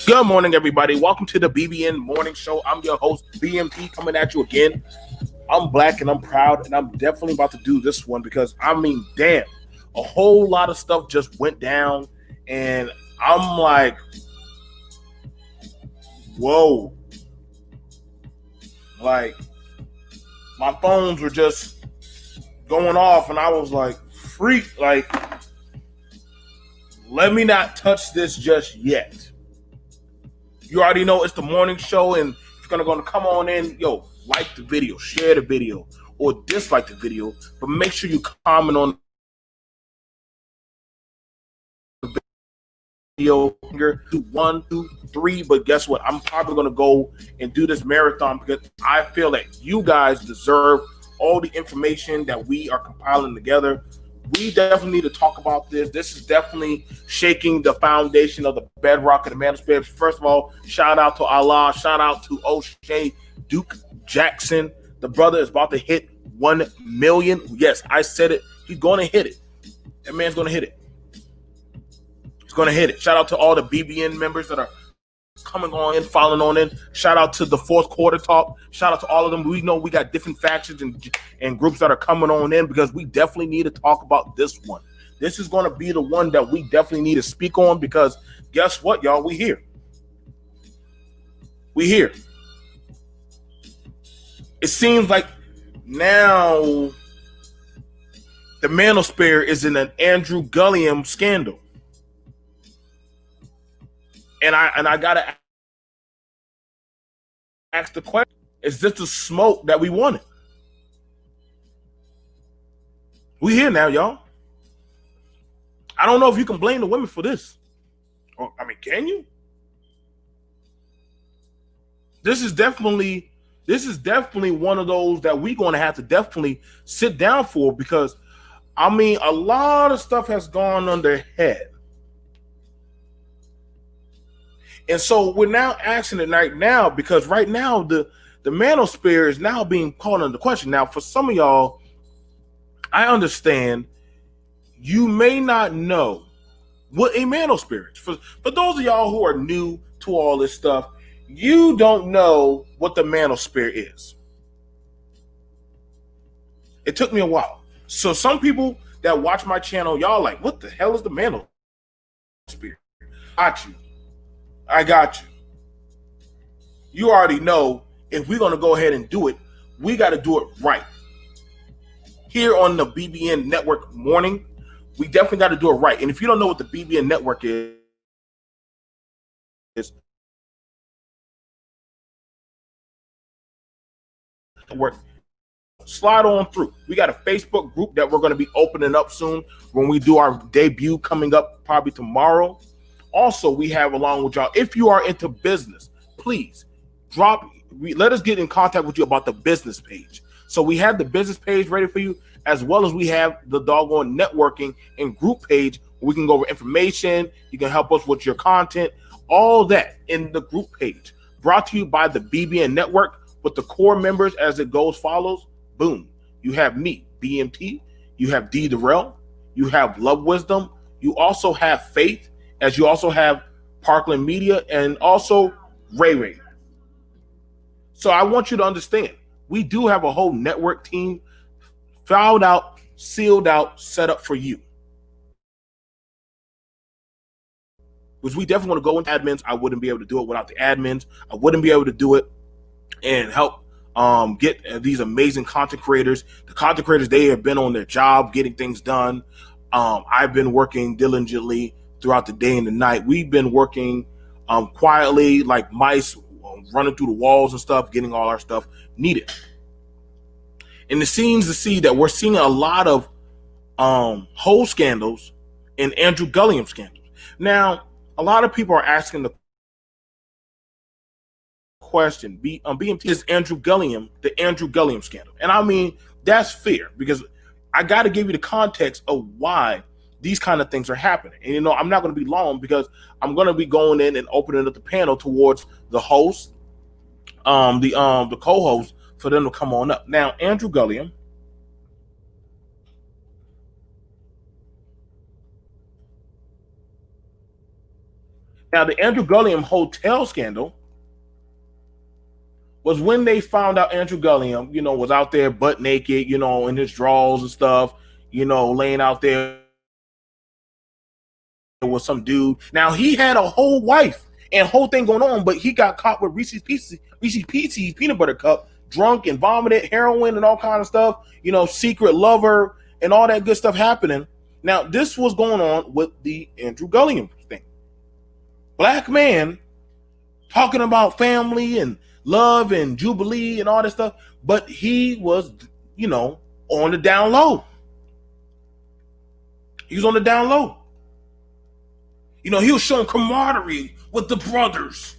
Good morning, everybody. Welcome to the BBN Morning Show. I'm your host, BMT, coming at you again. I'm black and I'm proud, and I'm definitely about to do this one because, damn, a whole lot of stuff just went down, and I'm like, whoa. Like, my phones were just going off, and I was like, freak, like, let me not touch this just yet. You already know it's the morning show, and if you're gonna come on in, like the video, share the video, or dislike the video, but make sure you comment on the video. Do 1, 2, 3, but guess what? I'm probably gonna go and do this marathon because I feel that you guys deserve all the information that we are compiling together. We definitely need to talk about this. This is definitely shaking the foundation of the bedrock of the Manosphere. First of all, shout out to Allah. Shout out to O'Shea Duke Jackson. The brother is about to hit 1 million. Yes, I said it. He's going to hit it. That man's going to hit it. He's going to hit it. Shout out to all the BBN members that are coming on in, following on in. Shout out to the fourth quarter talk. Shout out to all of them. We know we got different factions and groups that are coming on in because we definitely need to talk about this one. This is going to be the one that we definitely need to speak on because guess what, y'all? We here. We here. It seems like now the Manosphere is in an Andrew Gulliam scandal. And I gotta ask the question: is this the smoke that we wanted? We here now, y'all. I don't know if you can blame the women for this. Can you? This is definitely one of those that we're going to have to definitely sit down for because a lot of stuff has gone on their head. And so we're now asking it right now because right now the Manosphere is now being called into question. Now, for some of y'all, I understand you may not know what a Manosphere is. For those of y'all who are new to all this stuff, you don't know what the Manosphere is. It took me a while. So some people that watch my channel, y'all like, what the hell is the Manosphere? I got you. You already know if we're going to go ahead and do it, we got to do it right. Here on the BBN Network morning, we definitely got to do it right. And if you don't know what the BBN Network is slide on through. We got a Facebook group that we're going to be opening up soon when we do our debut coming up probably tomorrow. Also, we have along with y'all, if you are into business, please let us get in contact with you about the business page. So we have the business page ready for you, as well as we have the doggone networking and group page where we can go over information. You can help us with your content, all that in the group page. Brought to you by the BBN Network with the core members as it goes follows. Boom. You have me, BMT. You have Derell. You have Love Wisdom. You also have Faith, as you also have Parklin Media and also Ray. So I want you to understand, we do have a whole network team filed out, sealed out, set up for you. Because we definitely want to go into admins. I wouldn't be able to do it without the admins. I wouldn't be able to do it and help get these amazing content creators. The content creators, they have been on their job getting things done. I've been working diligently throughout the day and the night. We've been working quietly like mice, running through the walls and stuff, getting all our stuff needed. And it seems to see that we're seeing a lot of whole scandals and Andrew Gulliam scandals. Now, a lot of people are asking the question, BMT, is Andrew Gulliam the Andrew Gulliam scandal? And that's fair because I got to give you the context of why these kind of things are happening. And I'm not going to be long because I'm going to be going in and opening up the panel towards the host, the co-host, for them to come on up. Now, Andrew Gulliam Now, the Andrew Gulliam hotel scandal was when they found out Andrew Gulliam, was out there butt naked, in his drawers and stuff, laying out there with some dude. Now, he had a whole wife and whole thing going on, but he got caught with Reese's Pieces peanut butter cup, drunk and vomited, heroin and all kind of stuff, secret lover and all that good stuff happening. Now, this was going on with the Andrew Gulliam thing. Black man talking about family and love and jubilee and all this stuff, but he was, on the down low. He was on the down low. He was showing camaraderie with the brothers.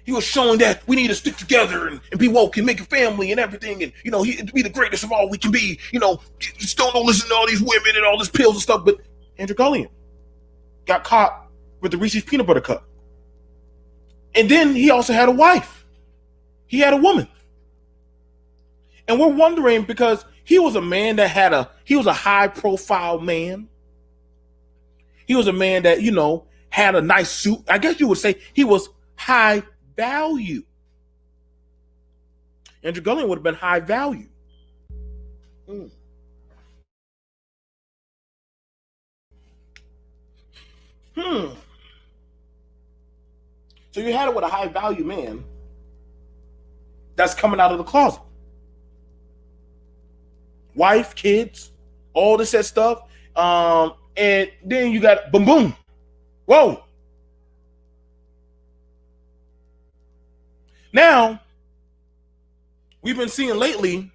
He was showing that we need to stick together and be woke and make a family and everything, and he be the greatest of all we can be. Just don't listen to all these women and all these pills and stuff. But Andrew Gulliam got caught with the Reese's peanut butter cup, and then he also had a wife. He had a woman, and we're wondering because he was a man that he was a high profile man. He was a man that had a nice suit. I guess you would say he was high value. Andrew Gulliam would have been high value. So you had it with a high value man that's coming out of the closet. Wife, kids, all this that stuff. And then you got boom boom. Whoa. Now, we've been seeing lately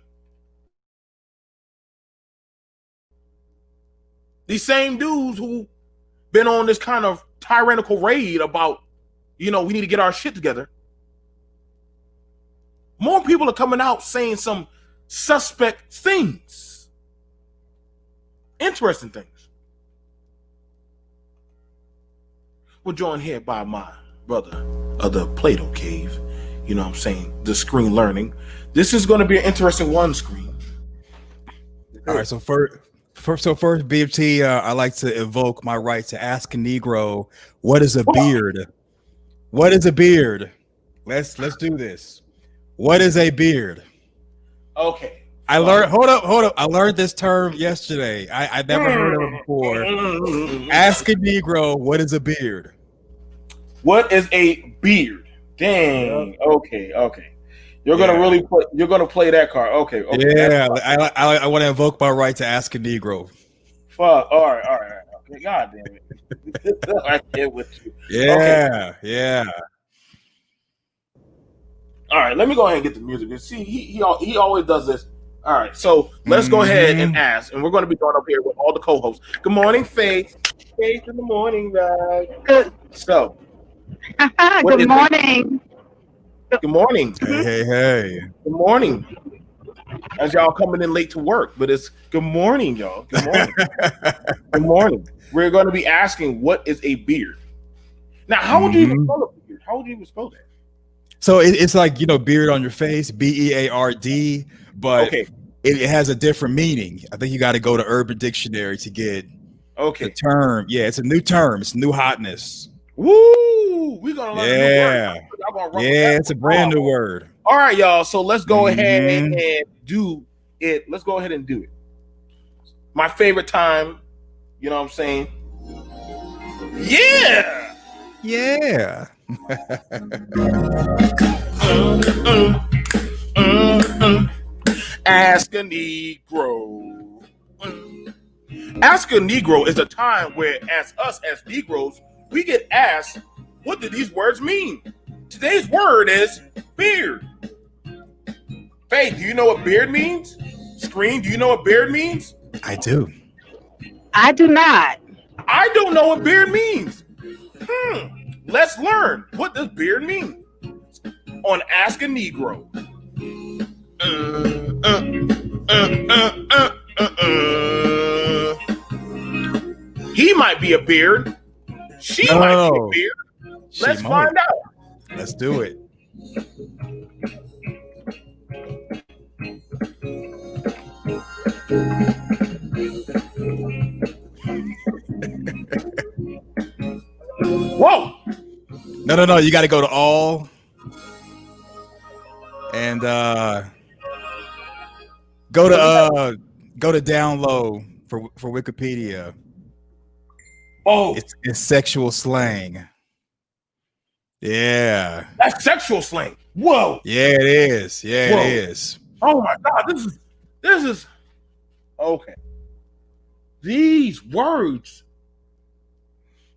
these same dudes who been on this kind of tyrannical raid about, we need to get our shit together. More people are coming out saying some suspect things. Interesting things. We're joined here by my brother of the Plato Cave. The screen learning. This is going to be an interesting one, Screen. All right, so first, BFT, I like to invoke my right to ask a Negro, what is a beard? What is a beard? Let's do this. What is a beard? Okay. I learned. Hold up. I learned this term yesterday. I never heard of it before. Ask a Negro, what is a beard? What is a beard? Dang. Okay. You're gonna play that card. Okay. Yeah. I want to invoke my right to ask a Negro. Fuck. All right. Okay. God damn it. I get with you. Yeah. Okay. Yeah. All right. Let me go ahead and get the music. See, he always does this. All right. So let's go ahead and ask, and we're going to be going up here with all the co-hosts. Good morning, Faith. Faith in the morning, guys. Good. So. Good morning. Good morning. Hey. Good morning. As y'all coming in late to work, but it's good morning, y'all. Good morning. Good morning. We're going to be asking, what is a beard? Now, how would you even spell a beard? How would you even spell that? So it's like, beard on your face, BEARD, but it has a different meaning. I think you got to go to Urban Dictionary to get the term. Yeah, it's a new term. It's new hotness. Woo! We're going to learn a new word. It's a brand new word. All right, y'all. So let's go ahead and do it. Let's go ahead and do it. My favorite time, you know what I'm saying? Yeah! Yeah. Ask a Negro. Ask a Negro is a time where, as us as Negroes, we get asked, what do these words mean? Today's word is beard. Faith, do you know what beard means? Screen, do you know what beard means? I do. I do not. I don't know what beard means. Let's learn. What does beard mean? On Ask a Negro. He might be a beard. She might be a beard. Let's find out. Let's do it. Whoa! No. You got to go to all and go to down low for Wikipedia. Oh, It's sexual slang. Yeah. that's sexual slang. Whoa. Yeah, it is. Yeah, Whoa. it is. Oh my God, this is okay. These words,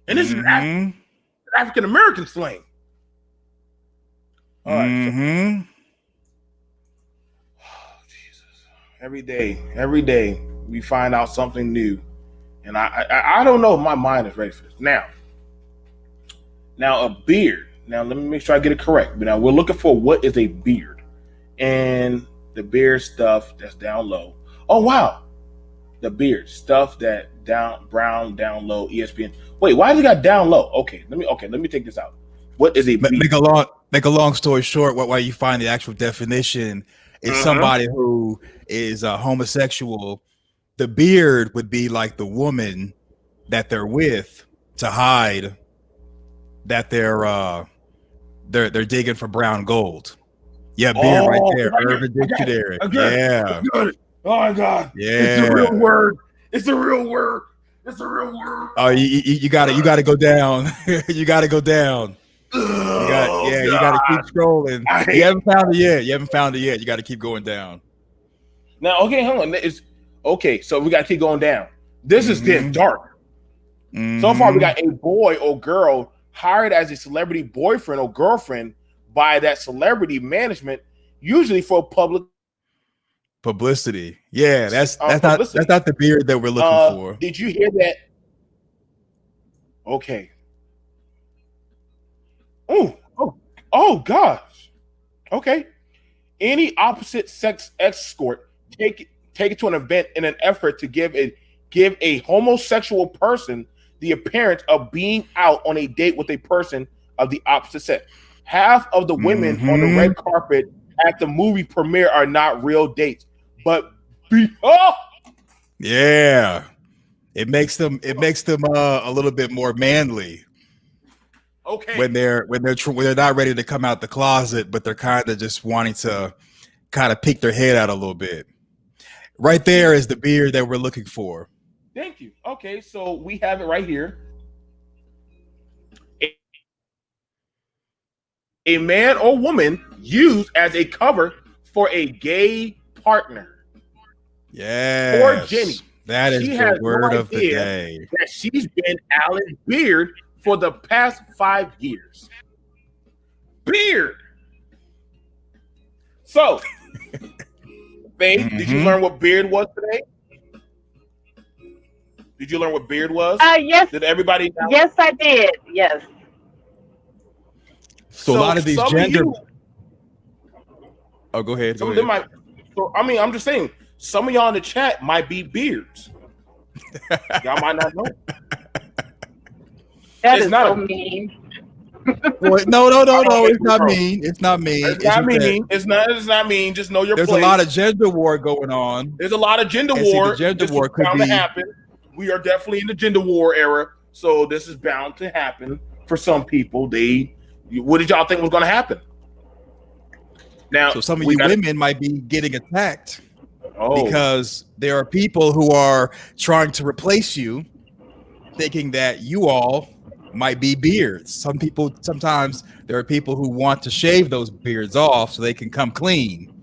and this is African American slang. All right. Mm-hmm. Oh, Jesus. Every day we find out something new, and I don't know if my mind is ready for this. Now a beard. Now let me make sure I get it correct. Now we're looking for what is a beard, and the beard stuff that's down low. Oh wow, the beard stuff that brown down low. ESPN. Wait, why does it got down low? Okay, let me take this out. What is a beard? Make a long story short. Why you find the actual definition is somebody who is homosexual. The beard would be like the woman that they're with to hide that they're digging for brown gold. Yeah, beard right there. Urban Dictionary. Yeah. Oh my God. Yeah. It's a real word. Oh, you gotta go down. You gotta go down. You gotta keep scrolling. You haven't found it yet. You gotta keep going down. Now, okay, hold on. Okay, so we gotta keep going down. This is getting dark. So far, we got a boy or girl hired as a celebrity boyfriend or girlfriend by that celebrity management, usually for publicity. Yeah, that's not the beard that we're looking for. Did you hear that? Okay. Oh gosh. Okay. Any opposite sex escort take it to an event in an effort to give a homosexual person the appearance of being out on a date with a person of the opposite sex. Half of the women on the red carpet at the movie premiere are not real dates, but yeah, it makes them a little bit more manly. Okay, when they're not ready to come out the closet, but they're kind of just wanting to kind of peek their head out a little bit. Right there is the beard that we're looking for. Thank you. Okay, so we have it right here. A man or woman used as a cover for a gay partner. Yeah. Poor Jenny. That is the word of the day. That she's been Alan's beard for the past 5 years. Beard. So, Faith, did you learn what beard was today? Did you learn what beard was? Yes. Did everybody know? Yes, I did. Yes. So a lot of these gender. Oh, go ahead. I'm just saying, some of y'all in the chat might be beards. Y'all might not know. That is so mean. Well, no. It's not mean. It's not mean. It's not mean. It's not mean. Just know your place. There's a lot of gender war going on. There's a lot of gender war. The gender war could bound to happen. We are definitely in the gender war era, so this is bound to happen for some people. What did y'all think was going to happen? Now, so some of you women might be getting attacked because there are people who are trying to replace you, thinking that you all might be beards. Sometimes there are people who want to shave those beards off so they can come clean.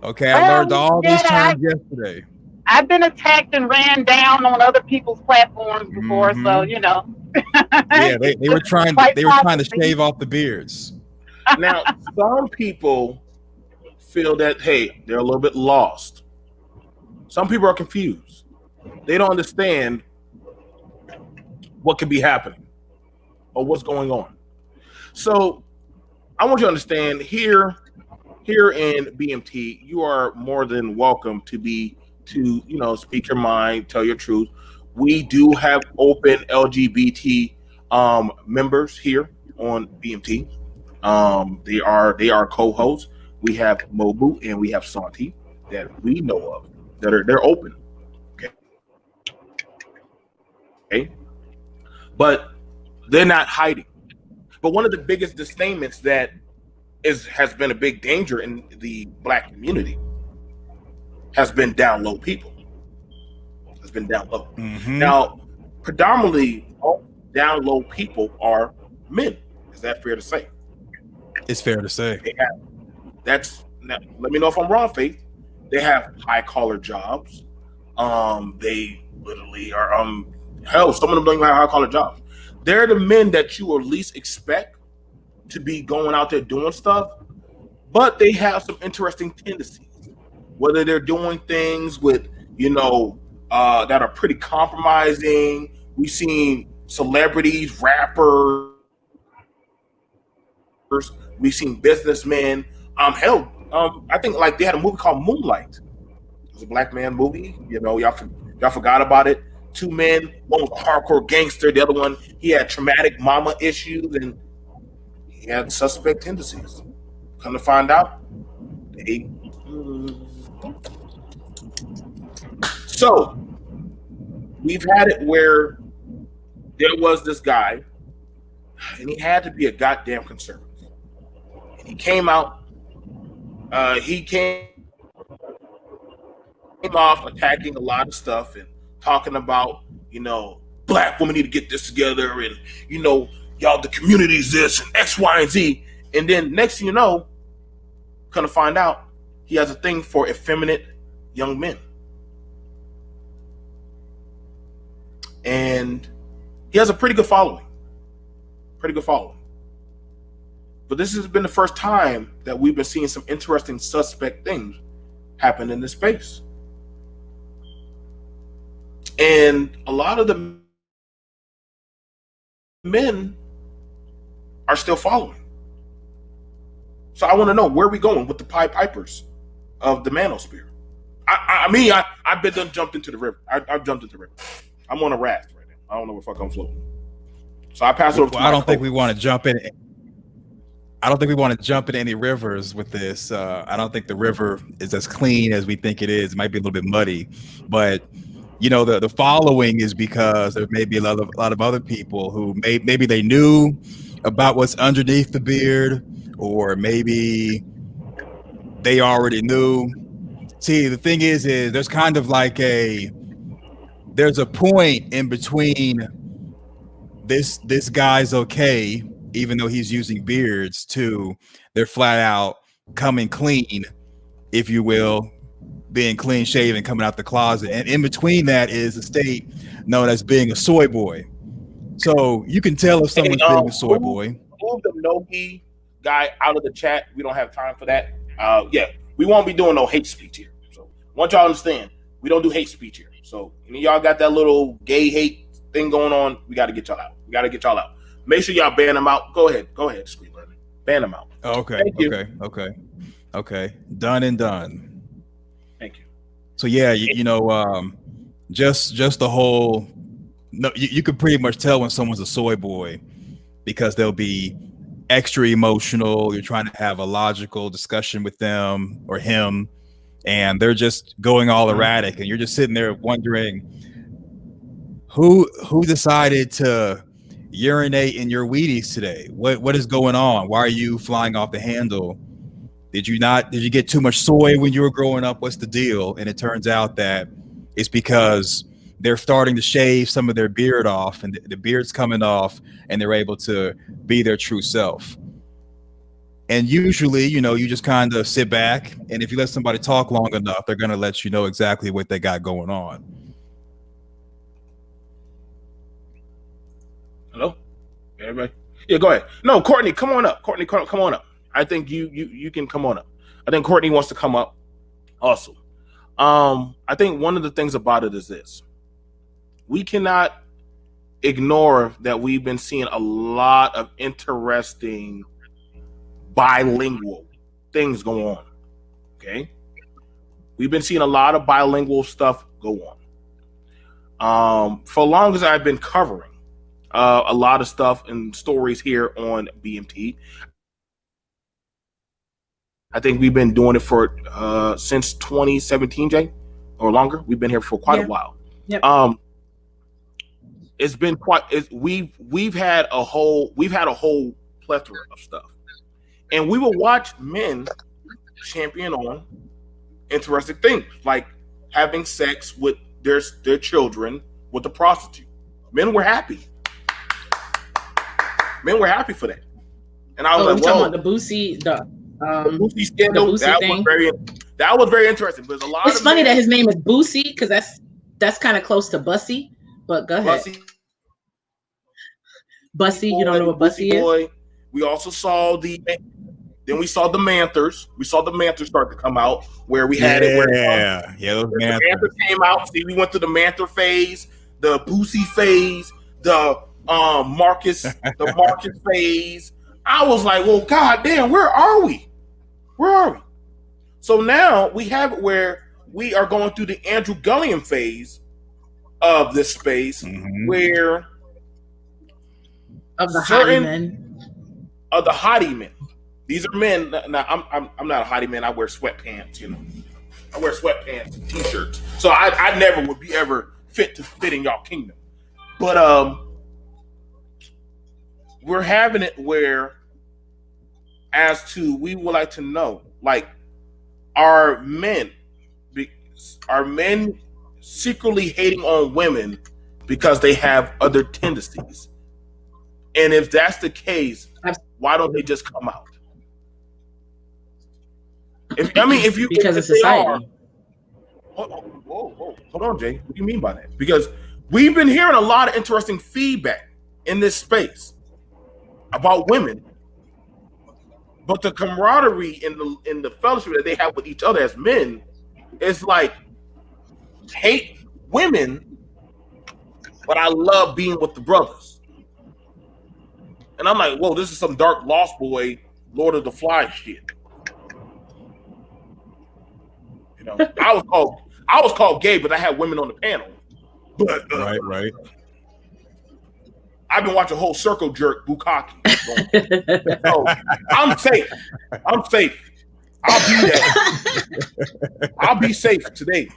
Okay, I learned all these terms yesterday. I've been attacked and ran down on other people's platforms before, so you know. Yeah, they were trying to shave off the beards. Now, some people feel that they're a little bit lost. Some people are confused. They don't understand what could be happening or what's going on. So, I want you to understand here in BMT, you are more than welcome to speak your mind, tell your truth. We do have open LGBT members here on BMT. They are co-hosts. We have Mobu and we have Santi that we know of they're open. Okay. But They're not hiding. But one of the biggest disdainments that has been a big danger in the black community has been down low people. Has been down low. Mm-hmm. Now, predominantly, all down low people are men. Is that fair to say? It's fair to say. Now, let me know if I'm wrong, Faith. They have high collar jobs. They literally are hell, some of them don't even have high collar jobs. They're the men that you will least expect to be going out there doing stuff, but they have some interesting tendencies. Whether they're doing things with, that are pretty compromising. We've seen celebrities, rappers, we've seen businessmen. I think like they had a movie called Moonlight. It was a black man movie. Y'all forgot about it. Two men, one was a hardcore gangster, the other one he had traumatic mama issues and he had suspect tendencies. Come to find out, so we've had it where there was this guy, and he had to be a goddamn conservative. And he came out. He came off attacking a lot of stuff and talking about, black women need to get this together, and y'all, the community's this and X, Y, and Z. And then next thing you know, kind of find out he has a thing for effeminate young men. And he has a pretty good following. But this has been the first time that we've been seeing some interesting suspect things happen in this space. And a lot of the men are still following. So I want to know, where are we going with the Pied Pipers of the Manosphere? I've been done jumped into the river. I've jumped into the river. I'm on a raft right now. I don't know where the fuck I'm floating. So I pass it over to I don't think we want to jump in. I don't think we want to jump in any rivers with this. I don't think the river is as clean as we think it is. It might be a little bit muddy, but the following is because there may be a lot of other people who maybe they knew about what's underneath the beard, or maybe they already knew. See, the thing is there's kind of like there's a point in between this guy's okay, even though he's using beards, to they're flat out coming clean, if you will, being clean shaven, coming out the closet. And in between that is a state known as being a soy boy. So you can tell if someone's being a soy boy. Move the Nogi guy out of the chat. We don't have time for that. We won't be doing no hate speech here. So I want y'all to understand, we don't do hate speech here. So any of y'all got that little gay hate thing going on, we got to get y'all out. Make sure y'all ban them out. Go ahead, Screen Learning. Ban them out. Okay. Done and done. Thank you. So yeah, just the whole. No, you could pretty much tell when someone's a soy boy because they'll be extra emotional. You're trying to have a logical discussion with them or him, and they're just going all erratic, and you're just sitting there wondering who decided to urinate in your Wheaties today. What is going on? Why are you flying off the handle? Did you get too much soy when you were growing up? What's the deal? And it turns out that it's because they're starting to shave some of their beard off, and the beard's coming off, and they're able to be their true self. And usually, you just kind of sit back, and if you let somebody talk long enough, they're going to let you know exactly what they got going on. Hello? Everybody? Yeah, go ahead. No, Courtney, come on up. Come on up. I think you can come on up. I think Courtney wants to come up also. I think one of the things about it is this. We cannot ignore that we've been seeing a lot of interesting bilingual things go on. Okay? We've been seeing a lot of bilingual stuff go on. For as long as I've been covering a lot of stuff and stories here on BMT, I think we've been doing it for since 2017, Jay, or longer. We've been here for quite a while. Yep. it's been quite. We've had a whole plethora of stuff, and we will watch men champion on interesting things like having sex with their children with a prostitute. Men were happy. Men were happy for that, and I was like, talking about the Boosie, the Boosie scandal. That was very interesting because a lot. It's funny that his name is Boosie because that's kind of close to Bussy. But go ahead. Bussy, you don't know what Bussy is? We also saw the Manthers. We saw the Manthers start to come out where we had it. Those Manthers. The Manthers came out. See, we went through the Manther phase, the Boosie phase, the Marcus phase. I was like, well, goddamn, where are we? So now we have it where we are going through the Andrew Gulliam phase of this space, where of the hottie men. Of the hottie men. These are men. Now, I'm not a hottie man. I wear sweatpants, I wear sweatpants and t-shirts. So I never would be ever fit in y'all kingdom. But we're having it where we would like to know, like, are men secretly hating on women because they have other tendencies? And if that's the case, why don't they just come out? If you because of society. Whoa, hold on, Jay. What do you mean by that? Because we've been hearing a lot of interesting feedback in this space about women, but the camaraderie in the fellowship that they have with each other as men is like hate women, but I love being with the brothers. And I'm like, whoa, this is some dark Lost Boy, Lord of the Flies shit. I was called gay, but I had women on the panel. But right. I've been watching a whole circle jerk bukkake. So I'm safe. I'll be there. I'll be safe today.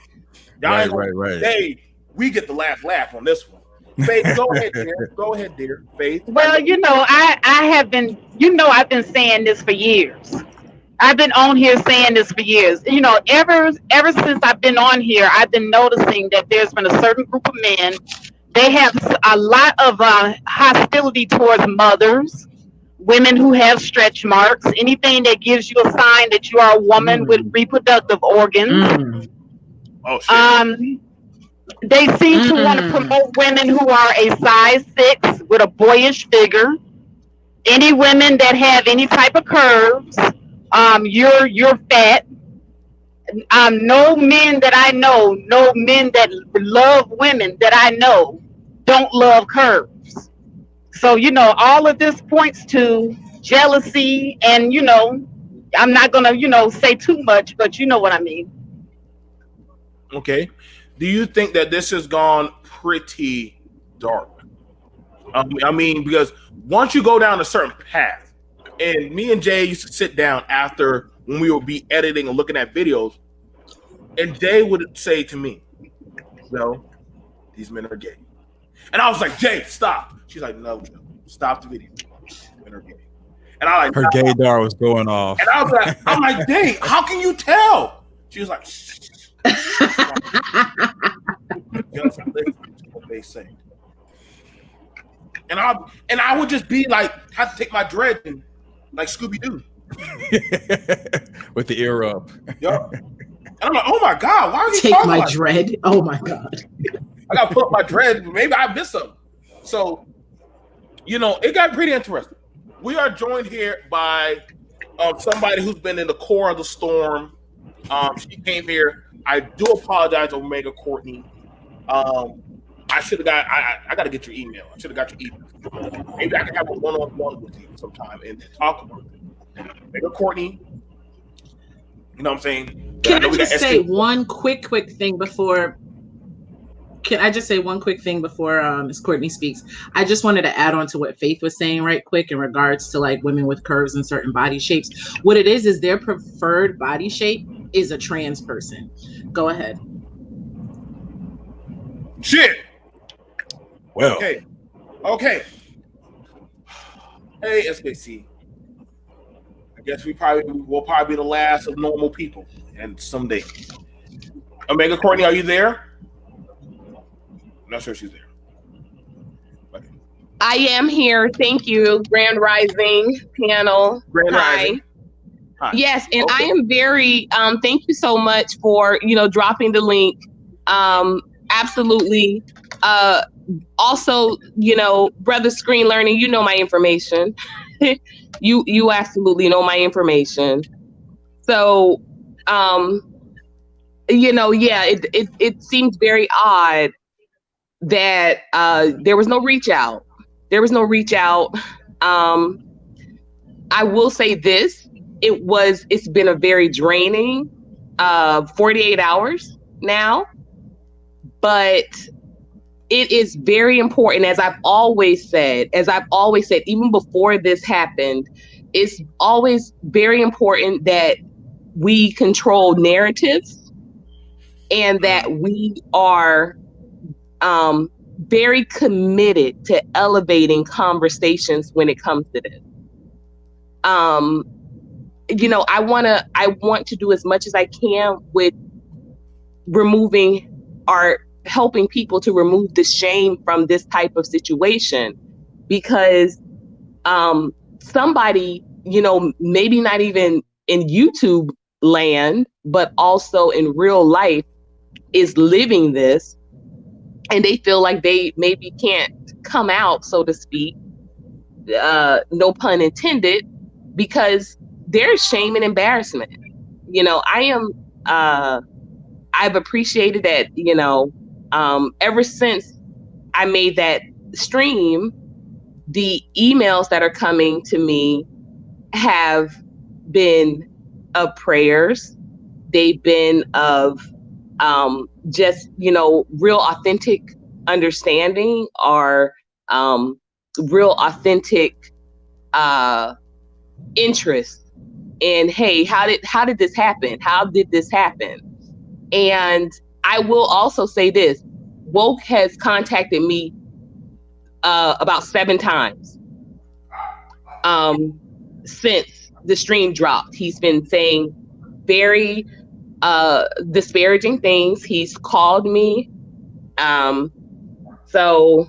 Y'all right. Today we get the last laugh on this one. Faith, go ahead, dear. Faith. Well, I have been, I've been saying this for years. I've been on here saying this for years. Ever since I've been on here, I've been noticing that there's been a certain group of men. They have a lot of hostility towards mothers, women who have stretch marks, anything that gives you a sign that you are a woman with reproductive organs. Oh, shit. They seem to want to promote women who are a size 6 with a boyish figure. Any women that have any type of curves, you're fat. No men that I know, no men that love women that I know don't love curves. So, all of this points to jealousy and, I'm not going to, say too much, but you know what I mean. Okay. Do you think that this has gone pretty dark? Because once you go down a certain path, and me and Jay used to sit down after when we would be editing and looking at videos, and Jay would say to me, "No, these men are gay," and I was like, "Jay, stop." She's like, "No, Joe, stop the video. These men are gay." And I like her gaydar was going off, and I was like, "I'm like, Jay, how can you tell?" She was like, "Shh." Just listen to what they say. And I would just be like, have to take my dread and like Scooby-Doo. With the ear up. Yup. And I'm like, oh my God, why are you take talking my like dread? That? Oh my God. I gotta put up my dread. Maybe I missed something. So, it got pretty interesting. We are joined here by somebody who's been in the core of the storm. She came here. I do apologize, Omega Courtney. I should have got. I got to get your email. I should have got your email. Maybe I can have a one-on-one with you sometime and talk about it. Omega Courtney. You know what I'm saying? Can I just say one quick thing before? Can I just say one quick thing before Ms. Courtney speaks? I just wanted to add on to what Faith was saying right quick in regards to like women with curves and certain body shapes. What it is their preferred body shape is a trans person. Go ahead. Shit. Well, Okay. Hey, SKC. I guess we'll probably be the last of normal people, and someday. Omega Courtney, are you there? I'm not sure she's there. Okay. I am here. Thank you, Grand Rising panel. Grand Hi. Rising. Hi. Yes, and Okay. I am very. Thank you so much for dropping the link. Absolutely. Also, brother Screen Learning, you know my information. you absolutely know my information. So, it seems very odd that there was no reach out. I will say this: it's been a very draining 48 hours now, but it is very important, as I've always said, even before this happened, it's always very important that we control narratives and that we are very committed to elevating conversations when it comes to this. I want to do as much as I can with helping people to remove the shame from this type of situation, because somebody, maybe not even in YouTube land, but also in real life is living this, and they feel like they maybe can't come out, so to speak, no pun intended, because there's shame and embarrassment. I've appreciated that, ever since I made that stream, the emails that are coming to me have been of prayers. They've been of just, real authentic understanding, or real authentic interest in, hey, how did this happen? How did this happen? And I will also say this: Woke has contacted me about 7 times since the stream dropped. He's been saying very disparaging things. He's called me. So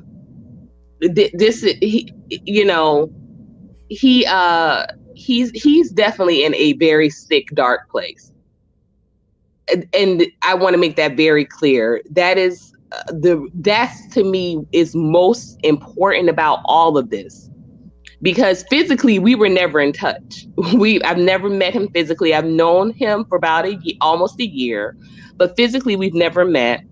he's definitely in a very sick, dark place. And I want to make that very clear. That's to me is most important about all of this, because physically we were never in touch. I've never met him physically. I've known him for about almost a year, but physically we've never met.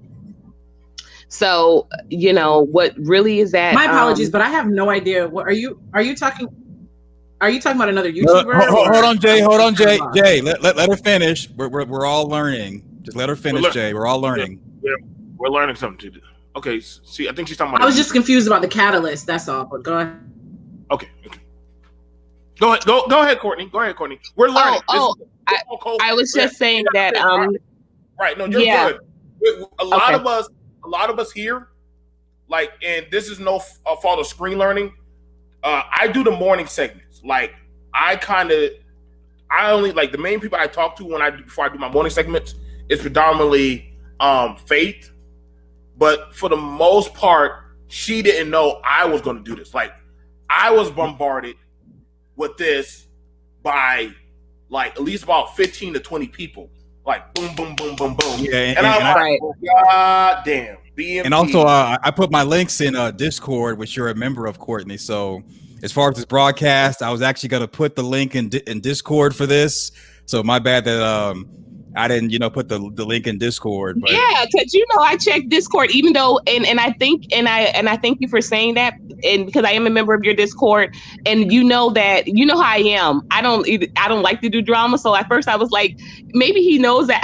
So, what really is that? My apologies, but I have no idea. What are you talking? Are you talking about another YouTuber? Hold on, Jay. Jay, let her finish. We're all learning. Just let her finish, Jay. We're all learning. Yeah, we're learning something. Okay, see, I think she's talking about. I was just confused about the catalyst. That's all. But go ahead. Okay. Go ahead, Courtney. We're learning. I was just saying that. Right. No, you're good. A lot of us here, like, and this is no fault of Screen Learning. I do the morning segments. Like, I only like the main people I talk to before I do my morning segments is predominantly Faith. But for the most part, she didn't know I was going to do this. Like, I was bombarded with this by like at least about 15 to 20 people. Like, boom, boom, boom, boom, boom. Yeah, and I'm like, oh, God damn. BMP. And also, I put my links in Discord, which you're a member of, Courtney. So as far as this broadcast, I was actually going to put the link in Discord for this. So my bad that I didn't, put the link in Discord. But. Yeah, because I checked Discord, even though, and I thank you for saying that, and because I am a member of your Discord, and that how I am. I don't like to do drama. So at first I was like, maybe he knows that.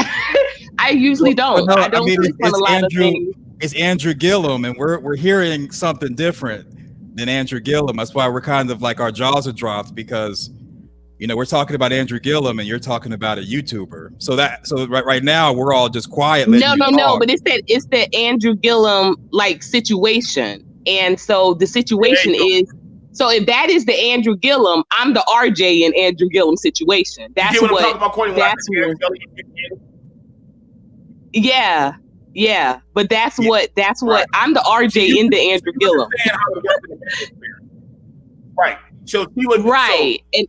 I usually don't. No, I don't click on a lot of things. It's Andrew Gillum, and we're hearing something different than Andrew Gillum. That's why we're kind of like our jaws are dropped, because we're talking about Andrew Gillum and you're talking about a YouTuber. So right now we're all just quiet. No, but it's that Andrew Gillum like situation. And so the situation is, so if that is the Andrew Gillum, I'm the RJ in Andrew Gillum situation. That's you get what what. I'm talking about, Courtney, when I That's said what. Yeah. But that's what. That's what. Right. I'm the RJ in the Andrew Gillum. Understand how it works in the Manosphere. Right. So she would. Right. So And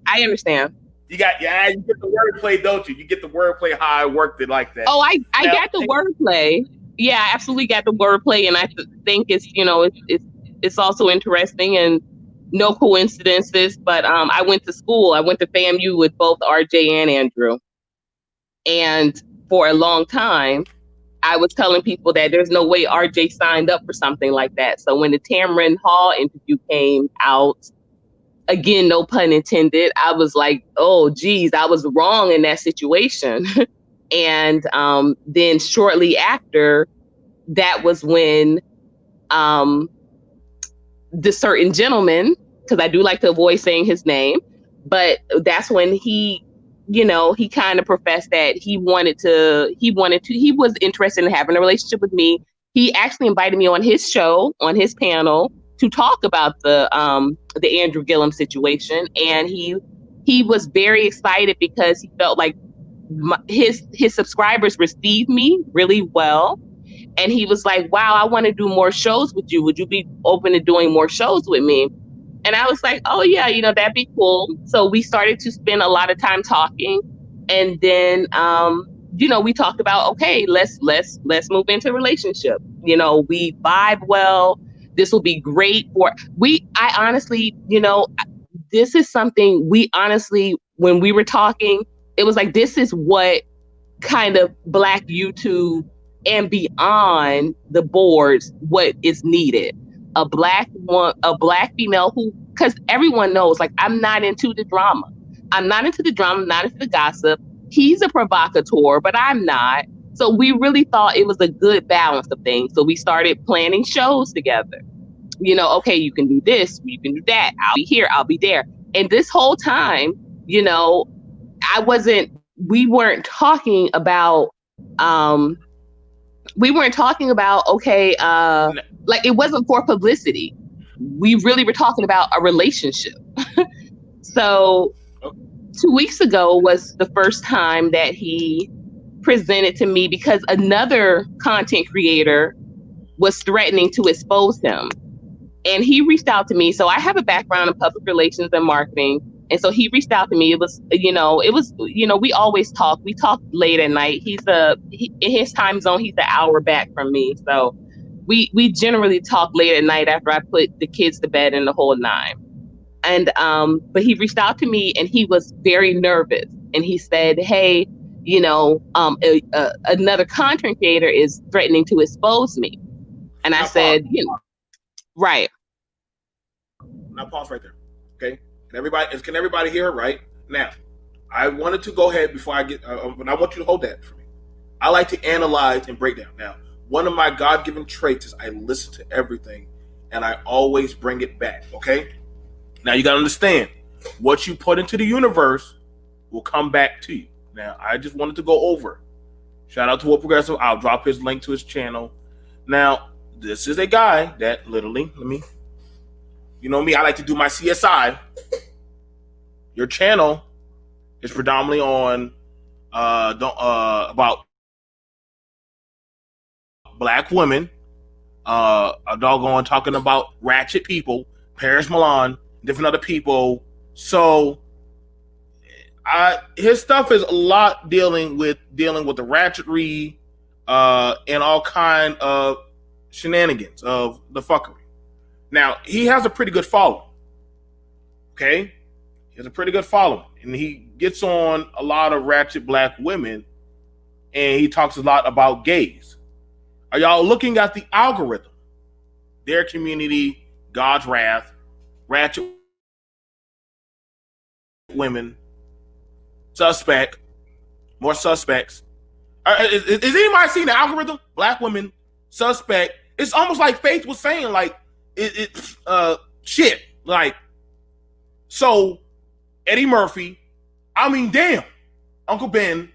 I understand. You get the wordplay, don't you? You get the wordplay how I worked it like that. Oh, I got the wordplay. Yeah, I absolutely got the wordplay, and I think it's it's also interesting and no coincidences. But I went to school. I went to FAMU with both RJ and Andrew, and for a long time, I was telling people that there's no way RJ signed up for something like that. So when the Tamron Hall interview came out, again, no pun intended, I was like, oh, geez, I was wrong in that situation. And then shortly after, that was when the certain gentleman, because I do like to avoid saying his name, but that's when he kind of professed that he was interested in having a relationship with me. He actually invited me on his show, on his panel, to talk about the Andrew Gillum situation, and he was very excited because he felt like his subscribers received me really well, and he was like, "Wow, I want to do more shows with you. Would you be open to doing more shows with me?" And I was like, "Oh yeah, that'd be cool." So we started to spend a lot of time talking, and then we talked about, okay, let's move into a relationship. We vibe well. This will be great for I honestly, this is something we honestly, when we were talking, it was like, this is what kind of Black YouTube and beyond the boards, what is needed. A black female who, because everyone knows, like, I'm not into the drama. I'm not into the gossip. He's a provocateur, but I'm not. So we really thought it was a good balance of things. So we started planning shows together. Okay, you can do this, you can do that. I'll be here, I'll be there. And this whole time, we weren't talking about, okay, like, it wasn't for publicity. We really were talking about a relationship. So 2 weeks ago was the first time that he presented to me, because another content creator was threatening to expose him. And he reached out to me. So I have a background in public relations and marketing. And so he reached out to me. It was, we always talk. We talk late at night. In his time zone, he's an hour back from me. So we generally talk late at night after I put the kids to bed and the whole nine. And but he reached out to me, and he was very nervous. And he said, "Hey, another content creator is threatening to expose me." And I said, right. Now pause right there. Okay. Can everybody hear it right? Now, I wanted to go ahead before I get, but I want you to hold that for me. I like to analyze and break down. Now, one of my God-given traits is I listen to everything, and I always bring it back. Okay. Now you got to understand, what you put into the universe will come back to you. Now, I just wanted to go over. Shout out to What Progressive. I'll drop his link to his channel. Now, this is a guy that literally, you know me, I like to do my CSI. Your channel is predominantly on about Black women, a doggone talking about ratchet people, Paris Milan, different other people. So his stuff is a lot dealing with the ratchetry and all kind of shenanigans of the fuckery. Now, he has a pretty good following. Okay? He has a pretty good following. And he gets on a lot of ratchet Black women, and he talks a lot about gays. Are y'all looking at the algorithm? Their community, God's wrath, ratchet women, suspect, more suspects. Is anybody seeing the algorithm? Black women, suspect. It's almost like Faith was saying, like, shit. Like, so Eddie Murphy, damn, Uncle Ben,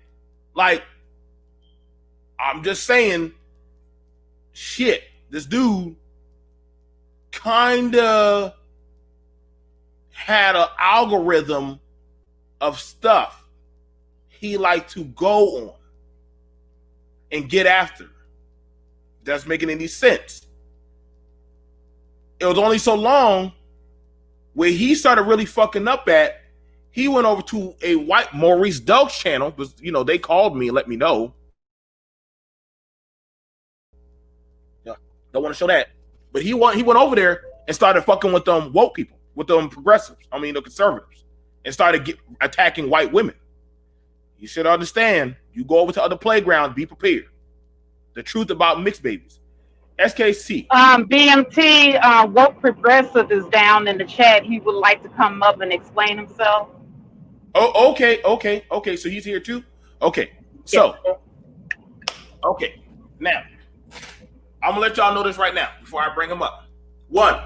like, I'm just saying, shit, this dude kinda had an algorithm of stuff he liked to go on and get after. That's making any sense. It was only so long where he started really fucking up at. He went over to a white Maurice Doak's channel, because they called me and let me know. Yeah, don't want to show that, but he went over there and started fucking with them woke people, with them progressives. I mean the conservatives, and started attacking white women. You should understand. You go over to other playgrounds, be prepared. The truth about mixed babies. SKC. BMT, woke progressive is down in the chat. He would like to come up and explain himself. Oh, okay. So he's here too? Okay. So, okay. Now, I'm going to let y'all know this right now before I bring him up. 1,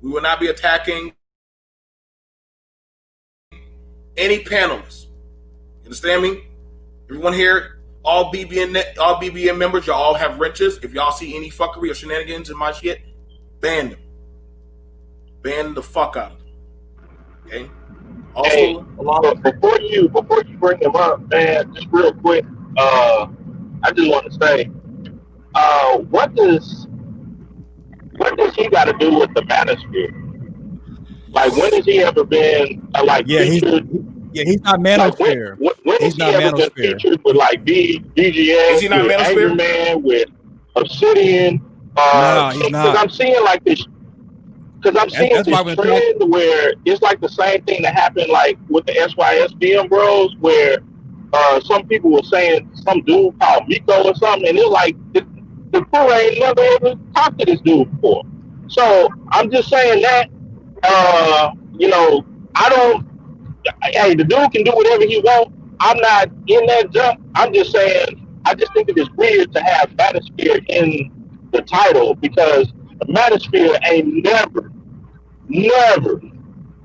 we will not be attacking any panelists. You understand me? Everyone here, all BBN members, y'all all have wrenches. If y'all see any fuckery or shenanigans in my shit, ban them. Ban the fuck out of them. Okay? Also, hey, before you bring him up, man, just real quick, I just want to say, what does he got to do with the Manosphere? Like, when has he ever been featured? He's not Manosphere. Like, when he's has he ever been featured with like BGS, with Angry Man, with Obsidian? No, he's not. Because I'm seeing like this. Because I'm seeing this trend where it's like the same thing that happened like with the SYSBM bros, where some people were saying some dude called Miko or something, and it's like the crew ain't never ever talked to this dude before. So I'm just saying that, I don't. Hey, the dude can do whatever he wants. I'm not in that jump. I'm just saying, I just think it is weird to have Manosphere in the title, because the Manosphere ain't never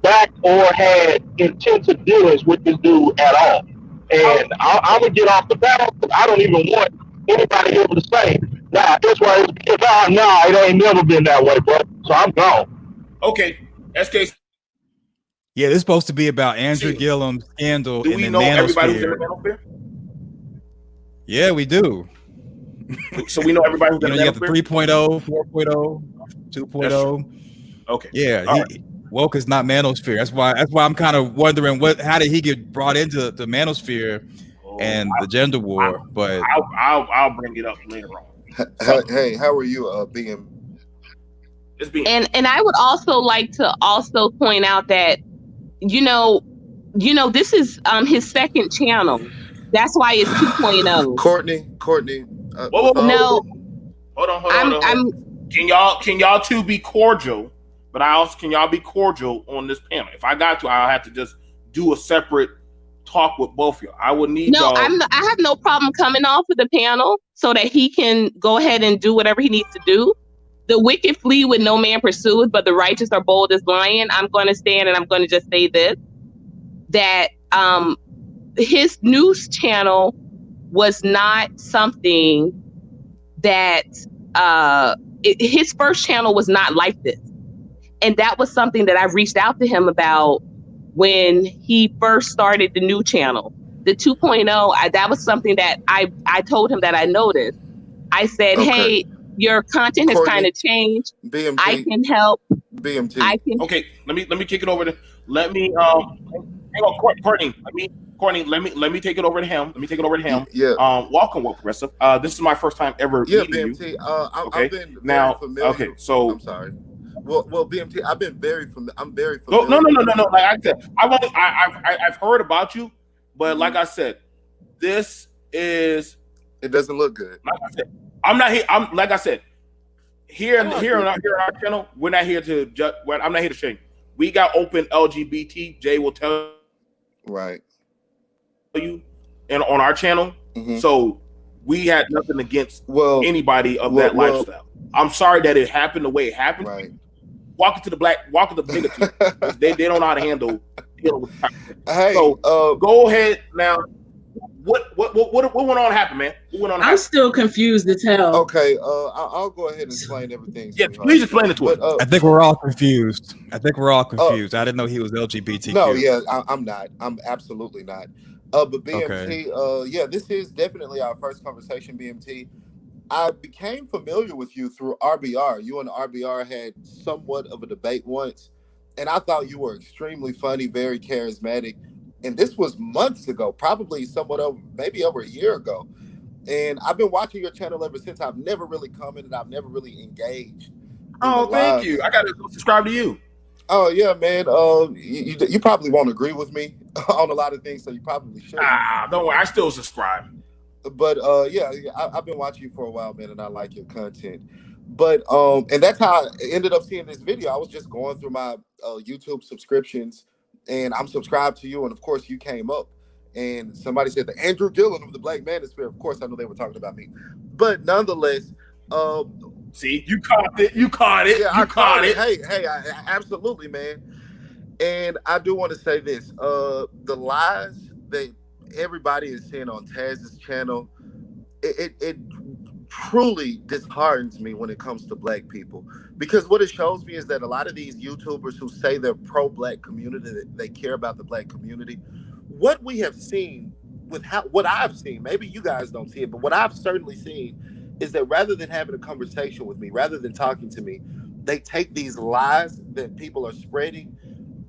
backed or had intensive dealings with this dude at all. And I'm going to get off the panel, because I don't even want anybody able to say, that's why it ain't never been that way, bro. So I'm gone. Okay, SK. Yeah, this is supposed to be about Andrew Gillum's scandal in the Manosphere. Do we know everybody who's in the Manosphere? Yeah, we do. So we know everybody who's in the Manosphere? You got the 3.0, 4.0, 2.0. Okay. Yeah, woke is not Manosphere. That's why I'm kind of wondering how did he get brought into the Manosphere and the gender war? But I'll bring it up later on. Hey, how are you, And I would also like to also point out that this is his second channel. That's why it's 2.0. Courtney. No. Hold on. Can y'all two be cordial? But can y'all be cordial on this panel? If I got to, I'll have to just do a separate talk with both of y'all. I would need y'all. I have no problem coming off of the panel so that he can go ahead and do whatever he needs to do. The wicked flee with no man pursued, but the righteous are bold as lion. I'm going to stand and I'm going to just say this, that his news channel was not something that his first channel was not like this. And that was something that I reached out to him about when he first started the new channel. The 2.0, that was something that I told him that I noticed. I said, hey, your content has kind of changed. BMT. I can help. BMT. Okay, let me kick it over to hang on, Courtney. Let me take it over to him. Yeah. Welcome, Woke Progressive. This is my first time ever meeting BMT. you. I've been very familiar. Okay, so I'm sorry. Well, BMT, I'm very familiar. No. Like I said, I've heard about you, but like I said, this is. It doesn't look good. Like I said, I'm not here. I'm like I said, here on our channel, we're not here to judge. I'm not here to shame. We got open LGBT. Jay will tell you, and on our channel. Mm-hmm. So we had nothing against anybody of that lifestyle. I'm sorry that it happened the way it happened. Right. Walk into the bigger team. They don't know how to handle dealing with. Hey, so go ahead now. What went on happen, man? What went on I'm happen? still confused as hell. Okay, I'll go ahead and explain everything. Yeah, sweetheart. please explain it to us. I think we're all confused. I didn't know he was LGBTQ. No, yeah, I'm not. I'm absolutely not. But BMT, yeah, this is definitely our first conversation, BMT. I became familiar with you through RBR. You and RBR had somewhat of a debate once, and I thought you were extremely funny, very charismatic. And this was months ago, probably maybe over a year ago. And I've been watching your channel ever since. I've never really commented. I've never really engaged. Oh, thank you. I got to subscribe to you. Oh yeah, man. You probably won't agree with me on a lot of things, so you probably should. Don't worry. I still subscribe. But yeah, I've been watching you for a while, man, and I like your content. But and that's how I ended up seeing this video. I was just going through my YouTube subscriptions, and I'm subscribed to you, and of course you came up, and somebody said the Andrew Gillen of the Black Manosphere. Of course, I knew they were talking about me, but nonetheless, see, you caught it. You caught it. Yeah, you I caught it. it. Hey, absolutely, man. And I do want to say this: the lies that everybody is seeing on Taz's channel, it truly disheartens me when it comes to Black people, because what it shows me is that a lot of these YouTubers who say they're pro-Black community, that they care about the Black community, what we have seen with what I've seen, maybe you guys don't see it, but what I've certainly seen is that rather than having a conversation with me, rather than talking to me, they take these lies that people are spreading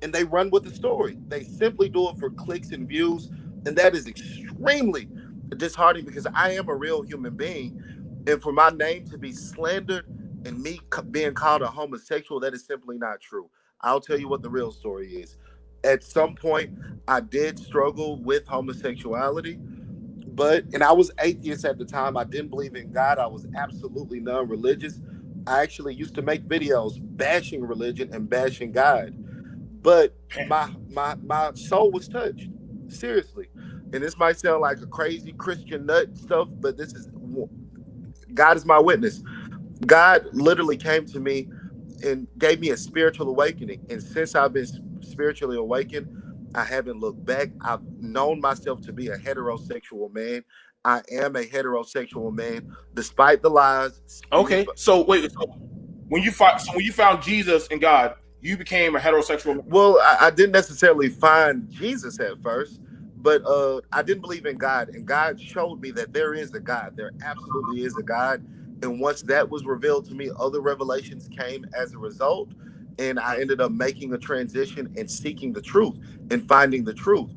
and they run with the story. They simply do it for clicks and views, and that is extremely disheartening, because I am a real human being, and for my name to be slandered and me being called a homosexual, that is simply not true. I'll tell you what the real story is. At some point, I did struggle with homosexuality, and I was atheist at the time. I didn't believe in God. I was absolutely non-religious. I actually used to make videos bashing religion and bashing God. But my soul was touched, seriously. And this might sound like a crazy Christian nut stuff, but God is my witness. God literally came to me and gave me a spiritual awakening. And since I've been spiritually awakened, I haven't looked back. I've known myself to be a heterosexual man. I am a heterosexual man, despite the lies. Okay, so wait. So when you found Jesus and God, you became a heterosexual man. Well, I didn't necessarily find Jesus at first, but I didn't believe in God, and God showed me that there is a God. There absolutely is a God. And once that was revealed to me, other revelations came as a result, and I ended up making a transition and seeking the truth and finding the truth.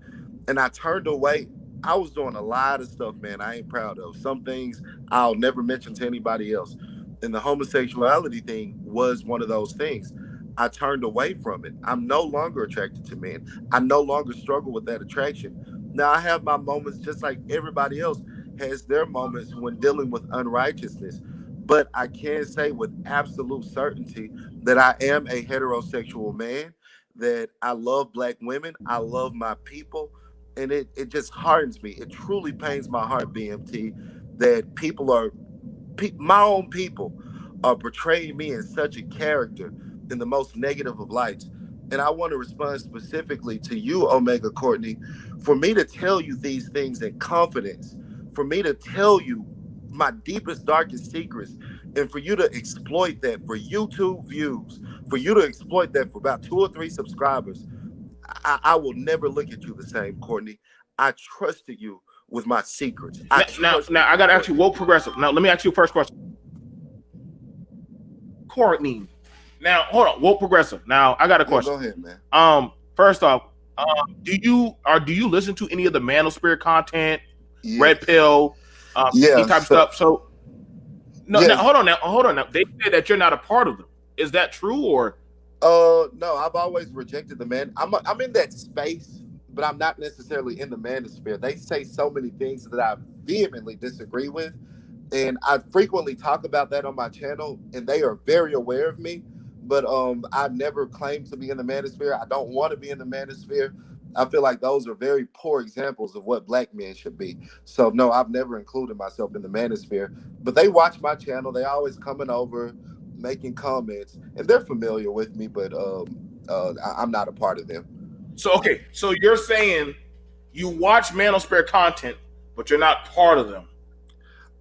And I turned away. I was doing a lot of stuff, man, I ain't proud of. Some things I'll never mention to anybody else. And the homosexuality thing was one of those things. I turned away from it. I'm no longer attracted to men. I no longer struggle with that attraction. Now, I have my moments just like everybody else has their moments when dealing with unrighteousness. But I can say with absolute certainty that I am a heterosexual man, that I love Black women, I love my people, and it just hardens me. It truly pains my heart, BMT, that my own people are portraying me in such a character in the most negative of lights. And I want to respond specifically to you, Omega Courtney, for me to tell you these things in confidence, for me to tell you my deepest, darkest secrets, and for you to exploit that for YouTube views, for you to exploit that for about 2 or 3 subscribers. I will never look at you the same, Courtney. I trusted you with my secrets. Now I got to ask you, woke progressive. Now, let me ask you a first question. Courtney. Now, hold on, woke progressive. Now, I got a question. Go ahead, man. First off, do you listen to any of the Manosphere content, Yes. Red Pill, any type of stuff? So, no, yes. now, hold on. Now, they say that you're not a part of them. Is that true, or? No, I've always rejected the man. I'm in that space, but I'm not necessarily in the manosphere. They say so many things that I vehemently disagree with, and I frequently talk about that on my channel, and they are very aware of me. But I never claimed to be in the manosphere. I don't want to be in the manosphere. I feel like those are very poor examples of what Black men should be. So no, I've never included myself in the manosphere. But they watch my channel. They always coming over, making comments, and they're familiar with me, but I'm not a part of them. So, okay, so you're saying you watch Manosphere content, but you're not part of them.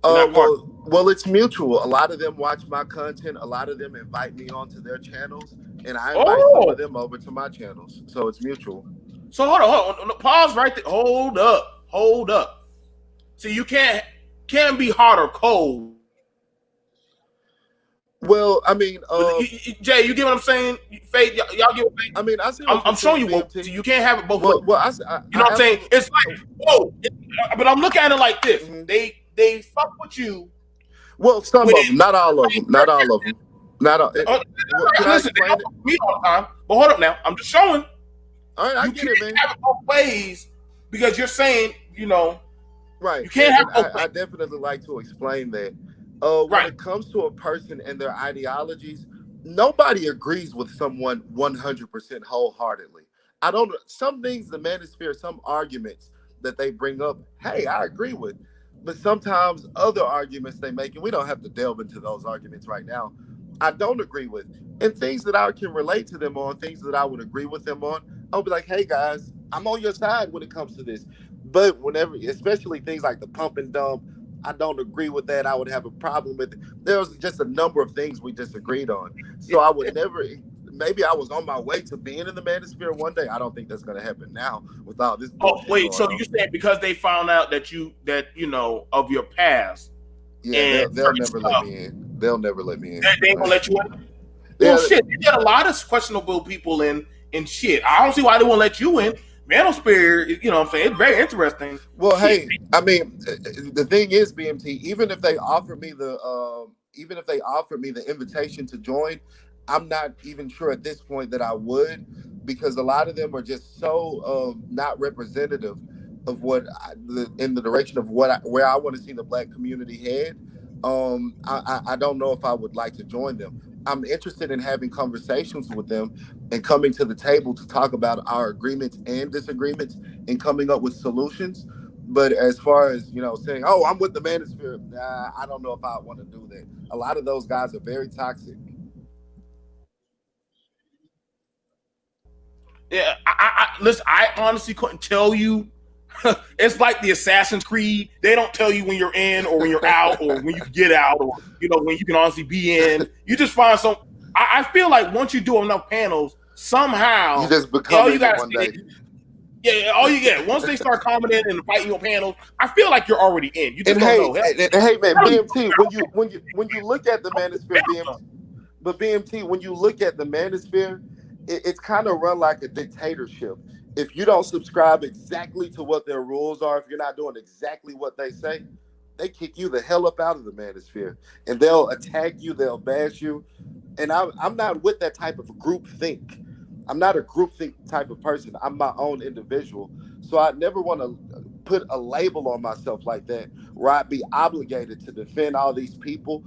You're not part of them. Well, it's mutual. A lot of them watch my content. A lot of them invite me onto their channels, and I invite some of them over to my channels. So it's mutual. So hold on. Pause right there. Hold up. See, you can't be hot or cold. Well, I mean, Jay, you get what I'm saying? Faith, y'all get what I'm saying? I mean, I see. I'm showing you what. So you can't have it both ways. Well, you know what I'm saying? It's like, whoa. But I'm looking at it like this. Mhm. They fuck with you. Well, some of them, not all of them. Not all of them. Not all. Can I Listen, they explain don't it? fuck with me all the time. But hold up now. I'm just showing. All right, I You get it, man. can't have it both ways because you're saying, you know, Right. you can't have both I ways. definitely like to explain that. When it comes to a person and their ideologies, nobody agrees with someone 100% wholeheartedly. I don't. Some things, the Manosphere, some arguments that they bring up, hey, I agree with. But sometimes other arguments they make, and we don't have to delve into those arguments right now, I don't agree with. And things that I can relate to them on, things that I would agree with them on, I'll be like, hey guys, I'm on your side when it comes to this. But whenever, especially things like the pump and dump, I don't agree with that. I would have a problem with it. There was just a number of things we disagreed on. So I would never, maybe I was on my way to being in the Manosphere one day. I don't think that's going to happen now without this. Oh, wait, so you're saying because they found out that you know, of your past. Yeah, they'll never let me in. They'll never let me in. They ain't going to let you in? Yeah. Well, shit, they got a lot of questionable people in shit. I don't see why they won't let you in. Manosphere, you know what I'm saying? It's very interesting. Well, hey, I mean, the thing is, BMT, even if they offer me the invitation to join, I'm not even sure at this point that I would, because a lot of them are just so not representative of what in the direction of where I want to see the Black community head. I don't know if I would like to join them. I'm interested in having conversations with them and coming to the table to talk about our agreements and disagreements and coming up with solutions. But as far as, you know, saying, oh, I'm with the Manosphere, I don't know if I want to do that. A lot of those guys are very toxic. Yeah, listen, I honestly couldn't tell you. It's like the Assassin's Creed. They don't tell you when you're in or when you're out or when you can get out or, you know, when you can honestly be in. You just find some. I feel like once you do enough panels, somehow you just become you one day. Yeah, all you get. Once they start commenting and fighting you on panels, I feel like you're already in. You just don't know. Hey, man, BMT, when you look at the Manosphere, BMT, when you look at the Manosphere, it's kind of run like a dictatorship. If you don't subscribe exactly to what their rules are, if you're not doing exactly what they say, they kick you the hell up out of the Manosphere, and they'll attack you, they'll bash you. And I'm not with that type of group think. I'm not a group think type of person. I'm my own individual. So I never want to put a label on myself like that, where I'd be obligated to defend all these people.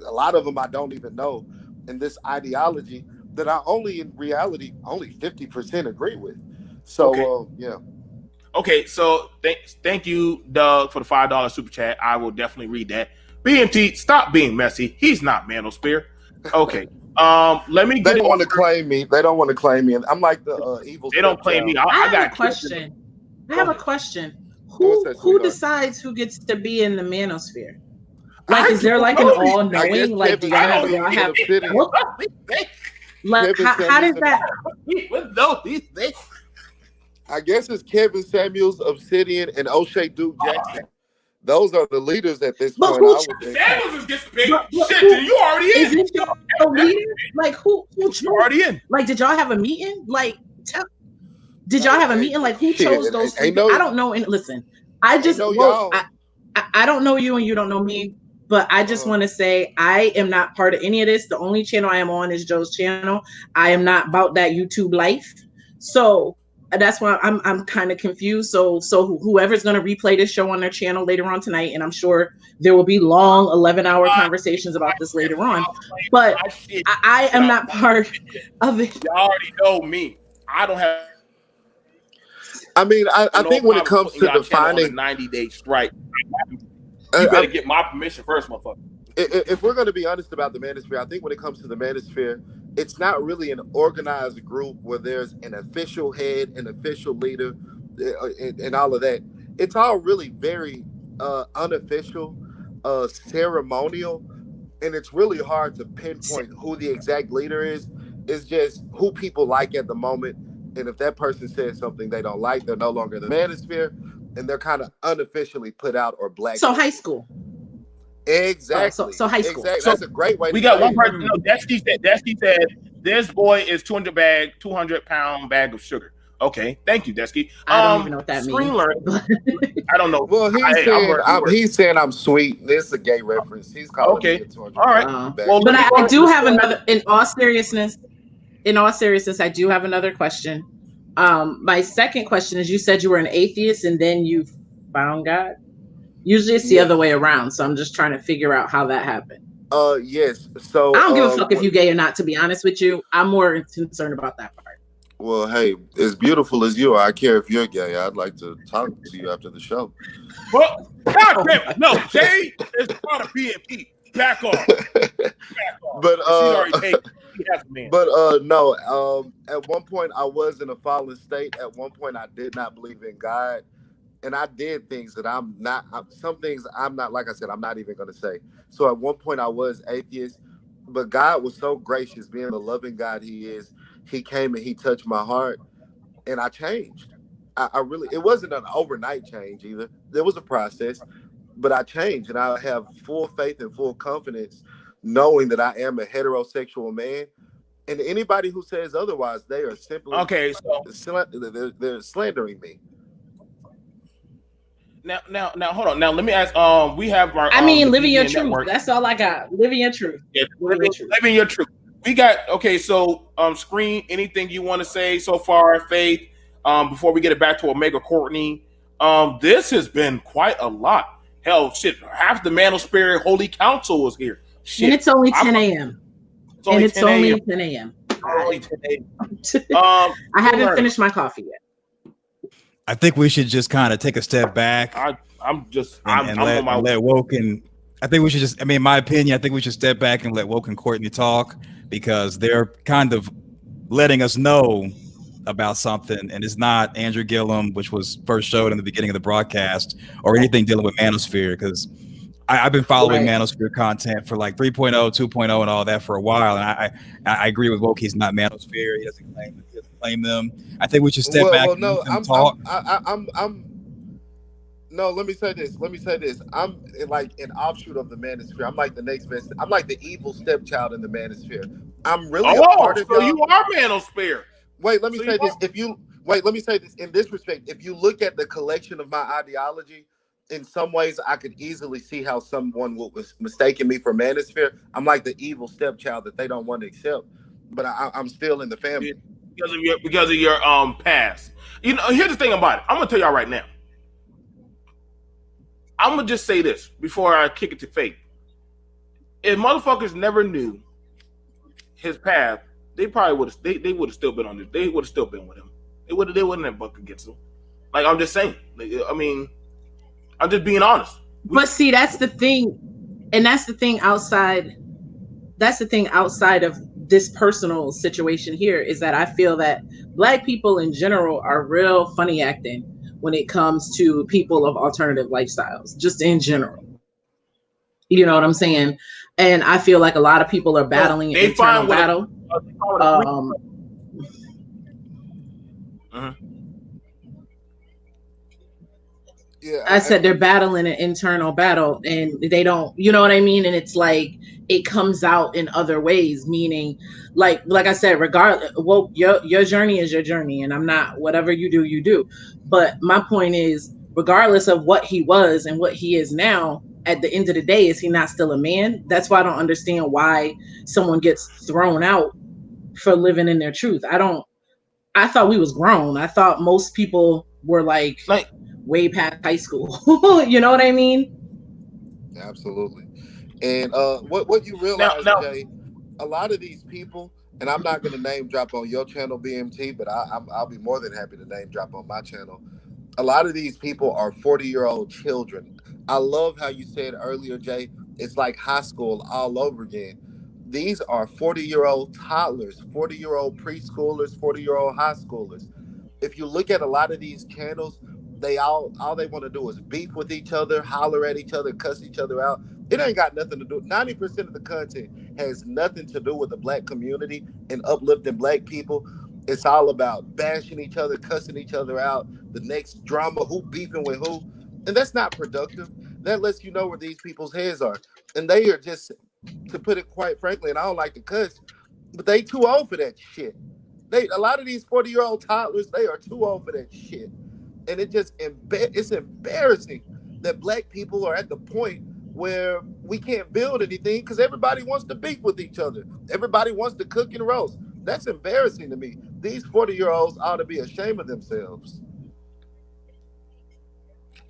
A lot of them I don't even know, and this ideology that I in reality, only 50% agree with. So, okay. Yeah. Okay, so thank you, Doug, for the $5 super chat. I will definitely read that. BMT, stop being messy. He's not Manosphere. Okay. Let me. They don't want to claim me. They don't want to claim me. I'm like the evil. They don't claim me. I got a question. I have a question. Who decides who gets to be in the Manosphere? Like, is there like an all-knowing? Like, do y'all have? Like, how does that? I guess it's Kevin Samuels, Obsidian, and O'Shea Duke Jackson. Those are the leaders at this point. Samuels is getting big. Shit, you already in. Is it your leader? Like, who chose? Already in. Like, did y'all have a meeting? Like, did y'all have a meeting? Like, who chose those? I don't know. And listen, I just I don't know you and you don't know me. But I just want to say I am not part of any of this. The only channel I am on is Joe's channel. I am not about that YouTube life. So that's why I'm kind of confused. So whoever's going to replay this show on their channel later on tonight, and I'm sure there will be long 11-hour conversations about this later on. But I am not part of it. You already know me. I don't have. I mean, I think when it comes to defining 90-day strike, you better get my permission first, motherfucker. If we're going to be honest about the Manosphere, I think when it comes to the Manosphere, it's not really an organized group where there's an official head, an official leader, and all of that. It's all really very unofficial, ceremonial, and it's really hard to pinpoint who the exact leader is. It's just who people like at the moment. And if that person says something they don't like, they're no longer in the manosphere, and they're kind of unofficially put out or blacklisted. So high school. Exactly. So high school. Exactly. So That's a great way. We to got say one it. person. No, Desky said this boy is 200-pound bag of sugar. Okay, thank you, Desky. I don't even know what that Screen means. learning. I don't know. Well, he's saying I'm sweet. This is a gay reference. He's calling me a 200. All right. Well, but I do have another. In all seriousness, I do have another question. My second question is: you said you were an atheist and then you found God. Usually, it's the other way around. So I'm just trying to figure out how that happened. Yes. So I don't give a fuck if you're gay or not. To be honest with you, I'm more concerned about that part. Well, hey, as beautiful as you are, I care if you're gay. I'd like to talk to you after the show. Well, God damn it. No, Jay is part of BNP. Back off. But no. At one point I was in a fallen state. At one point I did not believe in God, and I did things that I'm not. Some things I'm not. Like I said, I'm not even going to say. So at one point I was atheist, but God was so gracious, being the loving God He is. He came and He touched my heart, and I changed. I really, it wasn't an overnight change either. There was a process, but I changed, and I have full faith and full confidence knowing that I am a heterosexual man. And anybody who says otherwise, they are simply they're slandering me. Now, hold on. Now, let me ask. We have our. Living your truth. Network. That's all I got. Living your truth. Yeah, living your truth. We got so screen anything you want to say so far, Faith. Before we get it back to Omega Courtney, this has been quite a lot. Hell, shit, half the Manosphere Holy Council was here. Shit. And it's only 10 a.m. Only 10 a.m. Only 10 a.m. I haven't finished my coffee yet. I think we should just kind of take a step back. I'm let Woke and I think we should just. I mean, in my opinion, I think we should step back and let Woke and Courtney talk because they're kind of letting us know about something, and it's not Andrew Gillum, which was first showed in the beginning of the broadcast, or anything dealing with Manosphere. Because I've been following Manosphere content for like 3.0, 2.0, and all that for a while, and I agree with Woke. He's not Manosphere. He doesn't claim them. I think we should step back and talk. No, let me say this. I'm like an offshoot of the Manosphere. I'm like the next best. I'm like the evil stepchild in the Manosphere. I'm really a part of y'all. You are Manosphere. Wait, let me say this. Let me say this in this respect. If you look at the collection of my ideology, in some ways, I could easily see how someone was mistaking me for Manosphere. I'm like the evil stepchild that they don't want to accept, but I'm still in the family because of your past. You know, here's the thing about it. I'm gonna tell y'all right now. I'm gonna just say this before I kick it to Faith. If motherfuckers never knew his path, they probably would have. They would have still been on this. They would have still been with him. They wouldn't have bucked against him. Like I'm just saying. I mean, I'm just being honest. But see, that's the thing, and that's the thing outside. That's the thing outside of this personal situation here is that I feel that Black people in general are real funny acting when it comes to people of alternative lifestyles, just in general. You know what I'm saying? And I feel like a lot of people are battling an internal battle. I said they're battling an internal battle and they don't, you know what I mean? And it's like, it comes out in other ways, meaning like I said, regardless, well, your journey is your journey and I'm not, whatever you do, you do. But my point is, regardless of what he was and what he is now, at the end of the day, is he not still a man? That's why I don't understand why someone gets thrown out for living in their truth. I thought we was grown. I thought most people were like way past high school. You know what I mean? Absolutely. And what you realize, Jay, a lot of these people, and I'm not going to name drop on your channel, BMT, but I'll be more than happy to name drop on my channel. A lot of these people are 40-year-old children. I love how you said earlier, Jay, it's like high school all over again. These are 40-year-old toddlers, 40-year-old preschoolers, 40-year-old high schoolers. If you look at a lot of these channels, they all they want to do is beef with each other, holler at each other, cuss each other out. It ain't got nothing to do. 90% of the content has nothing to do with the black community and uplifting black people. It's all about bashing each other, cussing each other out, the next drama, who beefing with who. And that's not productive. That lets you know where these people's heads are. And they are just, to put it quite frankly, and I don't like to cuss, but they too old for that shit. A lot of these 40-year-old toddlers, they are too old for that shit. And it's embarrassing that black people are at the point where we can't build anything because everybody wants to beef with each other. Everybody wants to cook and roast. That's embarrassing to me. These 40-year-olds ought to be ashamed of themselves.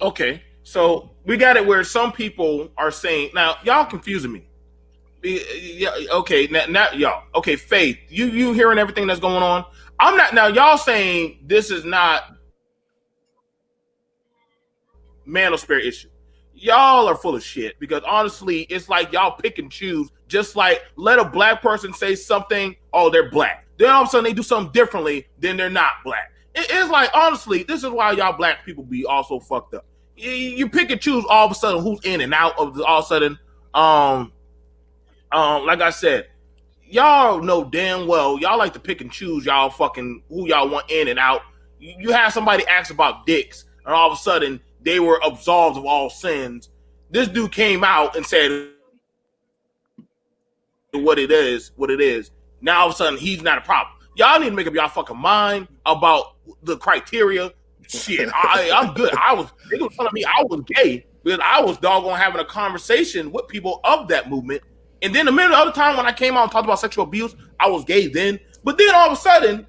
Okay, so we got it where some people are saying, now y'all confusing me. Yeah, okay, now y'all. Okay, Faith, you hearing everything that's going on? I'm not. Now y'all saying this is not Manosphere issue. Y'all are full of shit because honestly, it's like y'all pick and choose. Just like let a black person say something, oh, they're black. Then all of a sudden they do something differently, then they're not black. It's like honestly, this is why y'all black people be also fucked up. You pick and choose all of a sudden who's in and out of all of a sudden. Like I said, y'all know damn well y'all like to pick and choose y'all fucking who y'all want in and out. You have somebody ask about dicks, and all of a sudden they were absolved of all sins. This dude came out and said what it is. Now all of a sudden he's not a problem. Y'all need to make up y'all fucking mind about the criteria. Shit, I'm good. They were telling me I was gay because I was doggone having a conversation with people of that movement. And then the other time when I came out and talked about sexual abuse, I was gay then. But then all of a sudden,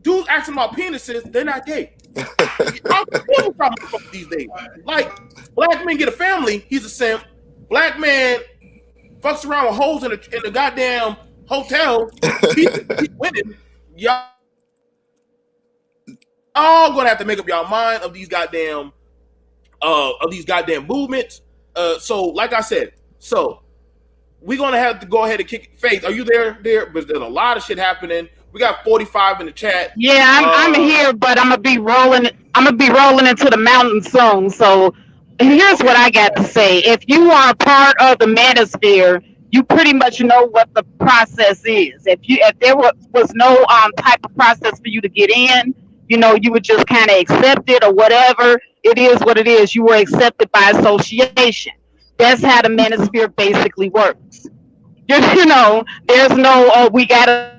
dudes asking about penises, they're not gay. I'm still talking about these days. Like, black men get a family, he's a simp. Black man fucks around with hoes in the goddamn hotel. He's winning. Y'all all gonna have to make up y'all mind of these goddamn movements. So like I said, we're gonna have to go ahead and kick Faith. Are you there? But there's a lot of shit happening. We got 45 in the chat. Yeah, I'm here, but I'm gonna be rolling into the mountain soon. So here's what I got to say. If you are part of the Manosphere, you pretty much know what the process is. If there was no type of process for you to get in, you would just kind of accept it or whatever. It is what it is. You were accepted by association. That's how the Manosphere basically works. There's no, we gotta.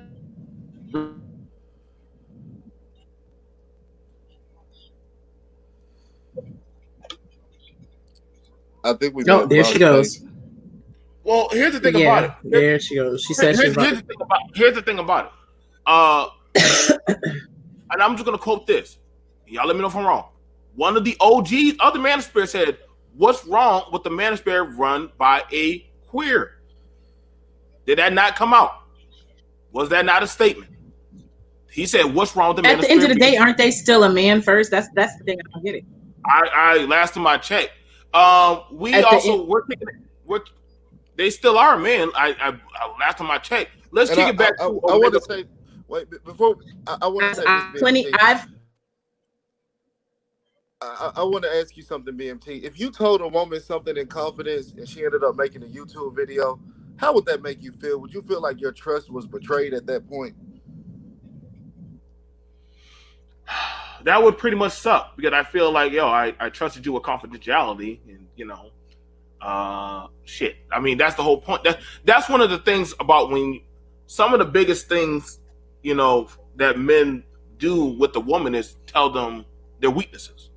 I think we. Oh, there she goes. Well, here's the thing about it. There she goes. She said here's the thing about it. And I'm just gonna quote this. Y'all let me know if I'm wrong. One of the OGs of the Manosphere said, "What's wrong with the Manosphere run by a queer?" Did that not come out? Was that not a statement? He said, "What's wrong with the Manosphere?" At the end of the day, aren't they still a man first? That's the thing. I don't get it. I last time I checked, they still are men. I last time I checked. Let's kick it back. I want to say, wait, before I want to say this, I want to ask you something, BMT. If you told a woman something in confidence and she ended up making a YouTube video, how would that make you feel? Would you feel like your trust was betrayed at that point? That would pretty much suck because I feel like, I trusted you with confidentiality and, shit. I mean, that's the whole point. That's one of the things about when some of the biggest things, that men do with the woman is tell them their weaknesses.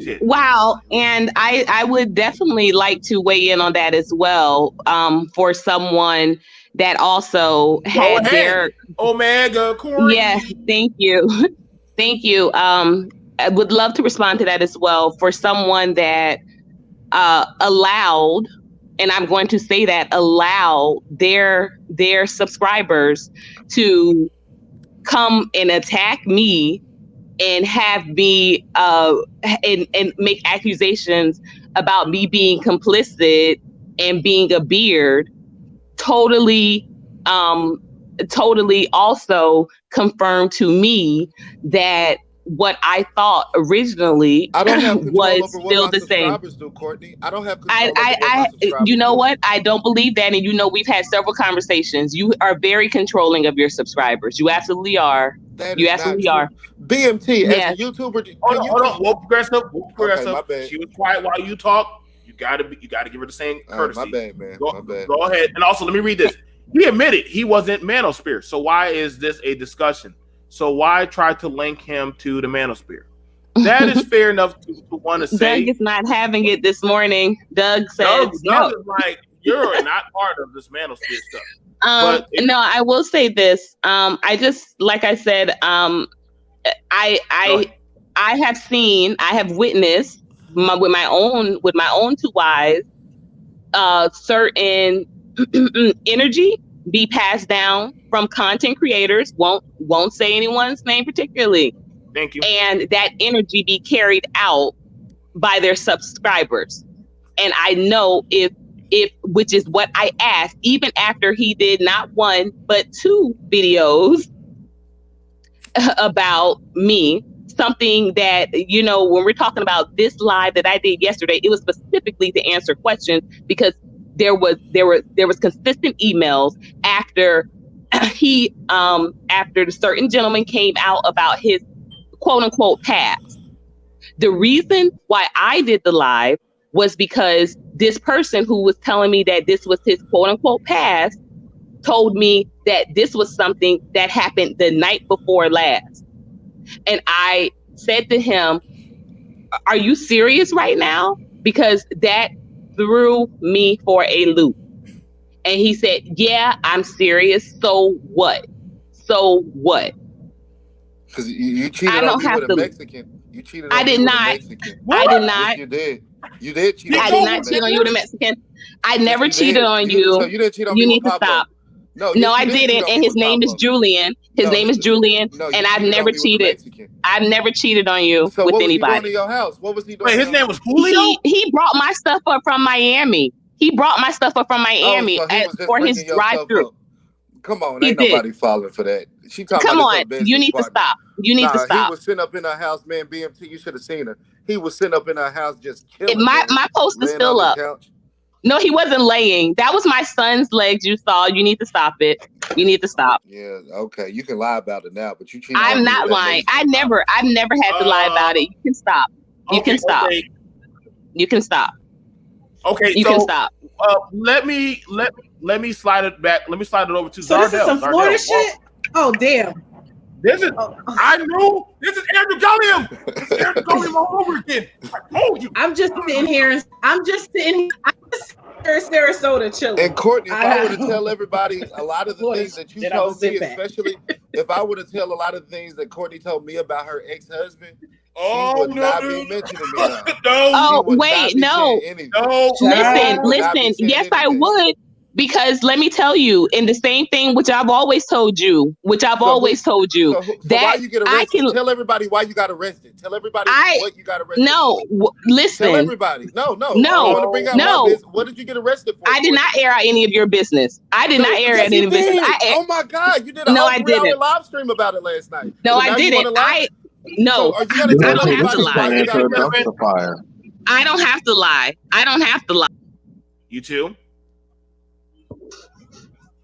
Shit. Wow. And I would definitely like to weigh in on that as well. For someone that also had their Omega Corey. Yes, thank you. Thank you. I would love to respond to that as well. For someone that allowed, and I'm going to say that, allow their subscribers to come and attack me and have me and make accusations about me being complicit and being a beard, totally also confirmed to me that what I thought originally I don't have control was over what still my the same. subscribers do, Courtney. I don't have control over what my subscribers you know do. what? I don't believe that. And you know, we've had several conversations. You are very controlling of your subscribers. You absolutely are. That You is absolutely not true. are. BMT, Yes. as a YouTuber, Hold on. Whoa, progressive. Okay, my bad. She was quiet while you talk. You gotta give her the same courtesy. My bad, man. Go, My bad. Go ahead. And also, let me read this. He admitted he wasn't Manosphere. So why is this a discussion? So why try to link him to the Manosphere? That is fair enough to want to say. Doug is not having it this morning. Doug said, Doug is like, you're not part of this Manosphere stuff. No, I will say this. I just, like I said, I have witnessed with my own two eyes, certain energy be passed down from content creators. Won't say anyone's name particularly. Thank you. And that energy be carried out by their subscribers. And I know if which is what I asked, even after he did not one but two videos about me, something that, you know, when we're talking about this live that I did yesterday, it was specifically to answer questions, because there was consistent emails after after the certain gentleman came out about his quote unquote past. The reason why I did the live was because this person who was telling me that this was his quote unquote past told me that this was something that happened the night before last. And I said to him, are you serious right now? Because that threw me for a loop. And he said, yeah, I'm serious. So what? So what? Because you cheated on me with a Mexican. You cheated on me with a Mexican. I did not. Yes, you did. You did cheat on me. I did not cheat on you with a Mexican. I never cheated on you. So you didn't cheat on me with Pablo. You need to stop. No, I didn't. And his name is Julian. His name is Julian. And I've never cheated. I've never cheated on you with anybody. So what was he doing in your house? What was he doing? Wait, his name was Julio? He brought my stuff up from Miami. For his drive-through. Come on, ain't nobody falling for that. She talking Come about on, you need to stop. You need to stop. He was sitting up in her house, man. BMT, you should have seen her. He was sitting up in her house just killing. My post is still up. No, he wasn't laying. That was my son's legs you saw. You need to stop it. You need to stop. Yeah, okay. You can lie about it now, but you cheated. I'm not lying. I've never had to lie about it. You can stop. You can stop. Okay. You can stop. Okay, you can stop. Let me slide it back. Let me slide it over to So Zardell. this is some Florida shit? Oh, damn. This is I knew this is Andrew Gilliam. This is Andrew Gilliam all over again. I told you. I'm just sitting here in Sarasota chilling. And Courtney, if I were to tell everybody a lot of the things that you told me, especially if I were to tell a lot of the things that Courtney told me about her ex-husband, she would not be mentioning me now. Oh, wait, no. Listen. Yes, I would. Because let me tell you, in the same thing which I've always told you, that why you get arrested? Tell everybody why you got arrested. Tell everybody what you got arrested. No, listen. Tell everybody. No. I want to bring out my business. What did you get arrested for? I did not air out any of your business. Oh my God, you did a whole 3-hour live stream about it last night. No, I didn't. I don't have to lie. I don't have to lie. I don't have to lie. You too?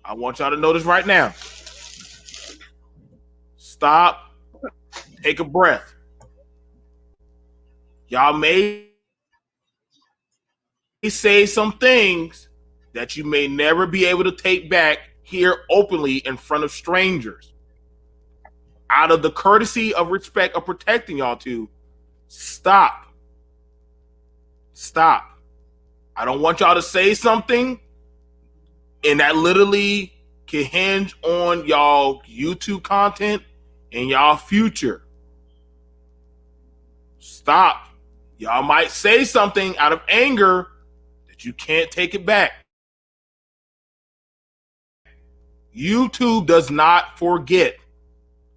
I want y'all to know this right now. Stop. Take a breath. Y'all may say some things that you may never be able to take back here openly in front of strangers. Out of the courtesy of respect of protecting y'all two, stop. Stop. I don't want y'all to say something and that literally can hinge on y'all YouTube content and y'all future. Stop. Y'all might say something out of anger that you can't take it back. YouTube does not forget.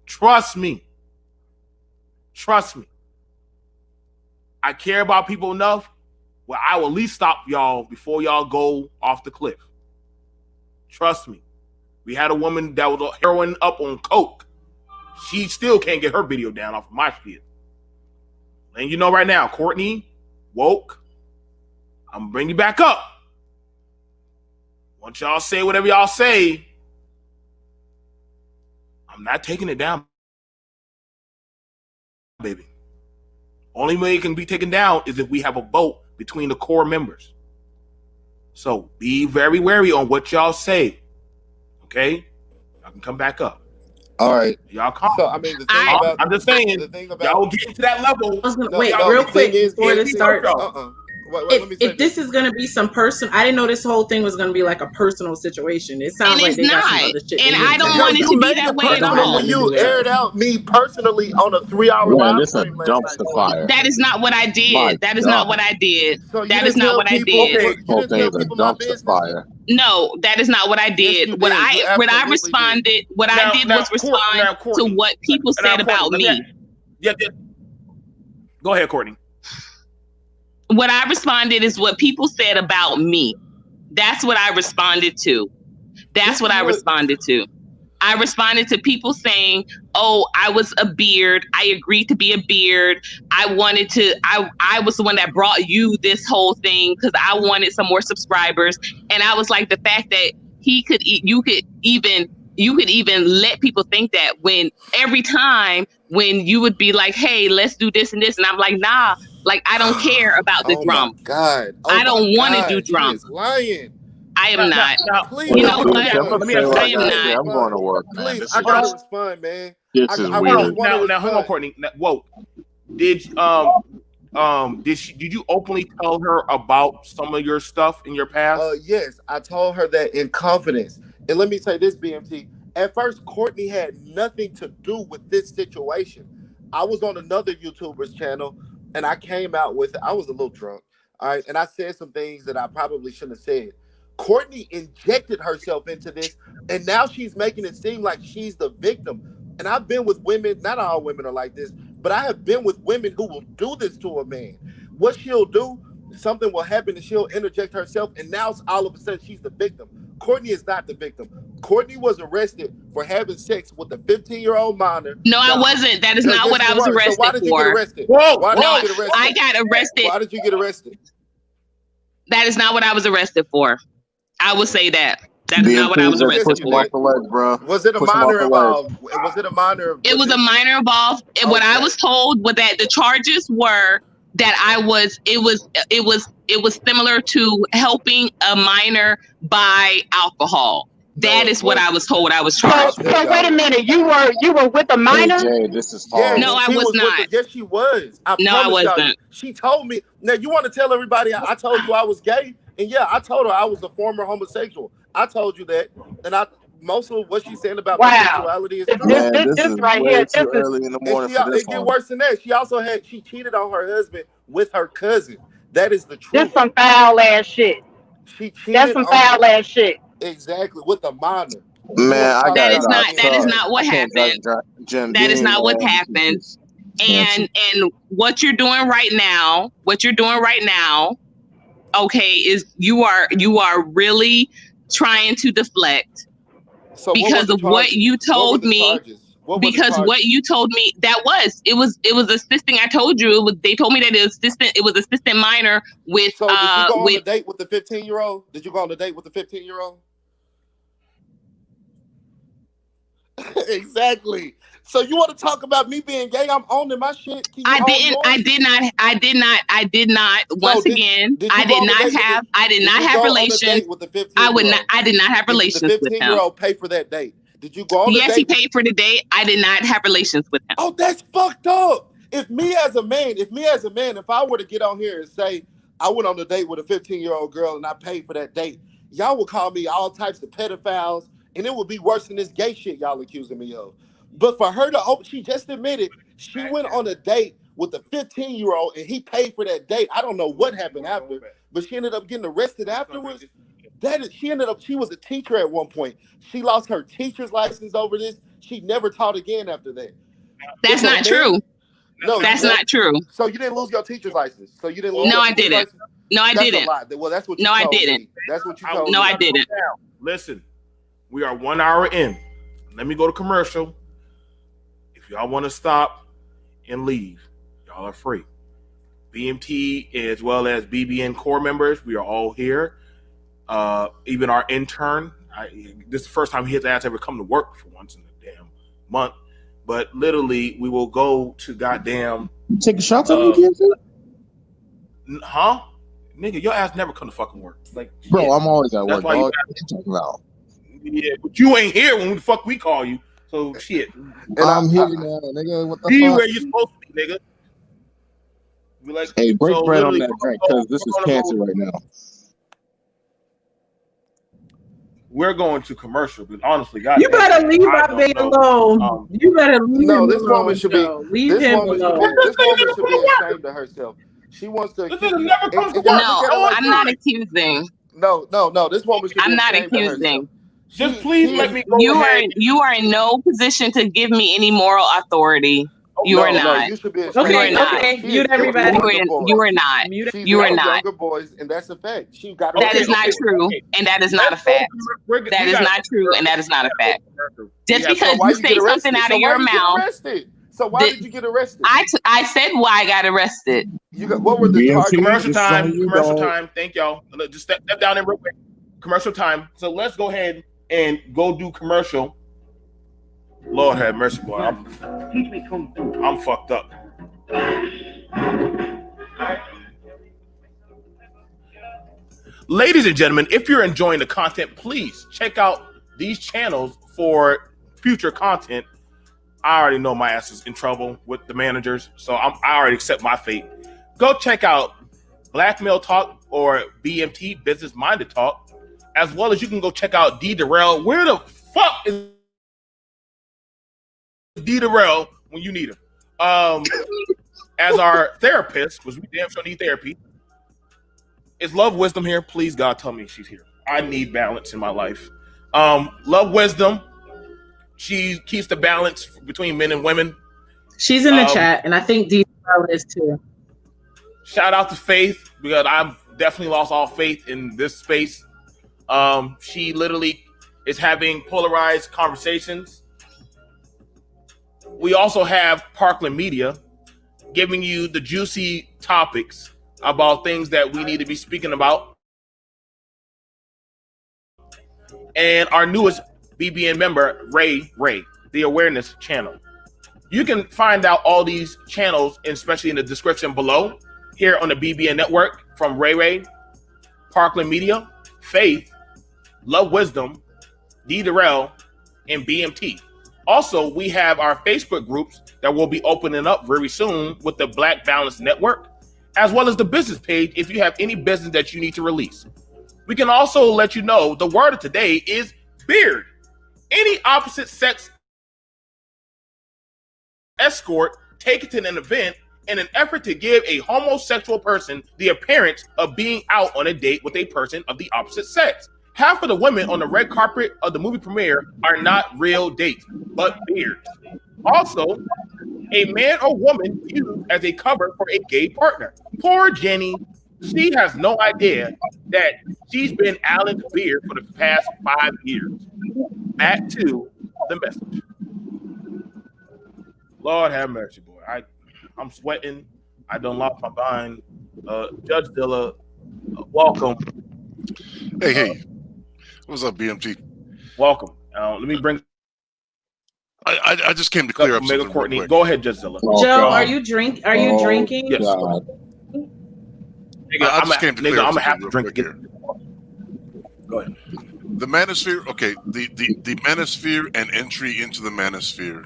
Trust me. Trust me. I care about people enough where I will at least stop y'all before y'all go off the cliff. Trust me. We had a woman that was heroin up on coke. She still can't get her video down off of my shit. And you know right now, Courtney, woke. I'm gonna bring you back up. Once y'all say whatever y'all say, I'm not taking it down, baby. Only way it can be taken down is if we have a vote between the core members. So be very wary on what y'all say. Okay? Y'all can come back up. All right. Y'all come. So I mean, the thing about I'm just saying, the thing about y'all get to that level. Wait, real quick before this starts. Let me say If this is going to be some person, I didn't know this whole thing was going to be like a personal situation. It sounds like they got some other shit. And I don't want it to be that way at all. When you aired out me personally on a 3-hour live this a stream last dumpster night. fire. That is not what I did. My That is God. not what I did. So you That didn't is not tell what I people- did. you didn't tell people my business? Fire. No, that is not what I did. you What did. You I absolutely responded, what I did was respond to what people said about me. Yeah. Go ahead, Courtney. What I responded is what people said about me. That's what I responded to. That's what I responded to. I responded to people saying, oh, I was a beard. I agreed to be a beard. I was the one that brought you this whole thing because I wanted some more subscribers. And I was like, the fact that you could even let people think that when every time when you would be like, hey, let's do this and this. And I'm like, nah, like, I don't care about the drama. God. I don't want to do drama. He's lying. I am not. Please, You know what? I am not. I'm going to work, man. Please, This I is gotta just, respond, man. this is I weird. really wanna Now, hold on, Courtney. Whoa. Did you openly tell her about some of your stuff in your past? Yes, I told her that in confidence. And let me say this, BMT. At first, Courtney had nothing to do with this situation. I was on another YouTuber's channel, and I came out with it. I was a little drunk, all right? And I said some things that I probably shouldn't have said. Courtney injected herself into this, and now she's making it seem like she's the victim. And I've been with women, not all women are like this, but I have been with women who will do this to a man. What she'll do, something will happen and she'll interject herself, and now all of a sudden she's the victim. Courtney is not the victim. Courtney was arrested for having sex with a 15-year-old minor. No, I wasn't. That is not what I was arrested so why did you for. get arrested? Whoa, why did you get arrested? I got arrested. Why did you get arrested? That is not what I was arrested for. I will say that. That is not what I was arrested for. Was it a minor involved? Was it a minor? It was a minor involved. And what I was told was that the charges were that it was similar to helping a minor buy alcohol. That is what I was told I was charged. So wait a minute, you were with a minor? Hey, Jay, this is Yes, No, I was not. Yes, she was. I wasn't. She told me. Now you want to tell everybody I told you I was gay, and yeah, I told her I was a former homosexual. I told you that, and most of what she's saying about my sexuality is this right here. This is early in the morning. It get worse than that. She cheated on her husband with her cousin. That is the truth. This some foul ass shit. She cheated. That's some foul ass shit. Exactly, with a minor. Man, that is not what happened. That is not what happened. And what you're doing right now, okay, is you are really trying to deflect because of what you told me. Because what you told me it was assisting. I told you they told me that it was assistant minor with. So did you go on a date with the 15-year-old? Did you go on a date with the 15-year-old? Exactly. So you want to talk about me being gay? I'm owning my shit. I did not. Once again, I did not have relations. I did not have relations with him. Did the 15-year-old pay for that date? Did you go on the date? Yes, he paid for the date. I did not have relations with him. Oh, that's fucked up. If me as a man, if I were to get on here and say I went on a date with a 15-year-old girl and I paid for that date, y'all would call me all types of pedophiles, and it would be worse than this gay shit y'all accusing me of. But for her she just admitted she went on a date with a 15-year-old and he paid for that date. I don't know what happened after, but she ended up getting arrested afterwards. She was a teacher at one point. She lost her teacher's license over this. She never taught again after that. That's not true. No, that's not true. So you didn't lose your teacher's license. So you didn't lose. No, I didn't. No, I didn't. That's a lie. Well, that's what you told me. I didn't. That's what you told me. No, I didn't. Listen, we are 1 hour in. Let me go to commercial. If y'all want to stop and leave, y'all are free. BMT as well as BBN core members, we are all here. Even our intern, this is the first time he has asked ever come to work for once in a damn month. But literally, we will go to goddamn. Take a shot at me, BMT? Huh? Nigga, your ass never come to fucking work. Like, bro, yeah. I'm always at work, dog. What you talking about? Yeah, but you ain't here when the fuck we call you. So shit. And I'm here now, nigga. What the be fuck? where you supposed to be, nigga. Be like, hey, break so bread on that drink, because this is cancer right now. We're going to commercial, but honestly, God, you better leave my baby alone. You better leave him this alone. woman should be. Leave This him woman alone. should be ashamed of herself. She wants to. No, I'm not accusing. No. This woman should be. I'm not ashamed of accusing. herself. Just please let me go ahead. You are in no position to give me any moral authority. You are not. No, you should be ashamed. Okay. Mute everybody. You are not. You are not. Younger boys, and that's a fact. She got. That is not true, and that is not a fact. That is not true, and that is not a fact. Just because you say something out of your mouth. So why did you get arrested? I said why I got arrested. What were the charges? Commercial time. Commercial time. Thank y'all. Just step down in real quick. Commercial time. So let's go ahead and go do commercial. Lord have mercy, boy. I'm fucked up. Ladies and gentlemen, if you're enjoying the content, please check out these channels for future content. I already know my ass is in trouble with the managers, so I already accept my fate. Go check out Black Male Talk or BMT, Business Minded Talk, as well as you can go check out Derell. Where the fuck is Derell when you need him? As our therapist, because we damn sure need therapy. Is Love Wisdom here? Please, God, tell me she's here. I need balance in my life. Love Wisdom. She keeps the balance between men and women. She's in the chat, and I think Derell is too. Shout out to Faith, because I've definitely lost all faith in this space. She literally is having polarized conversations. We also have Parklin Media giving you the juicy topics about things that we need to be speaking about. And our newest BBN member, Ray, the Awareness Channel. You can find out all these channels, especially in the description below, here on the BBN Network, from Ray, Parklin Media, Faith, Love Wisdom, Derell, and BMT. Also, we have our Facebook groups that will be opening up very soon with the Black Balance Network, as well as the business page if you have any business that you need to release. We can also let you know the word of today is beard. Any opposite sex escort taken to an event in an effort to give a homosexual person the appearance of being out on a date with a person of the opposite sex. Half of the women on the red carpet of the movie premiere are not real dates, but beards. Also, a man or woman used as a cover for a gay partner. Poor Jenny, she has no idea that she's been Alan's beard for the past 5 years. Back to the message. Lord have mercy, boy. I'm sweating. I done lost my mind. Judge Dilla, welcome. Hey. What's up, BMT? Welcome. Let me bring. I just came to clear up Mega something. Courtney, go ahead, Judge Dilla. Joe, are you drinking? Yes. Nigga, I just came to clear up I'm gonna have to something drink real quick here. Go ahead. The Manosphere, okay, the Manosphere and entry into the Manosphere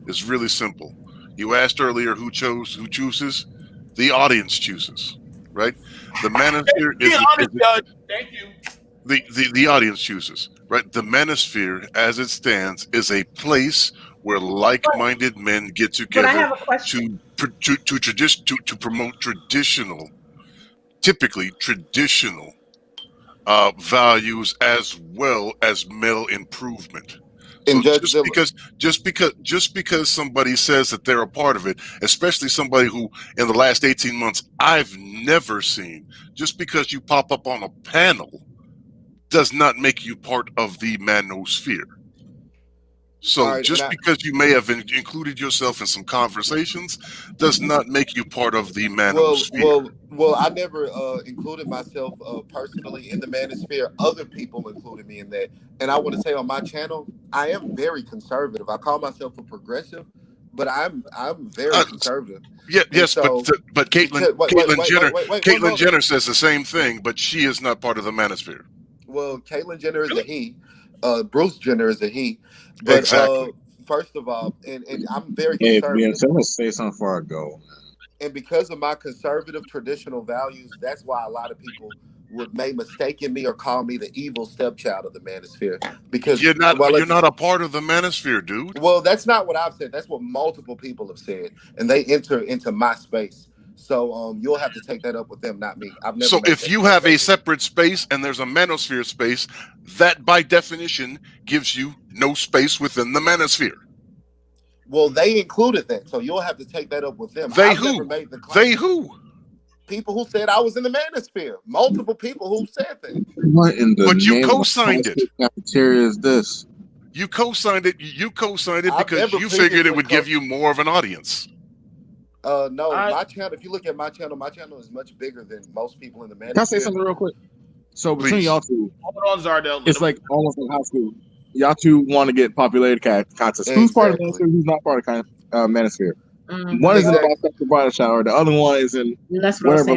is really simple. You asked earlier who chooses? The audience chooses, right? The Manosphere is Judge. Thank you. The audience chooses, right? The Manosphere, as it stands, is a place where like-minded men get together to promote typically traditional values as well as male improvement. So just because somebody says that they're a part of it, especially somebody who in the last 18 months I've never seen, just because you pop up on a panel does not make you part of the Manosphere. So just because you may have included yourself in some conversations does not make you part of the manosphere. Well, I never included myself personally in the manosphere. Other people included me in that. And I want to say on my channel, I am very conservative. I call myself a progressive, but I'm very conservative. Yes, so, but Caitlyn Jenner says the same thing, but she is not part of the manosphere. Well, Caitlyn Jenner is a he. Bruce Jenner is a he. But exactly. First of all, and I'm very conservative. I'm gonna say something before I go. And because of my conservative traditional values, that's why a lot of people may mistake me or call me the evil stepchild of the manosphere. Because you're not a part of the manosphere, dude. Well, that's not what I've said. That's what multiple people have said, and they enter into my space. So you'll have to take that up with them, not me. I've never. So if you have a separate space and there's a manosphere space, that by definition gives you no space within the manosphere. Well, they included that, so you'll have to take that up with them. They who? They who? People who said I was in the manosphere. Multiple people who said that. What in the but you co-signed it. Cafeteria is this? You co-signed it. You co-signed it because you figured it would give you more of an audience. No, my channel. If you look at my channel is much bigger than most people in the manosphere. Can I say something real quick? So between y'all two, hold on, Zardell. It's like almost like high school. Y'all two want to get popularity contests. Exactly. Who's part of the manosphere? Who's not part of manosphere? One is in the Baptist bridal shower. The other one is in whatever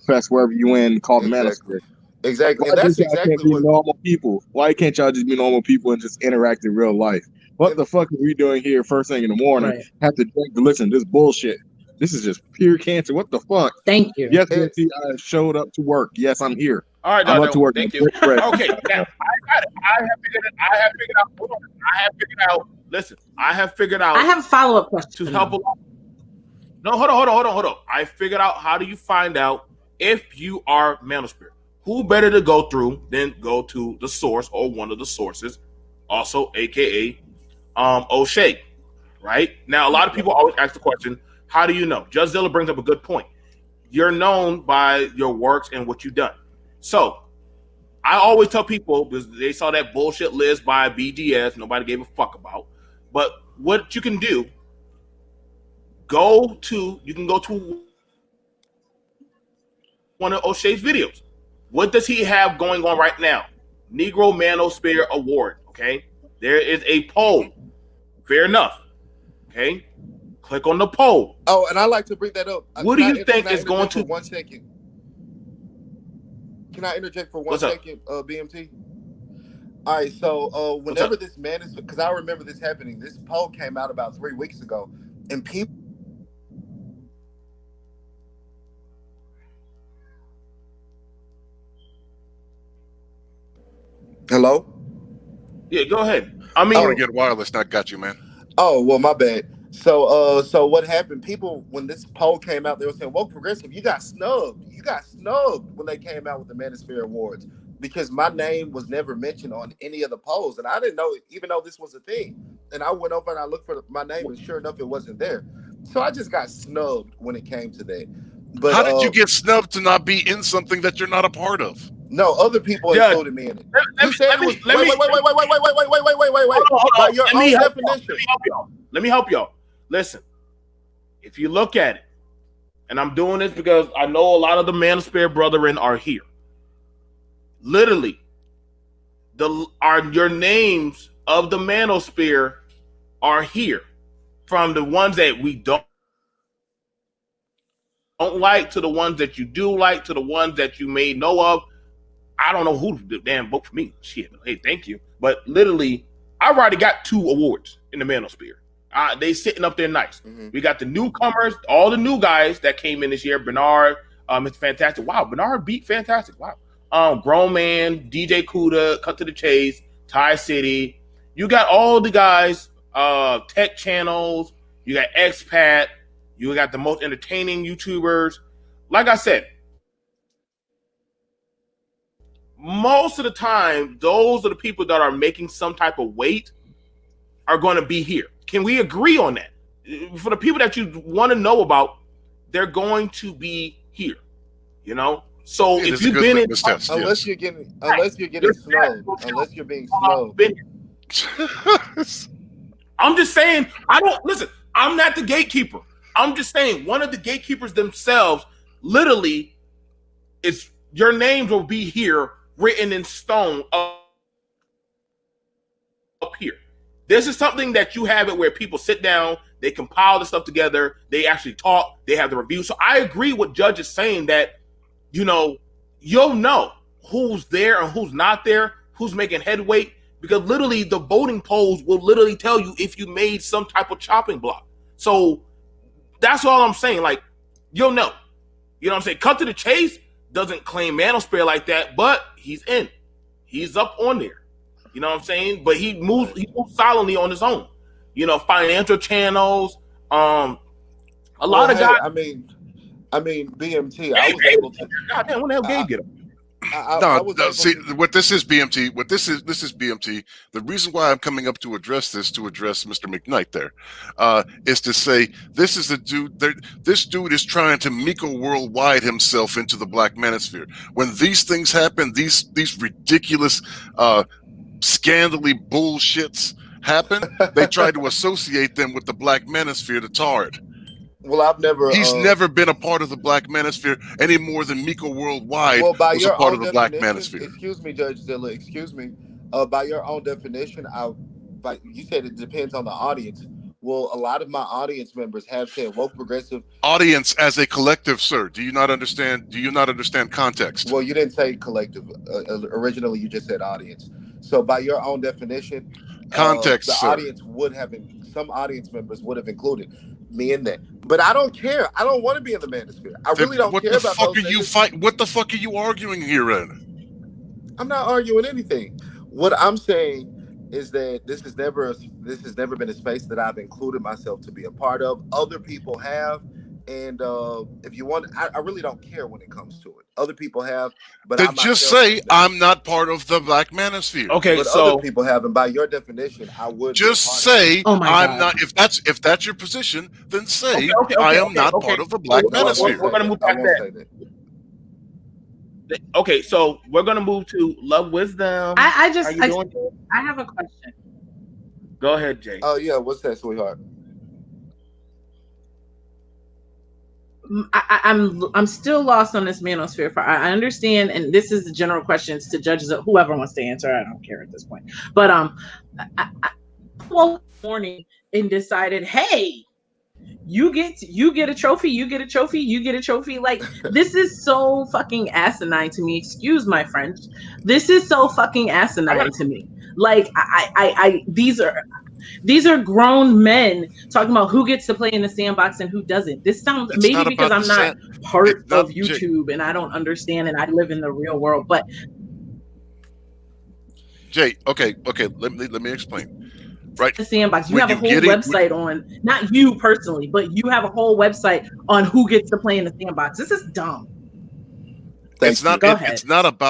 fest wherever you in called the manosphere. Exactly. Why that's exactly what normal people. Why can't y'all just be normal people and just interact in real life? What the fuck are we doing here first thing in the morning? Right. Have to drink to listen to this bullshit. This is just pure cancer. What the fuck? Thank you. Yes, I showed up to work. Yes, I'm here. All right, I'm up to work. Thank you. Okay, now I got it. I have figured out. Hold on. I have figured out. Listen, I have figured out. I have a follow-up question to help a lot. No, hold on. I figured out how do you find out if you are manosphere. Who better to go through than go to the source or one of the sources, also AKA O'Shea, right? Now, a lot of people always ask the question, how do you know? Judge Zilla brings up a good point. You're known by your works and what you've done. So I always tell people, because they saw that bullshit list by BGS, nobody gave a fuck about. But what you can do, you can go to one of O'Shea's videos. What does he have going on right now? Negro Manosphere Award, okay? There is a poll. Fair enough, okay? Click on the poll. Oh, and I like to bring that up. What do you think is going to... 1 second. Can I interject for 1 second, BMT? All right, so whenever this man is... Because I remember this happening. This poll came out about 3 weeks ago, and people... Hello? Yeah, go ahead. I want to get wireless. Not got you, man. Oh, well, my bad. So what happened? People, when this poll came out, they were saying, "Well, progressive, you got snubbed. You got snubbed when they came out with the Manosphere Awards because my name was never mentioned on any of the polls, and I didn't know, even though this was a thing. And I went over and I looked for my name, and sure enough, it wasn't there. So I just got snubbed when it came to that. But how did you get snubbed to not be in something that you're not a part of? No, other people included me in it. Let me help y'all. Listen, if you look at it, and I'm doing this because I know a lot of the Manosphere brethren are here. Literally, your names of the Manosphere are here, from the ones that we don't like to the ones that you do like to the ones that you may know of. I don't know who the damn vote for me. Shit. Hey, thank you. But literally, I've already got 2 awards in the Manosphere. They sitting up there nice. Mm-hmm. We got the newcomers, all the new guys that came in this year. Bernard, it's fantastic. Wow, Bernard beat fantastic. Wow. Grown Man, DJ Kuda, Cut to the Chase, Ty City. You got all the guys, tech channels. You got Expat. You got the most entertaining YouTubers. Like I said, most of the time, those are the people that are making some type of weight are going to be here. Can we agree on that? For the people that you want to know about, they're going to be here. You know? So if you've been in... Unless you're getting snubbed. Unless you're being snubbed. I'm just saying, I don't listen. I'm not the gatekeeper. I'm just saying one of the gatekeepers themselves, literally, it's your names will be here written in stone up here. This is something that you have it where people sit down, they compile the stuff together, they actually talk, they have the review. So I agree with Judge is saying that, you'll know who's there and who's not there, who's making headway, because literally the voting polls will literally tell you if you made some type of chopping block. So that's all I'm saying. Like, you'll know. You know what I'm saying? Cut to the chase doesn't claim Manosphere like that, but he's in. He's up on there. You know what I'm saying? But he moves silently on his own. Financial channels, a lot of guys. I mean, BMT. I was able to. Goddamn, when the hell Gabe get him? See what this is, BMT. What this is BMT. The reason why I'm coming up to address Mr. McKnight there, is to say this is the dude. This dude is trying to Miko worldwide himself into the Black Manosphere. When these things happen, these ridiculous, scandally bullshits happen, they try to associate them with the Black Manosphere to tar it. Well, He's never been a part of the Black Manosphere any more than Miko Worldwide was a part of the Black Manosphere. Excuse me, Judge Dilla. Excuse me. By your own definition, you said it depends on the audience. Well, a lot of my audience members have said woke progressive. Audience as a collective, sir. Do you not understand context? Well, you didn't say collective. Originally, you just said audience. So by your own definition, context, the audience would have some audience members would have included me in that. But I don't care. I don't want to be in the Manosphere. I really don't care about those things. What the fuck are you arguing here in? I'm not arguing anything. What I'm saying is that this has never been a space that I've included myself to be a part of. Other people have, and if you want, I really don't care when it comes to it. Other people have, but then just say I'm not part of the Black Manosphere. Okay, but so other people have, and by your definition, I would just say I'm not. If that's your position, then say I am not part of the Black Manosphere. We're gonna move past that. Okay, so we're gonna move to Love Wisdom. I have a question. Go ahead, Jay. Oh yeah, what's that, sweetheart? I'm still lost on this Manosphere. I understand, and this is the general questions to judges, whoever wants to answer. I don't care at this point. But I woke up morning and decided, hey, you get a trophy, you get a trophy, you get a trophy. Like, this is so fucking asinine to me. Excuse my French. This is so fucking asinine to me. Like, these are grown men talking about who gets to play in the sandbox and who doesn't. This sounds maybe because I'm not part of YouTube and I don't understand and I live in the real world. But Jay, okay, let me explain. Right, the sandbox. You have a whole website on, not you personally, but you have a whole website on who gets to play in the sandbox. This is dumb. It's not about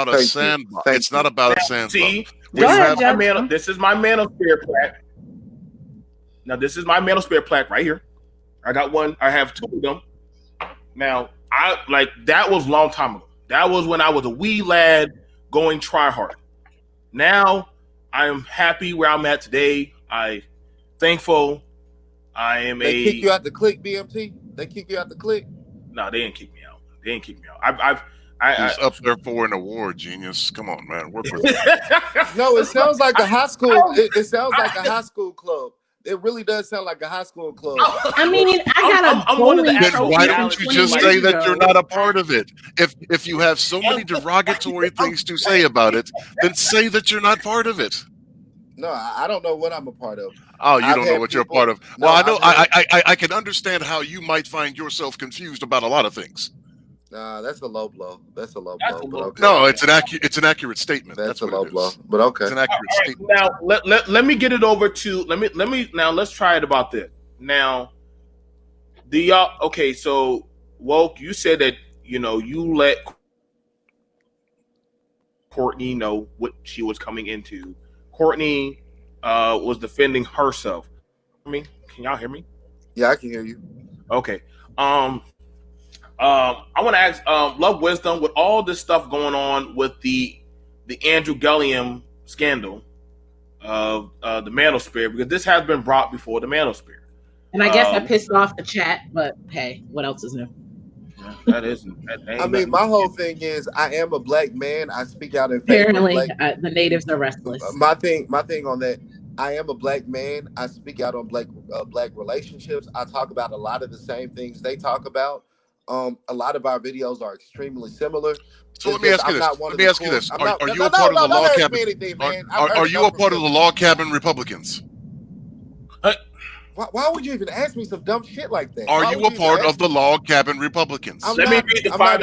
a sandbox. It's not about a sandbox. See, this is my Manosphere plaque. Now, this is my Manosphere plaque right here. I got one. I have two of them. Now, that was a long time ago. That was when I was a wee lad going try hard. Now, I am happy where I'm at today. I'm thankful. They kick you out the clique, BMT? They kick you out the clique? No, they didn't kick me out. He's up there for an award, genius. Come on, man. Work with me. No, it sounds like a high school. It sounds like a high school club. It really does sound like a high school club. I mean, I'm one of the. Then why don't you just say that you're not a part of it? If you have so many derogatory things to say about it, then say that you're not part of it. No, I don't know what I'm a part of. Oh, you don't know what you're a part of. Well, I know. I can understand how you might find yourself confused about a lot of things. Nah, that's a low blow. That's a low blow. But okay. No, it's an accurate statement. That's a low blow. But okay, it's an accurate statement. Now let me get it over to let me now let's try it about this. Now, okay? So, Woke, you said that you let Courtney know what she was coming into. Courtney was defending herself. Can y'all hear me? Yeah, I can hear you. Okay. I want to ask Love Wisdom, with all this stuff going on with the Andrew Gilliam scandal, of the Manosphere, because this has been brought before the Manosphere. And I guess I pissed off the chat, but hey, what else is new? That isn't. I mean, my whole thing is, I am a black man. I speak out in favor. Apparently, the natives are restless. My thing on that. I am a black man. I speak out on black relationships. I talk about a lot of the same things they talk about. A lot of our videos are extremely similar. So let me ask you this. Are you a part of the log cabin? Are you a part of the log cabin Republicans? Why would you even ask me some dumb shit like that? Are you a part of the log cabin Republicans? Let me read the $5 I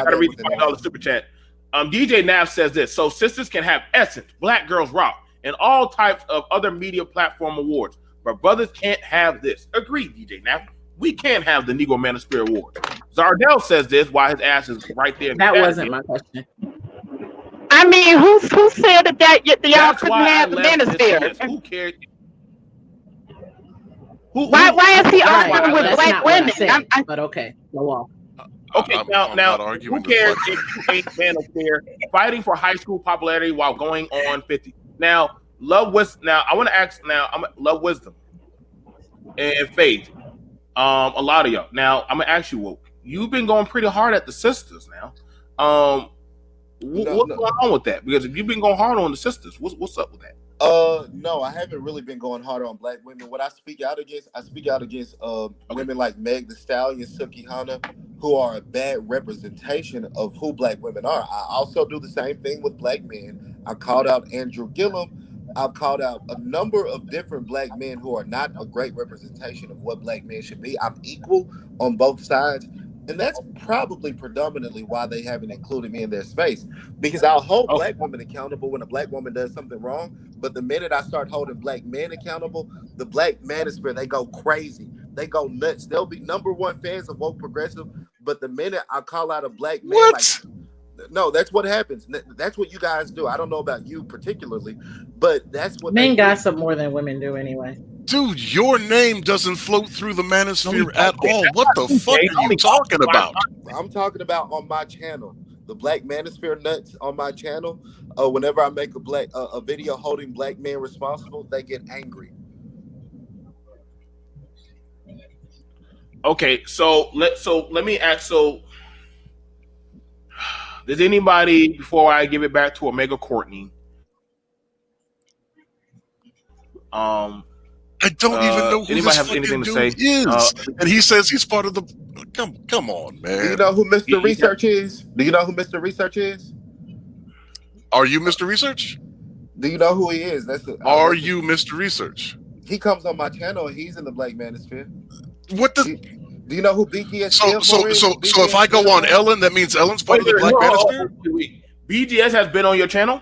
gotta read the $5 super chat. DJ Nav says this. So sisters can have Essence, Black Girls Rock, and all types of other media platform awards, but brothers can't have this. Agreed, DJ Nav. We can't have the Negro Manosphere Award. Zardell says this while his ass is right there. That wasn't my question. I mean, who said that y'all couldn't have the Manosphere? Who cares? Why is he arguing with black women? But okay, go on. Okay, now, who cares if you ain't Manosphere fighting for high school popularity while going on 50? Now, I want to ask. I'm Love Wisdom and Faith. A lot of y'all. Now, I'm gonna ask you, Woke. You've been going pretty hard at the sisters now. What's going on with that? Because if you've been going hard on the sisters, what's up with that? No, I haven't really been going hard on black women. What I speak out against women like Meg Thee Stallion, Suki Hana, who are a bad representation of who black women are. I also do the same thing with black men. I called out Andrew Gillum. I've called out a number of different black men who are not a great representation of what black men should be. I'm equal on both sides. And that's probably predominantly why they haven't included me in their space. Because I'll hold black women accountable when a black woman does something wrong. But the minute I start holding black men accountable, the black manosphere, they go crazy. They go nuts. They'll be #1 fans of woke progressive. But the minute I call out a black man, no, that's what happens. That's what you guys do. I don't know about you particularly, but that's what men gossip more than women do anyway. Dude, your name doesn't float through the manosphere at all. What the fuck are you talking about? I'm talking about on my channel, the Black Manosphere Nuts on my channel. Whenever I make a video holding black men responsible, they get angry. Okay, so let me ask. So, does anybody, before I give it back to Omega Courtney, I don't even know who this fucking dude is. And he says he's part of the... Come on, man. Do you know who Mr. Research is? Do you know who Mr. Research is? Are you Mr. Research? Do you know who he is? Are you Mr. Research? He comes on my channel and he's in the Black Manosphere. What the... Do you know who BGS is? So if I go on Ellen, that means Ellen's part of the Black Manosphere? BGS has been on your channel?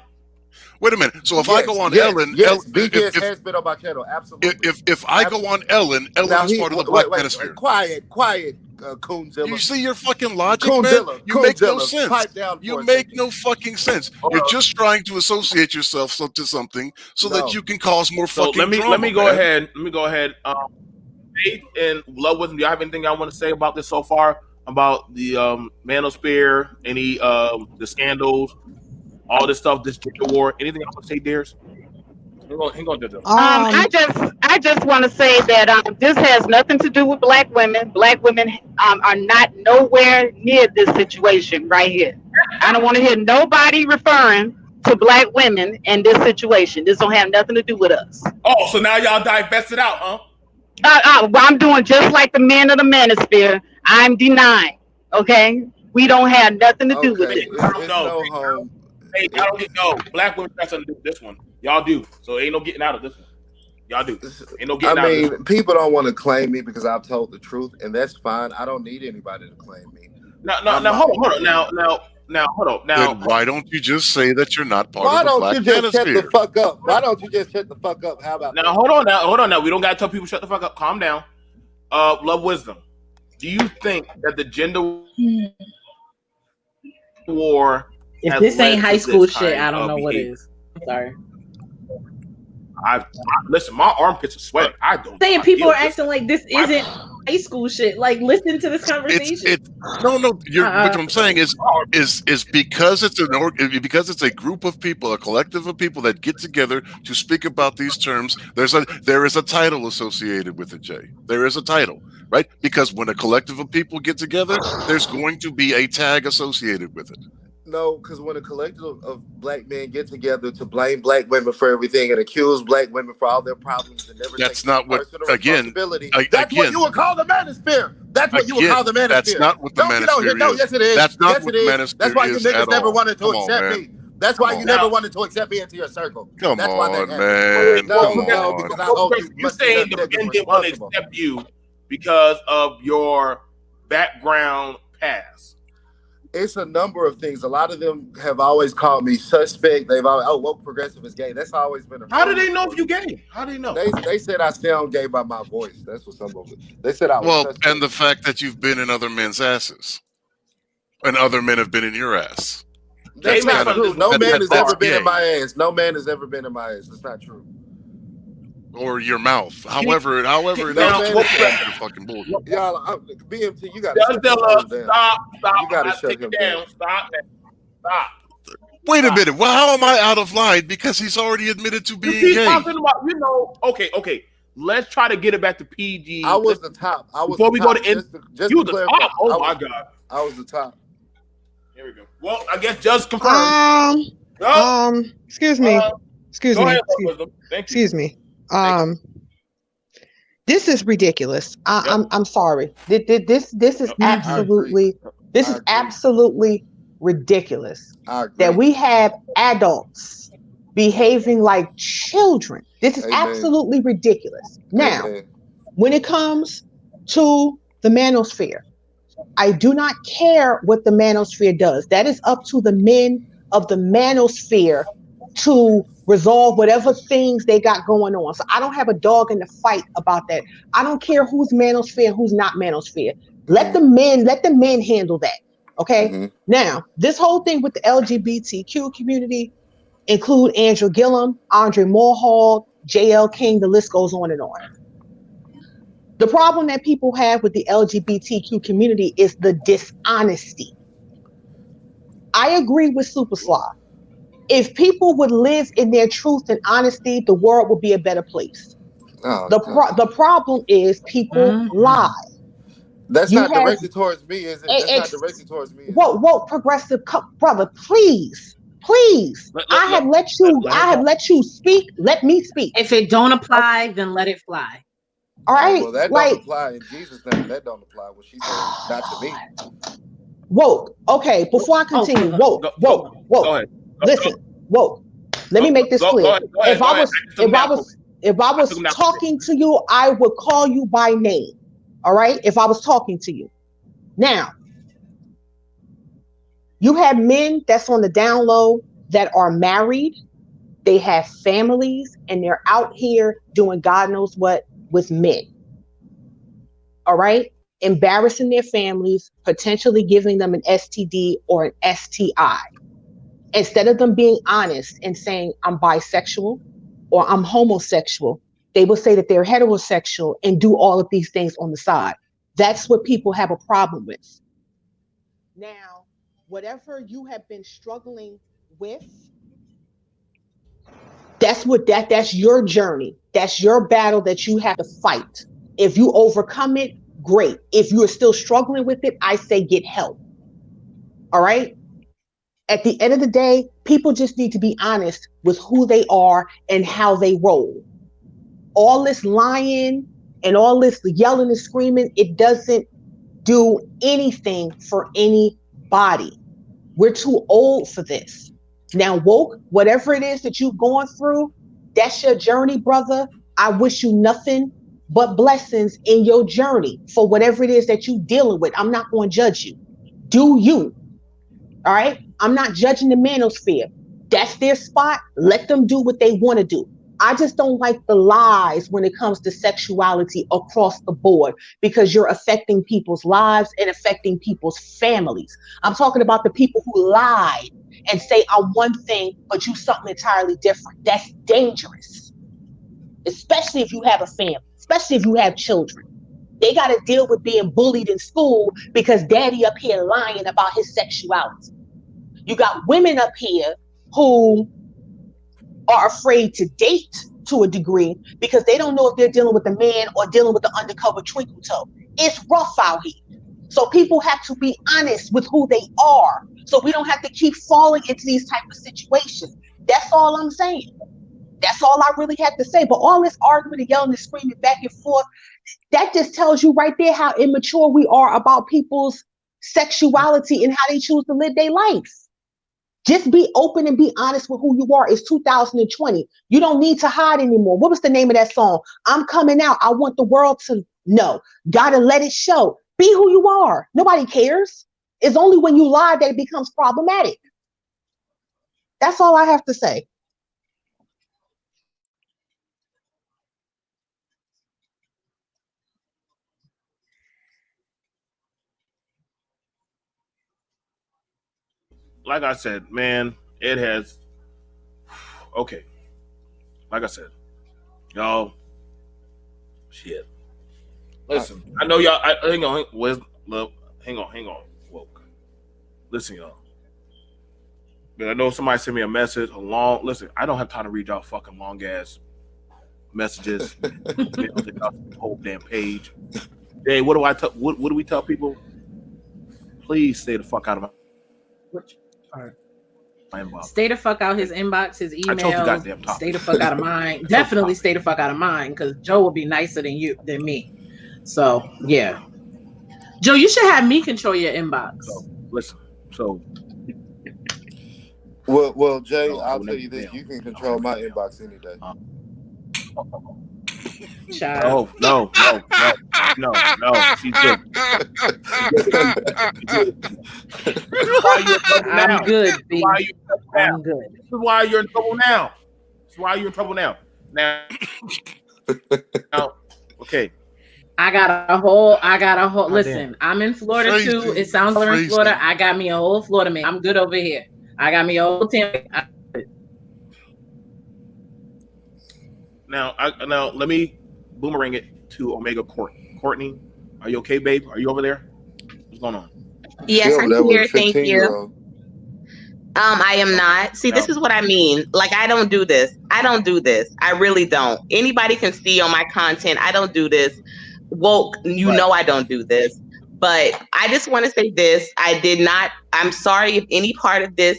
Wait a minute. So if I go on Ellen, BGS has been on my channel. Absolutely. If I go on Ellen is part of the Black Manosphere. Quiet, Coonzilla. You see your fucking logic, man? You make no sense. You make no fucking sense. You're just trying to associate yourself to something so that you can cause more fucking drama. Let me go ahead. Faith and Love Wisdom, do you have anything I want to say about this so far? About the Manosphere, any the scandals, all this stuff, this gender war, anything I want to say, Dares? I just want to say that this has nothing to do with black women. Black women are not nowhere near this situation right here. I don't want to hear nobody referring to black women in this situation. This don't have nothing to do with us. Oh, so now y'all divested out, huh? I'm doing just like the men of the Manosphere. I'm denying. Okay, we don't have nothing to do with it. Hey, I don't get black women got something to do with this one. Y'all do. So ain't no getting out of this one. Y'all do. Ain't no getting out of this one. People don't want to claim me because I've told the truth, and that's fine. I don't need anybody to claim me. Now, hold on. Now, hold on. Now, then why don't you just say that you're not part of the Black Manosphere? Why don't you just shut the fuck up? Why don't you just shut the fuck up? How about now? Hold on. Now, we don't gotta tell people shut the fuck up. Calm down. Love Wisdom. Do you think that the gender war? If this ain't high school shit, I don't know what is. I'm sorry. Listen, my armpits are sweating. I don't. Saying people are acting like this isn't high school shit. Like, listen to this conversation. No. What I'm saying is because it's a group of people, a collective of people that get together to speak about these terms. There is a title associated with it, Jay. There is a title, right? Because when a collective of people get together, there's going to be a tag associated with it. No, because when a collective of black men get together to blame black women for everything and accuse black women for all their problems and never that's take not what responsibility, that's what you would call the manosphere. That's what you would call the manosphere. That's not what the manosphere is. No, yes it is. That's not yes, what it is. the manosphere That's why you is niggas at never all. wanted to Come accept on, me. That's why you never wanted to accept me into your circle. Come That's why on, that man. No, because I hope you're saying the men didn't want to accept you because of your background past. It's a number of things. A lot of them have always called me suspect. They've always, woke progressive is gay. That's always been a How do they know if you gay? How do they know? They said I sound gay by my voice. That's what some of them. They said I was suspect. And the fact that you've been in other men's asses. And other men have been in your ass. That's not true. No man has ever been in my ass. No man has ever been in my ass. That's not true. Or your mouth. However, fucking bullshit. Y'all, BMT, you gotta stop. You gotta shut him down. Stop. Wait a minute. Well, how am I out of line? Because he's already admitted to being gay. Okay. Let's try to get it back to PG. I was the top. Before we go to just you the top. Oh my God. I was the top. Here we go. Well, I guess just confirm. Excuse me. This is ridiculous. I'm sorry. This is absolutely ridiculous that we have adults behaving like children. This is absolutely ridiculous. Now, when it comes to the manosphere, I do not care what the manosphere does. That is up to the men of the manosphere to resolve whatever things they got going on. So I don't have a dog in the fight about that. I don't care who's manosphere, who's not manosphere. Let the men handle that. Okay. Mm-hmm. Now, this whole thing with the LGBTQ community include Andrew Gillum, Andre Morhall, JL King, the list goes on and on. The problem that people have with the LGBTQ community is the dishonesty. I agree with Superslaw. If people would live in their truth and honesty, the world would be a better place. The problem is people lie. That's not directed towards me, is it? That's not directed towards me. Whoa, progressive brother, please. I have let you speak. Let me speak. If it don't apply, then let it fly. All right. Well, that don't apply in Jesus' name. That don't apply. What she said, not to me. Woke. Okay. Before I continue, woke. Go ahead. Listen, woke. Let me make this clear. If I was talking to you, I would call you by name. All right. If I was talking to you. Now, you have men that's on the down low that are married. They have families and they're out here doing God knows what with men. All right. Embarrassing their families, potentially giving them an STD or an STI. Instead of them being honest and saying, I'm bisexual or I'm homosexual, they will say that they're heterosexual and do all of these things on the side. That's what people have a problem with. Now, whatever you have been struggling with, that's your journey. That's your battle that you have to fight. If you overcome it, great. If you are still struggling with it, I say get help. All right? At the end of the day, people just need to be honest with who they are and how they roll. All this lying and all this yelling and screaming, it doesn't do anything for anybody. We're too old for this. Now, woke, whatever it is that you're going through, that's your journey, brother. I wish you nothing but blessings in your journey for whatever it is that you're dealing with. I'm not going to judge you. Do you? All right? I'm not judging the manosphere. That's their spot. Let them do what they want to do. I just don't like the lies when it comes to sexuality across the board because you're affecting people's lives and affecting people's families. I'm talking about the people who lied and say I'm one thing, but you something entirely different. That's dangerous, especially if you have a family, especially if you have children. They got to deal with being bullied in school because daddy up here lying about his sexuality. You got women up here who are afraid to date to a degree because they don't know if they're dealing with a man or dealing with the undercover twinkle toe. It's rough out here. So people have to be honest with who they are. So we don't have to keep falling into these type of situations. That's all I'm saying. That's all I really have to say. But all this arguing and yelling and screaming back and forth, that just tells you right there how immature we are about people's sexuality and how they choose to live their life. Just be open and be honest with who you are. It's 2020. You don't need to hide anymore. What was the name of that song? I'm coming out. I want the world to know. Gotta let it show. Be who you are. Nobody cares. It's only when you lie that it becomes problematic. That's all I have to say. Like I said, man, it has. Okay. Like I said, y'all. Shit. Listen, I know y'all. Hang on. Hang on. Woke. Listen, y'all. I know somebody sent me a message. Listen, I don't have time to read y'all fucking long ass messages. Whole damn page. Hey, what do I tell? What do we tell people? Please stay the fuck out of my. My inbox. Stay the fuck out his inbox, his email. Stay the fuck out of mine. Definitely stay the fuck out of mine, because Joe will be nicer than me. So yeah, Joe, you should have me control your inbox. Well, Jay, I'll tell you this: you can control my inbox any day. No. She's good. I'm good. I'm good. This is why you're in trouble now. Now, okay. I got a whole. Listen, I'm in Florida too. It sounds like in Florida. I got me a whole Florida man. I'm good over here. I got me a whole team. Now let me boomerang it to Omega Courtney. Are you okay, babe? Are you over there? What's going on? Yes, I'm here. Thank you. I am not. See, this is what I mean. Like, I don't do this. I really don't. Anybody can see on my content. I don't do this. Woke, know I don't do this. But I just want to say this. I did not. I'm sorry if any part of this,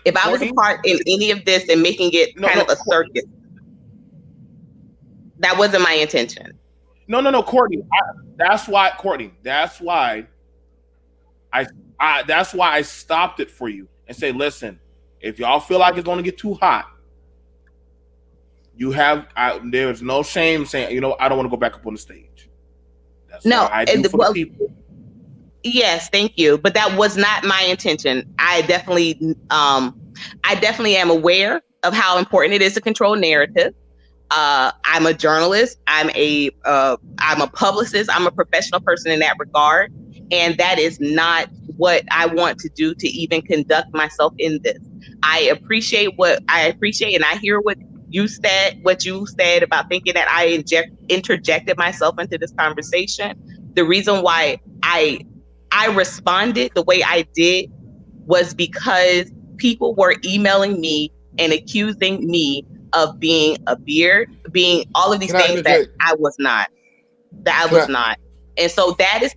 if I was a part in any of this and making it kind of a circus. That wasn't my intention. No, Courtney. That's why I stopped it for you and say, listen, if y'all feel like it's going to get too hot, there's no shame saying, I don't want to go back up on the stage. That's what I do for the people. Yes, thank you. But that was not my intention. I definitely am aware of how important it is to control narrative. I'm a journalist. I'm a publicist. I'm a professional person in that regard. And that is not what I want to do to even conduct myself in this. I appreciate and I hear what you said about thinking that I interjected myself into this conversation. The reason why I responded the way I did was because people were emailing me and accusing me of being a beard, being all of these things that I was not. And so that is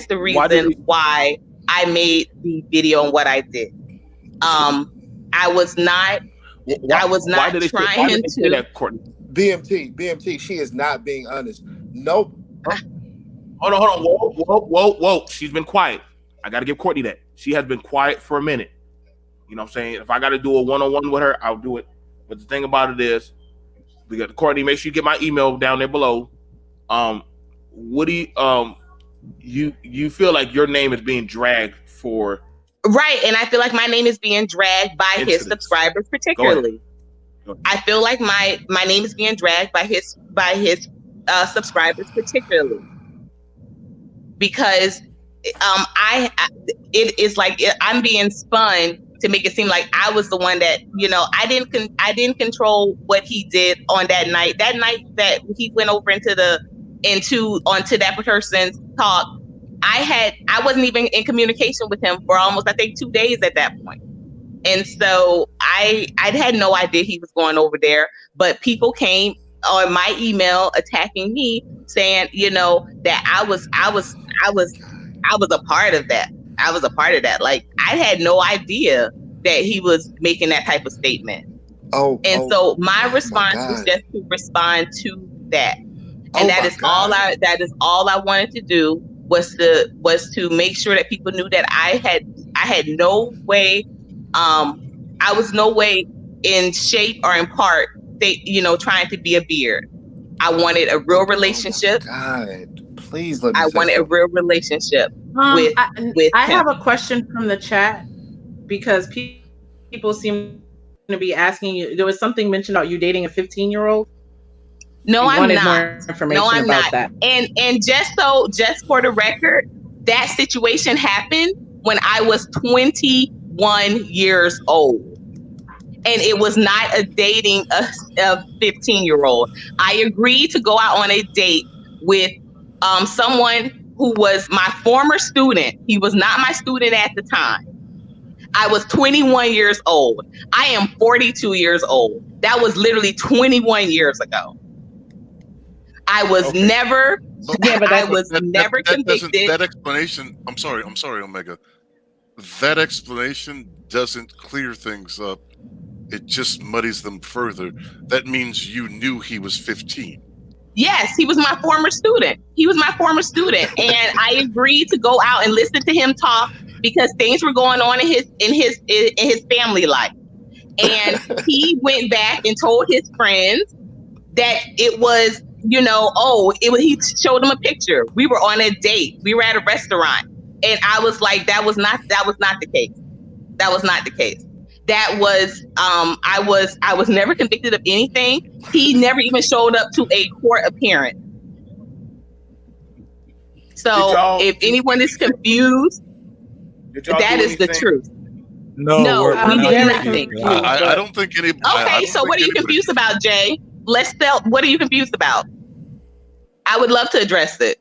the reason why I made the video and what I did. I was not trying to. BMT, she is not being honest. Nope. Hold on. Whoa. She's been quiet. I got to give Courtney that. She has been quiet for a minute. You know what I'm saying? If I got to do a one-on-one with her, I'll do it. But the thing about it is, we got Courtney. Make sure you get my email down there below. What do you feel like your name is being dragged for? Right, and I feel like my name is being dragged by his subscribers, particularly. I feel like my name is being dragged by his subscribers, particularly, because it is like I'm being spun to make it seem like I was the one that, I didn't control what he did on that night. That night that he went over into the onto that person's talk, I wasn't even in communication with him for almost, I think, 2 days at that point. And so I had no idea he was going over there, but people came on my email attacking me, saying, that I was a part of that. I was a part of that. Like, I had no idea that he was making that type of statement. So my response was just to respond to that. And that is all I wanted to do, was to make sure that people knew that I had no way, I was no way in shape or in part, trying to be a beard. I wanted a real relationship. God, please let me. I wanted a real relationship with I him. have a question from the chat, because people seem to be asking you. There was something mentioned about you dating a 15-year-old. No, I'm not. More information no, I'm about not. that. And just for the record, that situation happened when I was 21 years old. And it was not a dating a 15-year-old. I agreed to go out on a date with someone who was my former student. He was not my student at the time. I was 21 years old. I am 42 years old. That was literally 21 years ago. I was never convicted. That explanation, I'm sorry, Omega. That explanation doesn't clear things up. It just muddies them further. That means you knew he was 15. Yes, he was my former student. And I agreed to go out and listen to him talk, because things were going on in his family life. And he went back and told his friends that it was, he showed them a picture. We were on a date. We were at a restaurant. And I was like, that was not the case. That was not the case. That was, I was never convicted of anything. He never even showed up to a court appearance. So if anyone is confused, that is the truth. No, we did nothing. I don't think any. Okay, so what are you confused about, Jay? What are you confused about? I would love to address it.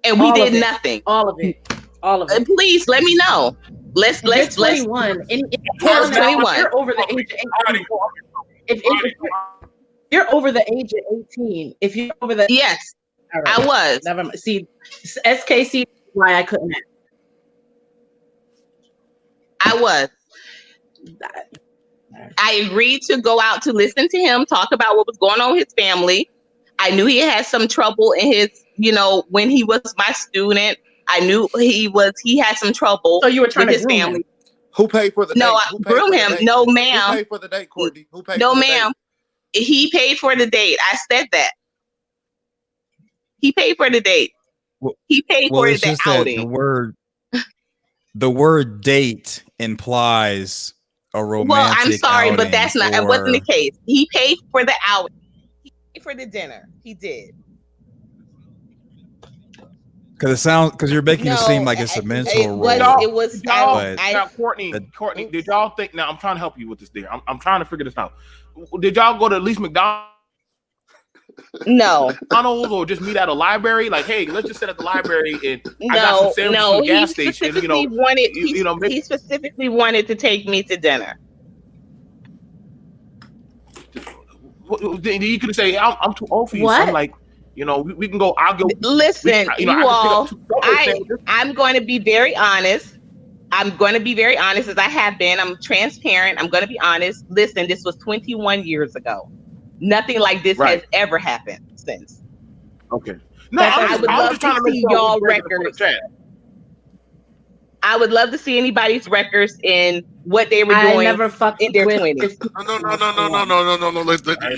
And we did nothing. All of it. Please let me know. Let's 21. You're over the age of 18. If you're over the age of 18, if you're over the yes, right. I was. Never mind. See, SKC, why I couldn't. I was. I agreed to go out to listen to him talk about what was going on with his family. I knew he had some trouble in his, when he was my student. I knew he had some trouble. So you were trying with to his family. Him. Who paid for the date? No, I groom him. No, ma'am. Who paid for the date, Courtney? Who paid no, for the ma'am. Date? He paid for the date. I said that. He paid for the date. He paid for the outing. The word date implies a romantic. Well, I'm sorry, but that's not. It wasn't the case. He paid for the outing. He paid for the dinner. He did. Because you're making it seem like it's a mental role. It was. Courtney, did y'all think? Now I'm trying to help you with this. There, I'm trying to figure this out. Did y'all go to at least McDonald's? No. McDonald's, or just meet at a library? Like, hey, let's just sit at the library and I got some sandwiches from the gas station. He specifically wanted to take me to dinner. You could say, I'm too old for you. So I'm like, we can go. I'll go. Listen, I'm going to be very honest. I'm going to be very honest, as I have been. I'm transparent. I'm going to be honest. Listen, this was 21 years ago. Nothing like this has ever happened since. Okay. No, I would love to see y'all records. I would love to see anybody's records in what they were doing in their 20s. No.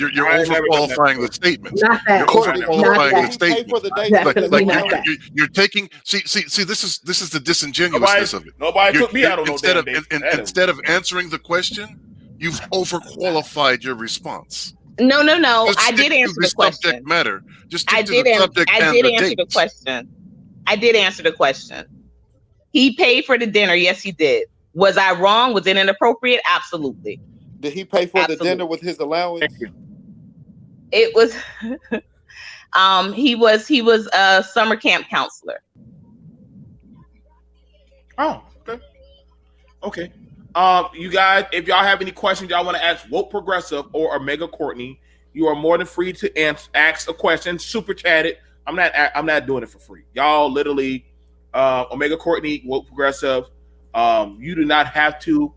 You're overqualifying the statement. Not that. You're overqualifying the statement. You're taking. See. This is the disingenuousness of it. Nobody took me out on no damn date. Instead of answering the question, you've overqualified your response. No. I did answer the question. Subject matter. Just I did answer the question. I did answer the question. He paid for the dinner. Yes, he did. Was I wrong? Was it inappropriate? Absolutely. Did he pay for the dinner with his allowance? It was. He was a summer camp counselor. Oh, okay. Okay. You guys, if y'all have any questions y'all want to ask Woke Progressive or Omega Courtney, you are more than free to ask a question. Super chat it. I'm not doing it for free. Y'all literally, Omega Courtney, Woke Progressive. You do not have to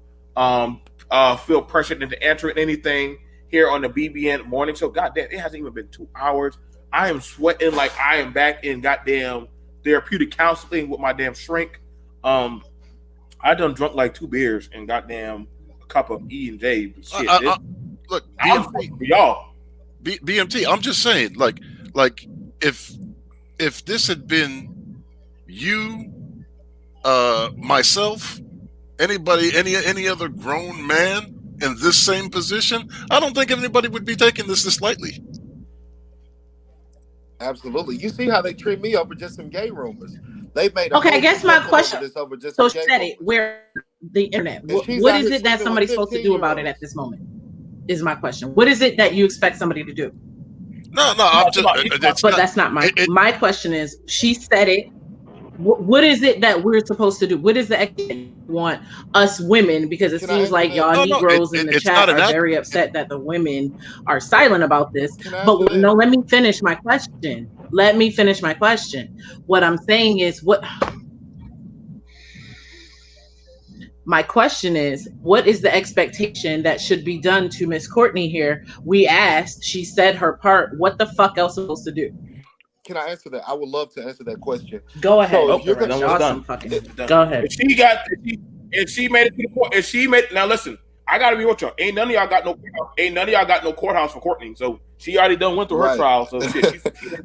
feel pressured into answering anything here on the BBN Morning Show. Goddamn, it hasn't even been 2 hours. I am sweating like I am back in goddamn therapeutic counseling with my damn shrink. I done drunk like 2 beers and goddamn a cup of E&J. Shit, look, I'm for y'all. BMT, I'm just saying, like if this had been you, myself, anybody, any other grown man in this same position, I don't think anybody would be taking this lightly. Absolutely. You see how they treat me over just some gay rumors. They've made I guess my question. Over just so some she gay said rumors. it. Where the internet? What is it that somebody's supposed to do about it at this moment? Is my question. What is it that you expect somebody to do? No, I'm just. That's not my question. Is she said it? What is it that we're supposed to do? What is the expectation you want us women? Because it seems like y'all Negroes in the chat are very upset that the women are silent about this. But no, let me finish my question. What I'm saying is my question is, what is the expectation that should be done to Miss Courtney here? We asked, she said her part. What the fuck else is supposed to do? Can I answer that? I would love to answer that question. Go ahead. So if you're gonna, Go ahead. If she made it to the court, now listen, I gotta be with y'all. Ain't none of y'all got no courthouse for Courtney. So she already went through her trial. So shit,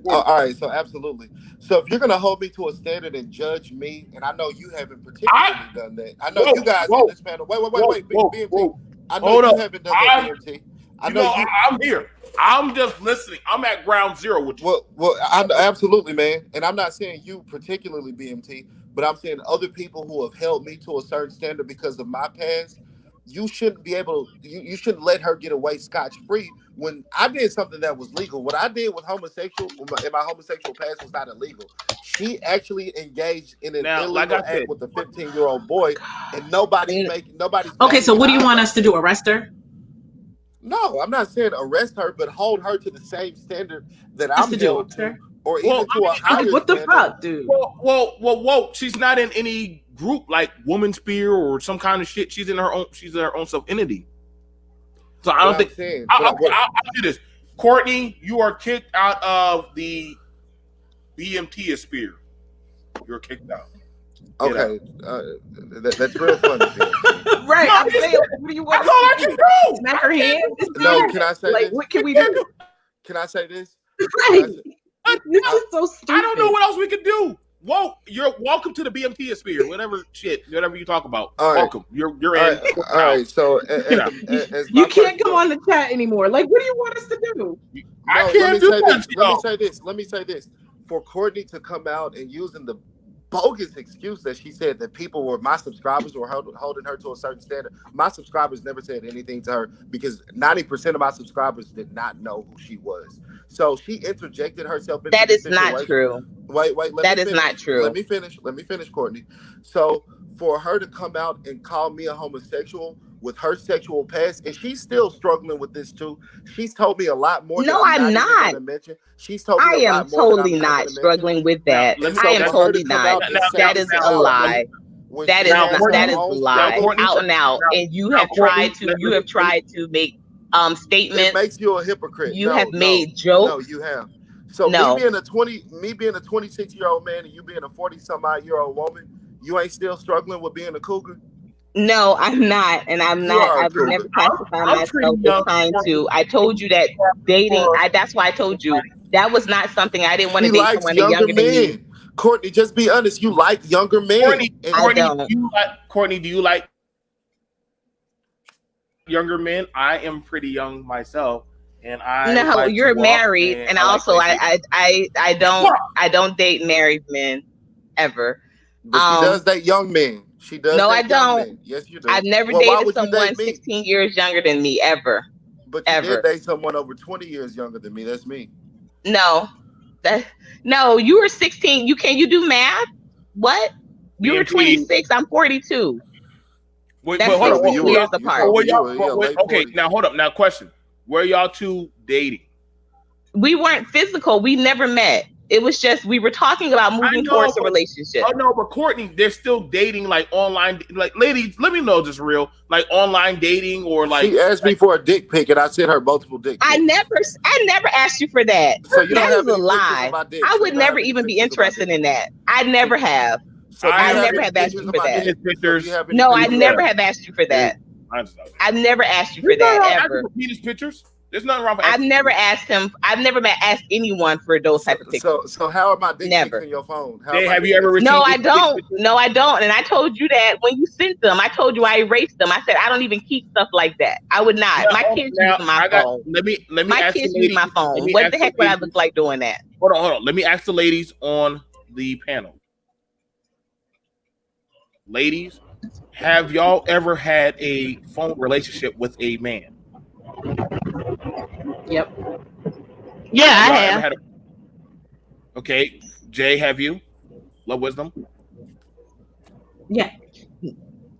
all right, so absolutely. So if you're gonna hold me to a standard and judge me, and I know you haven't particularly done that. I know you guys on this panel. Wait, BMT. I know you haven't done that, BMT. I know I'm here. I'm just listening. I'm at ground zero with you. Well, absolutely, man. And I'm not saying you particularly, BMT, but I'm saying other people who have held me to a certain standard because of my past. You shouldn't be able. You shouldn't let her get away scotch-free. When I did something that was legal, what I did with homosexual in my homosexual past was not illegal. She actually engaged in an illegal act with a 15-year-old boy, and nobody's. Okay, so what do you want us to do? Arrest her? No, I'm not saying arrest her, but hold her to the same standard that I'm held to, or even to a higher what the standard. fuck, dude? Whoa! She's not in any group like Manosphere or some kind of shit. She's in her own self entity. So I don't think. I'll do this. Courtney, you are kicked out of the BMT sphere. You're kicked out. Okay, that's real funny. Right, I'm saying, what do you want? That's all I can do. Smack her hand. No, can I say this? What can we do? Can I say this? Right. You're just so stupid. I don't know what else we can do. Whoa, you're welcome to the BMT sphere. Whatever you talk about. All right. Welcome. You're in. All right. So you can't come on the chat anymore. Like, what do you want us to do? I can't do that. Let me say this. For Courtney to come out and using the bogus excuse that she said that my subscribers were holding her to a certain standard. My subscribers never said anything to her because 90% of my subscribers did not know who she was. So she interjected herself into that is not true. Wait. That is not true. Let me finish, Courtney. So for her to come out and call me a homosexual with her sexual past, and she's still struggling with this too. She's told me a lot more. No, I'm not. She's told me I am totally not struggling with that. I am totally not. That is a lie. That is a lie, out and out. And you have tried to make statements. It makes you a hypocrite. You have made jokes. No, you have. So me being a 26-year-old man and you being a 40-some-odd-year-old woman, you ain't still struggling with being a cougar? No, I'm not, and I'm not. I've never classified myself as trying to. I told you that dating. That's why I told you that was not something I didn't want to date someone younger than me. Courtney, just be honest. You like younger men. Courtney, do you like younger men? I am pretty young myself, and you're married, and also I don't date married men ever. But she does date young men. She does. No, I don't. Yes, you do. I've never dated someone 16 years younger than me ever. But you did date someone over 20 years younger than me. That's me. No. No, you were 16. You do math? What? You were BMT. 26. I'm 42. Wait, That's hold on. 6 years apart. Okay, now hold up. Now question: were y'all two dating? We weren't physical. We never met. It was just we were talking about moving towards a relationship. Oh no, but Courtney, they're still dating, like online. Like, ladies, let me know if this is real. Like online dating, or like she asked me for a dick pic, and I sent her multiple dick pics. I never asked you for that. So you don't that have is a any lie. of my dick. I So would you don't never have even any be interested in that. I never have. So I never have asked you for that. No, I never have asked you for that. I've never asked you for that ever. Penis pictures. There's nothing wrong with I've never asked him. I've never asked anyone for those type of pictures. So how are my dick pics in your phone? Have you ever received? No, I don't. No, I don't. And I told you that when you sent them. I told you I erased them. I said I don't even keep stuff like that. I would not. My kids use my phone. Let me my ask kids the use ladies, my phone. What the heck would I look like doing that? Hold on. Let me ask the ladies on the panel. Ladies, have y'all ever had a phone relationship with a man? Yep. Yeah, I have. Okay, Jay, have you? Love Wisdom? Yeah.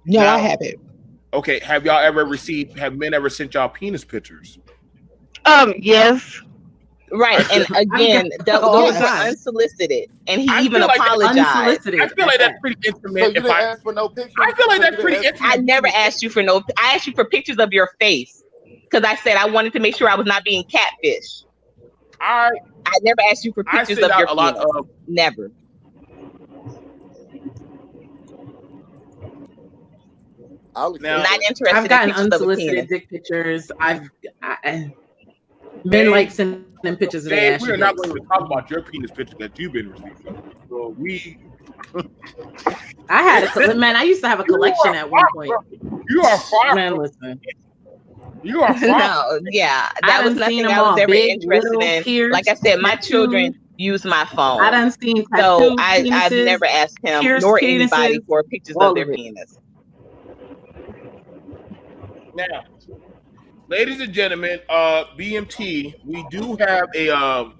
No, I haven't. Okay, have men ever sent y'all penis pictures? Yes. Right, and again, those were unsolicited, and he even apologized. I feel like that's pretty intimate. So you didn't ask for no pictures? I feel like that's pretty intimate. I never asked you for no. I asked you for pictures of your face because I said I wanted to make sure I was not being catfish. I never asked you for pictures of your penis. Never. Not interested. I've gotten in unsolicited dick pictures. Men like sending pictures of their ass. We are not going to talk about your penis picture that you've been receiving. So I had man. I used to have a collection at one point. You are far. Man, listen. You are far. No, yeah, that was nothing I was ever interested in. Pierced, like I said, my children use my phone. I done seen so I've never asked him nor anybody for pictures of their penis. Now, ladies and gentlemen, BMT, we do have a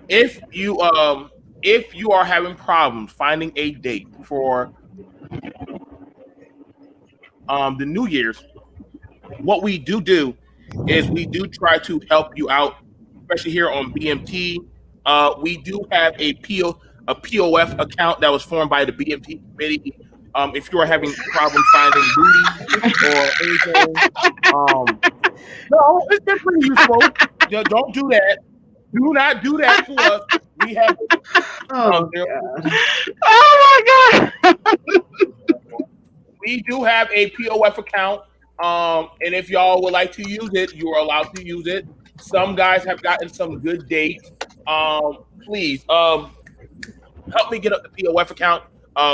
if you are having problems finding a date for the New Year's, what we do is we do try to help you out, especially here on BMT. We do have a POF account that was formed by the BMT committee. If you are having problems finding booty or anything, no, it's been pretty useful. Don't do that. Do not do that to us. We have. Oh my God. We do have a POF account. And if y'all would like to use it, you are allowed to use it. Some guys have gotten some good dates. Please, help me get up the POF account.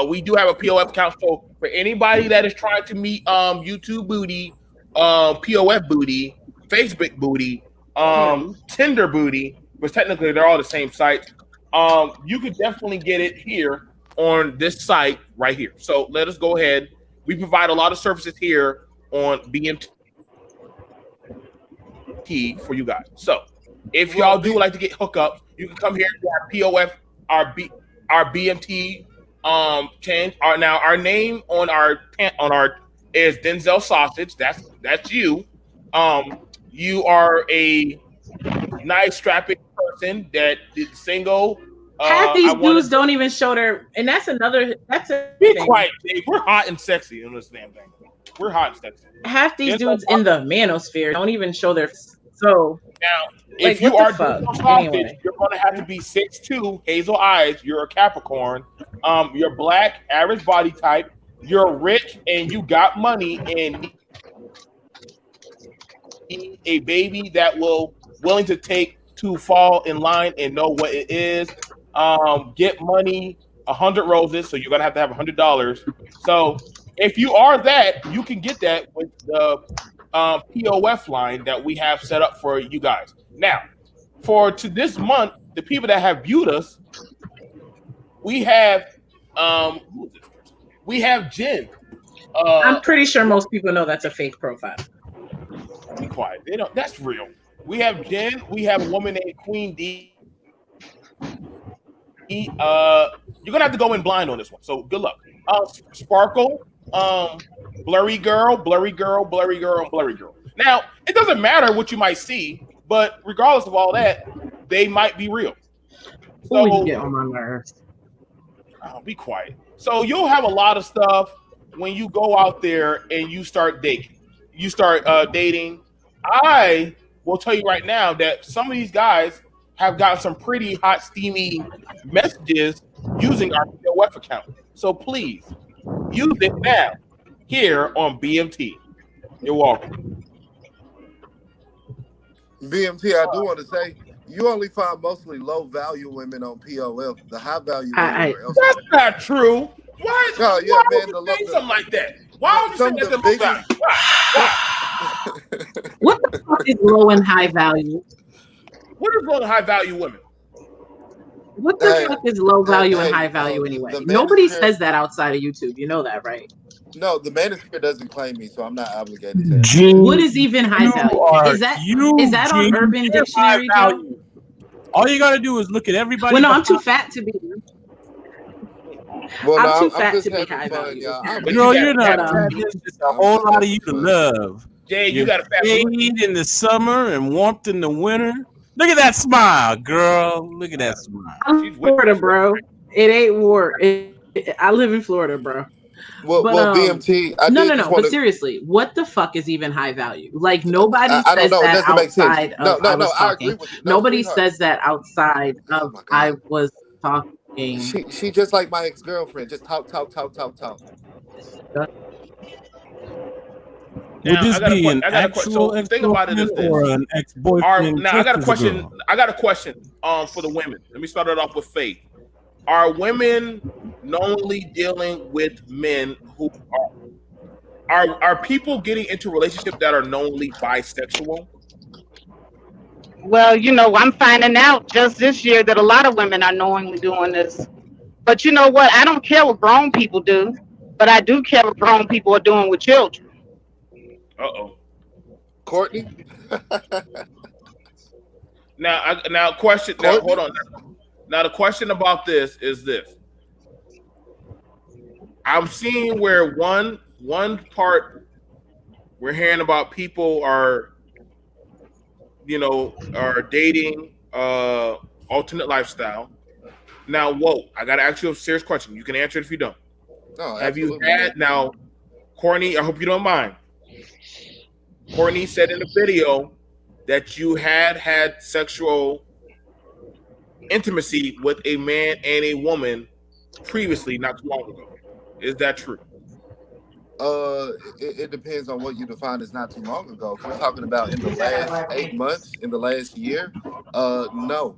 We do have a POF account. So for anybody that is trying to meet YouTube booty, POF booty, Facebook booty, Tinder booty, but technically they're all the same site. You could definitely get it here on this site right here. So let us go ahead. We provide a lot of services here on BMT for you guys. So if y'all do like to get hookups, you can come here to our POF, our BMT change. Our name on our is Denzel Sausage. That's you. You are a nice strapping person that is single. Half these dudes don't even show their, and that's a be quiet, Dave. We're hot and sexy in this damn thing. We're hot and sexy. Half these dudes in the Manosphere don't even show their. So now, if you are Denzel Sausage, you're going to have to be 6'2", hazel eyes. You're a Capricorn. You're black, average body type. You're rich and you got money and need a baby that willing to take to fall in line and know what it is. Get money, 100 roses. So you're gonna have to have $100. So if you are that, you can get that with the POF line that we have set up for you guys. Now, to this month, the people that have viewed us, we have Jen. I'm pretty sure most people know that's a fake profile. Be quiet. They don't. That's real. We have Jen. We have a woman named Queen D. You're gonna have to go in blind on this one. So good luck. Sparkle, blurry girl, blurry girl, blurry girl, and blurry girl. Now it doesn't matter what you might see, but regardless of all that, they might be real. So you get on my nerves. Oh, be quiet. So you'll have a lot of stuff when you go out there and you start dating. You start dating. I will tell you right now that some of these guys have gotten some pretty hot, steamy messages using our POF account. So please use it now here on BMT. You're welcome. BMT, I do want to say you only find mostly low value women on POF. The high value women are elsewhere. That's not true. Why? No, yeah, why man. would you say something like that? Why would you say that's low value? Why? What the fuck is low and high value? What is low and high value women? What the fuck is low value and high value anyway? Nobody says that outside of YouTube. You know that, right? No, the Manosphere doesn't claim me, so I'm not obligated to. What is even high value? Is that on Urban Dictionary, Joe? All you gotta do is look at everybody. Well, no, I'm too fat to be. Well, I'm too fat to be high value. Girl, you're not. There's just a whole lot of you to love. Jay, you got a fat shade in the summer and warmth in the winter. Look at that smile, girl. Look at that smile. I'm in Florida, bro. It ain't war. I live in Florida, bro. Well, BMT. No. But seriously, what the fuck is even high value? Like nobody says that outside of I was talking. Nobody says that outside of I was talking. She just like my ex-girlfriend. Just talk. Would this be an actual ex-boyfriend or an ex-boyfriend? Now I got a question. For the women. Let me start it off with Faith. Are women knowingly dealing with men who are people getting into relationships that are knowingly bisexual? Well, I'm finding out just this year that a lot of women are knowingly doing this. But you know what? I don't care what grown people do, but I do care what grown people are doing with children. Courtney? Now, question. Now, hold on. Now, the question about this is this. I'm seeing where one part we're hearing about people are dating alternate lifestyle. Now, I got to ask you a serious question. You can answer it if you don't. No, have you had now, Courtney? I hope you don't mind. Courtney said in the video that you had sexual intimacy with a man and a woman previously, not too long ago. Is that true? It depends on what you define as not too long ago. If we're talking about in the last 8 months, in the last year, no.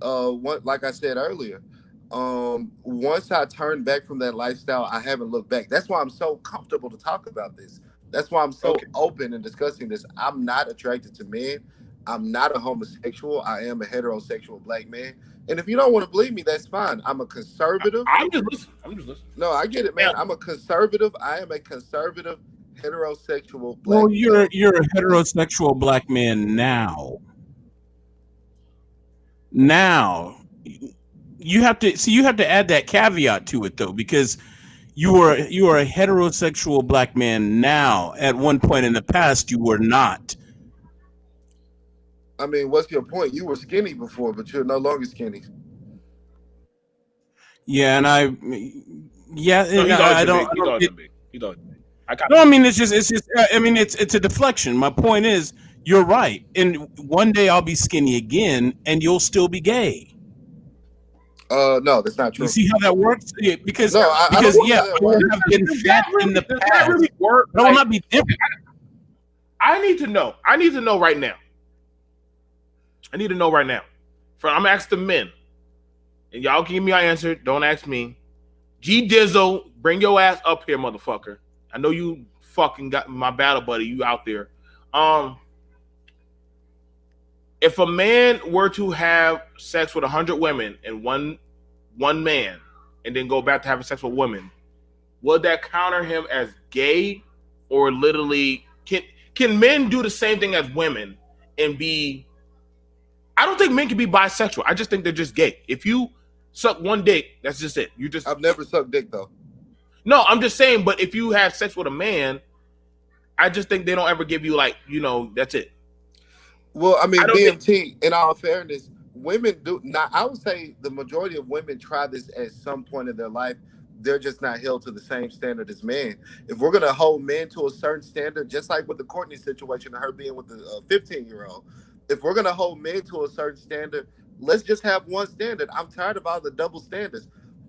Like I said earlier, once I turned back from that lifestyle, I haven't looked back. That's why I'm so comfortable to talk about this. That's why I'm so open in discussing this. I'm not attracted to men. I'm not a homosexual. I am a heterosexual black man. And if you don't want to believe me, that's fine. I'm a conservative. I'm just listening. No, I get it, man. I'm a conservative. I am a conservative heterosexual black man. You're a heterosexual black man now. Now, you have to add that caveat to it though, because you are a heterosexual black man now. At one point in the past, you were not. I mean, what's your point? You were skinny before, but you're no longer skinny. Yeah, and I don't. No, I mean, it's just. I mean, it's a deflection. My point is, you're right, and one day I'll be skinny again, and you'll still be gay. No, that's not true. You see how that works? Yeah, because I have been fat in the past. That really work? It will not be different. I need to know. I need to know right now. I'm gonna ask the men, and y'all give me your answer. Don't ask me. G Dizzle, bring your ass up here, motherfucker. I know you fucking got my battle buddy. You out there? If a man were to have sex with 100 women and one man, and then go back to having sex with women, would that counter him as gay, or literally can men do the same thing as women and be? I don't think men can be bisexual. I just think they're just gay. If you suck one dick. That's just it. You just. I've never sucked dick though. No, I'm just saying. But if you have sex with a man, I just think they don't ever give you like, that's it. Well, I mean, BMT. In all fairness, women do not. I would say the majority of women try this at some point in their life. They're just not held to the same standard as men. If we're gonna hold men to a certain standard, just like with the Courtney situation and her being with the 15-year-old, if we're gonna hold men to a certain standard, let's just have one standard. I'm tired of all the double standards.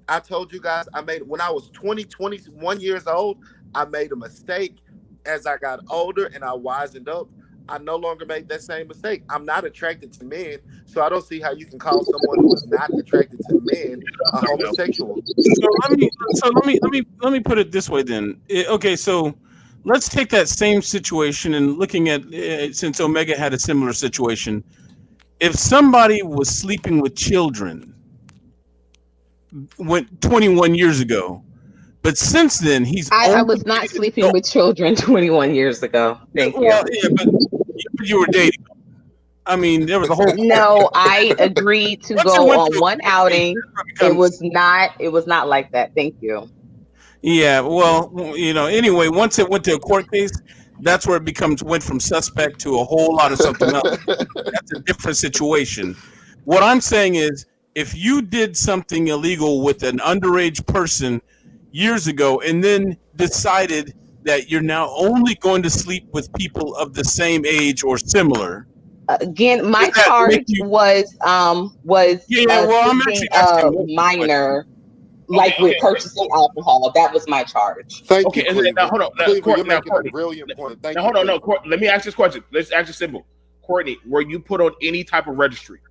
I told you guys, when I was 21 years old, I made a mistake. As I got older and I wisened up, I no longer make that same mistake. I'm not attracted to men, so I don't see how you can call someone who is not attracted to men a homosexual. Let me put it this way then. Okay, so let's take that same situation and looking at since Omega had a similar situation. If somebody was sleeping with children, went 21 years ago, but since then he's. I was not sleeping with children 21 years ago. Thank you. Well, yeah, but you were dating. I mean, there was a whole. No, I agreed to go on one outing. It was not like that. Thank you. Yeah, well, anyway, once it went to a court case, that's where it went from suspect to a whole lot of something else. That's a different situation. What I'm saying is, if you did something illegal with an underage person years ago and then decided that you're now only going to sleep with people of the same age or similar. Again, my charge was I'm actually asking minor, with purchasing alcohol. That was my charge. Thank you. Okay, now hold on. You're making a brilliant point. Thank you. Hold on. No, let me ask this question. Let's ask it simple. Courtney, were you put on any type of registry?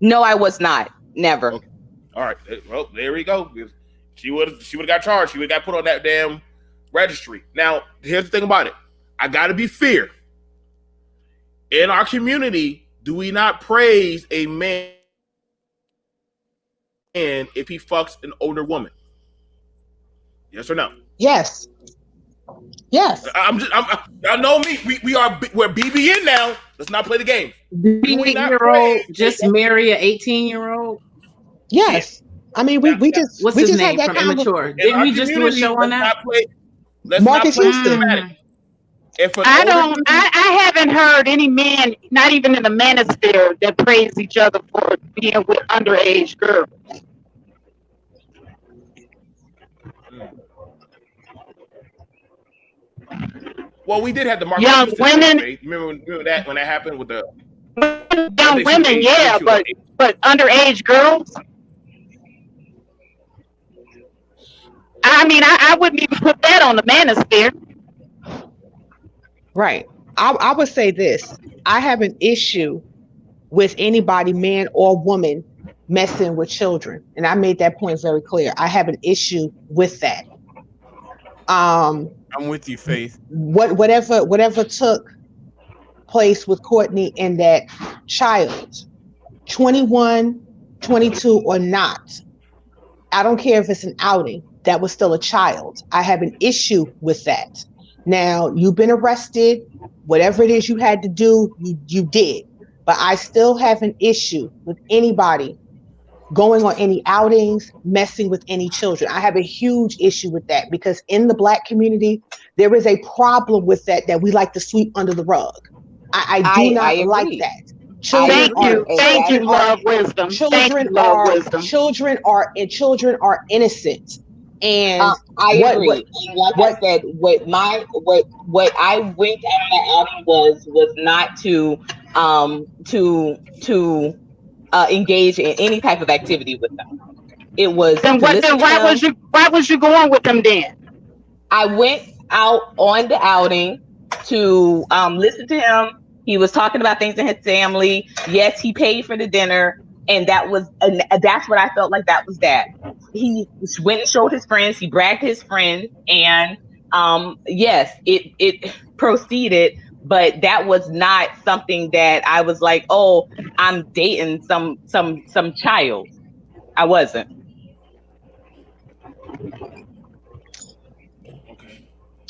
No, I was not. Never. Okay. All right. Well, there we go. She would have got charged. She would have got put on that damn registry. Now, here's the thing about it. I got to be fair. In our community, do we not praise a man if he fucks an older woman? Yes or no? Yes. Yes. Y'all know me. We're BBN now. Let's not play the game. 18-year-old just marry an 18-year-old? Yes. I mean, we just what's we his just name had that from Immature? Didn't we just do a show on that? Marcus Houston. I haven't heard any men, not even in the manosphere, that praise each other for being with underage girls. Well, we did have the Marcus young Houston women. Thing. Remember that when that happened with the young women, yeah, but underage girls. I mean, I wouldn't even put that on the manosphere. Right. I would say this. I have an issue with anybody, man or woman, messing with children. And I made that point very clear. I have an issue with that. I'm with you, Faith. Whatever took place with Courtney and that child, 21, 22 or not, I don't care if it's an outing, that was still a child. I have an issue with that. Now, you've been arrested, whatever it is you had to do, you did. But I still have an issue with anybody going on any outings, messing with any children. I have a huge issue with that because in the Black community, there is a problem with that we like to sweep under the rug. I do not like that. Thank you, love wisdom. Children are innocent. And I agree. I said, what I went on that outing was not to engage in any type of activity with them. It was. Why was you going with them then? I went out on the outing to listen to him. He was talking about things in his family. Yes, he paid for the dinner. And that's what I felt like that was that. He went and showed his friends, he bragged to his friends, and yes, it proceeded, but that was not something that I was like, oh, I'm dating some child. I wasn't.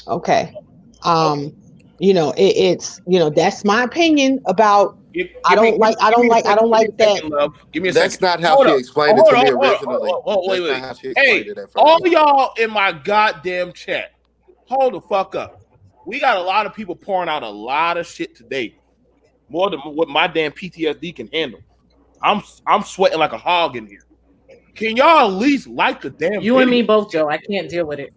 Okay. It's that's my opinion about I don't like that. Love. Give me a That's second. not how she explained it to me originally. Wait. That's not how she Hey, explained it at first. all y'all in my goddamn chat, hold the fuck up. We got a lot of people pouring out a lot of shit today, more than what my damn PTSD can handle. I'm sweating like a hog in here. Can y'all at least like the damn? You and me both, Joe. I can't deal with it.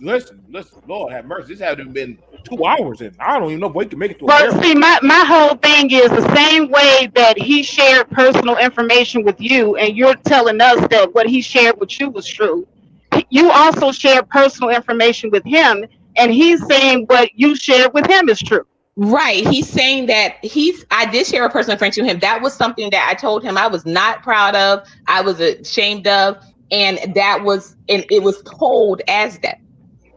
Listen. Lord have mercy. This hasn't been 2 hours in. I don't even know if we can make it to. Well, see, my whole thing is the same way that he shared personal information with you, and you're telling us that what he shared with you was true. You also shared personal information with him, and he's saying what you shared with him is true. Right. He's saying that I did share a personal friendship with him. That was something that I told him I was not proud of. I was ashamed of. And it was told as that.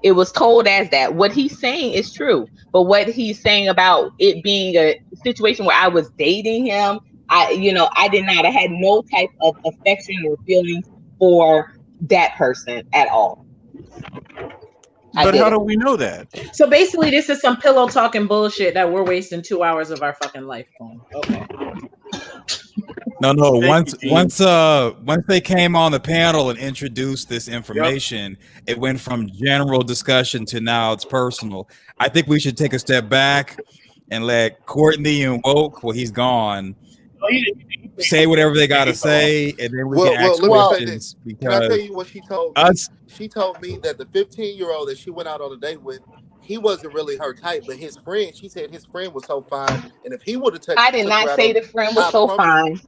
It was told as that. What he's saying is true. But what he's saying about it being a situation where I was dating him, I did not. I had no type of affection or feelings for that person at all. But how do we know that? So basically, this is some pillow talking bullshit that we're wasting 2 hours of our fucking life on. Okay. No. Once they came on the panel and introduced this information, it went from general discussion to now it's personal. I think we should take a step back and let Courtney and Woke, well, he's gone, say whatever they got to say, and then we can ask questions. Can I tell you what she told me? She told me that the 15-year-old that she went out on a date with, he wasn't really her type, but his friend, she said his friend was so fine, and if he would have taken, I did not say the friend was so fine.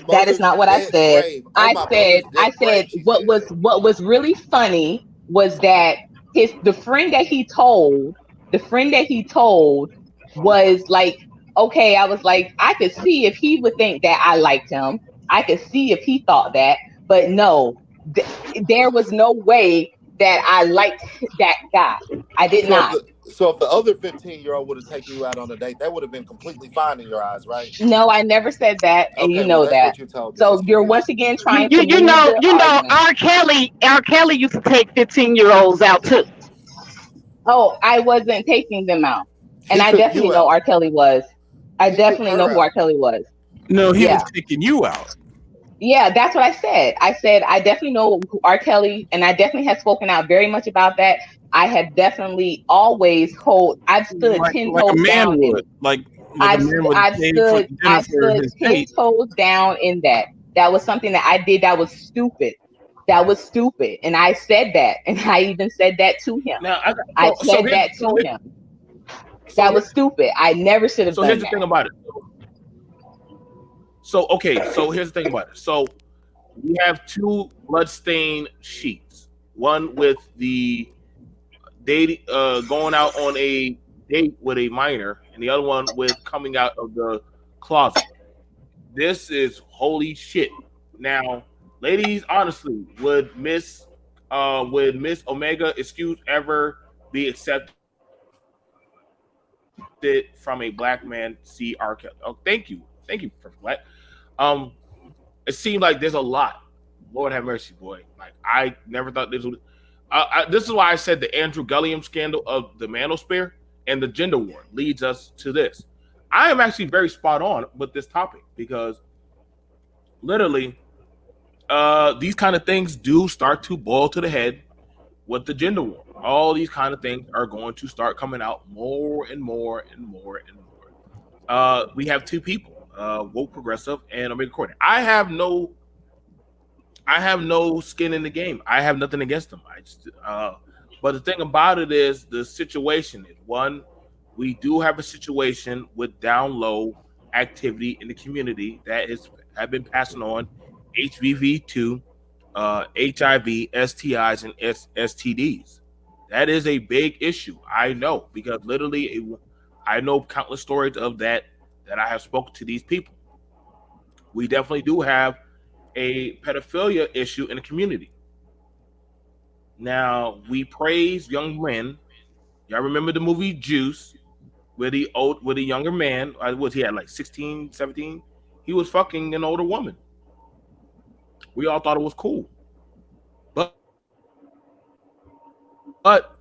That is not what I said. I said what was really funny was that the friend that he told was like, okay, I was like, I could see if he would think that I liked him. I could see if he thought that, but no, there was no way that I liked that guy. I did not. So if the other 15-year-old would have taken you out on a date, that would have been completely fine in your eyes, right? No, I never said that, and you know that. What you told me. So you're once again trying to. You know, R. Kelly used to take 15-year-olds out too. Oh, I wasn't taking them out, and I definitely know R. Kelly was. I definitely know who R. Kelly was. No, he was taking you out. Yeah, that's what I said. I said I definitely know who R. Kelly, and I definitely have spoken out very much about that. I have definitely always I've stood 10 toes down. I stood 10 toes down in that. That was something that I did that was stupid. And I said that, and I even said that to him. I said that to him. That was stupid. I never should have done that. So here's the thing about it. So here's the thing about it. So we have two bloodstained sheets. One with the date going out on a date with a minor, and the other one with coming out of the closet. This is holy shit. Now, ladies, honestly, would Miss Omega excuse ever be accepted from a black man? See R. Kelly. Oh, thank you for that. It seemed like there's a lot. Lord have mercy, boy. Like I never thought this would. This is why I said the Andrew Gilliam scandal of the Manosphere and the gender war leads us to this. I am actually very spot on with this topic because literally, these kind of things do start to boil to the head with the gender war. All these kind of things are going to start coming out more and more and more and more. We have two people. Woke progressive and Omega Courtney. I have no skin in the game. I have nothing against them. But the thing about it is the situation is one, we do have a situation with down low activity in the community that have been passing on HPV-2, HIV, STIs, and STDs. That is a big issue. I know because literally I know countless stories of that I have spoken to these people. We definitely do have a pedophilia issue in the community. Now, we praise young men. Y'all remember the movie Juice with the younger man? Was he had like 16, 17? He was fucking an older woman. We all thought it was cool. But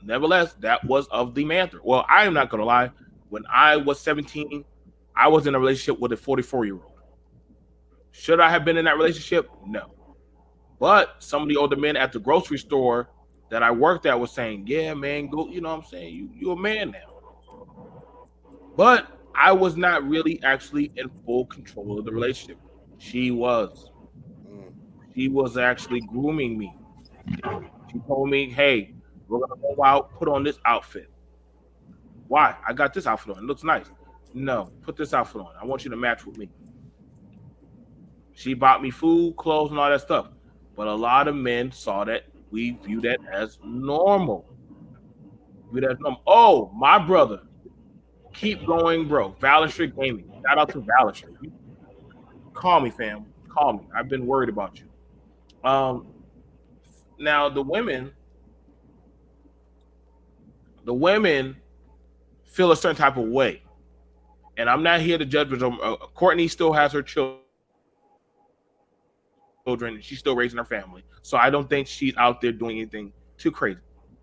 nevertheless, that was of the mantra. Well, I am not going to lie. When I was 17, I was in a relationship with a 44-year-old. Should I have been in that relationship? No. But some of the older men at the grocery store that I worked at was saying, yeah, man, go, you know what I'm saying? You're a man now. But I was not really actually in full control of the relationship. She was. She was actually grooming me. She told me, hey, we're going to go out, put on this outfit. Why? I got this outfit on. It looks nice. No, put this outfit on. I want you to match with me. She bought me food, clothes, and all that stuff. But a lot of men saw that. We view that as normal. Oh, my brother. Keep going, bro. Valor Gaming. Shout out to Valor. Call me, fam. Call me. I've been worried about you. Now the women feel a certain type of way, and I'm not here to judge. But Courtney still has her children. She's still raising her family, so I don't think she's out there doing anything too crazy.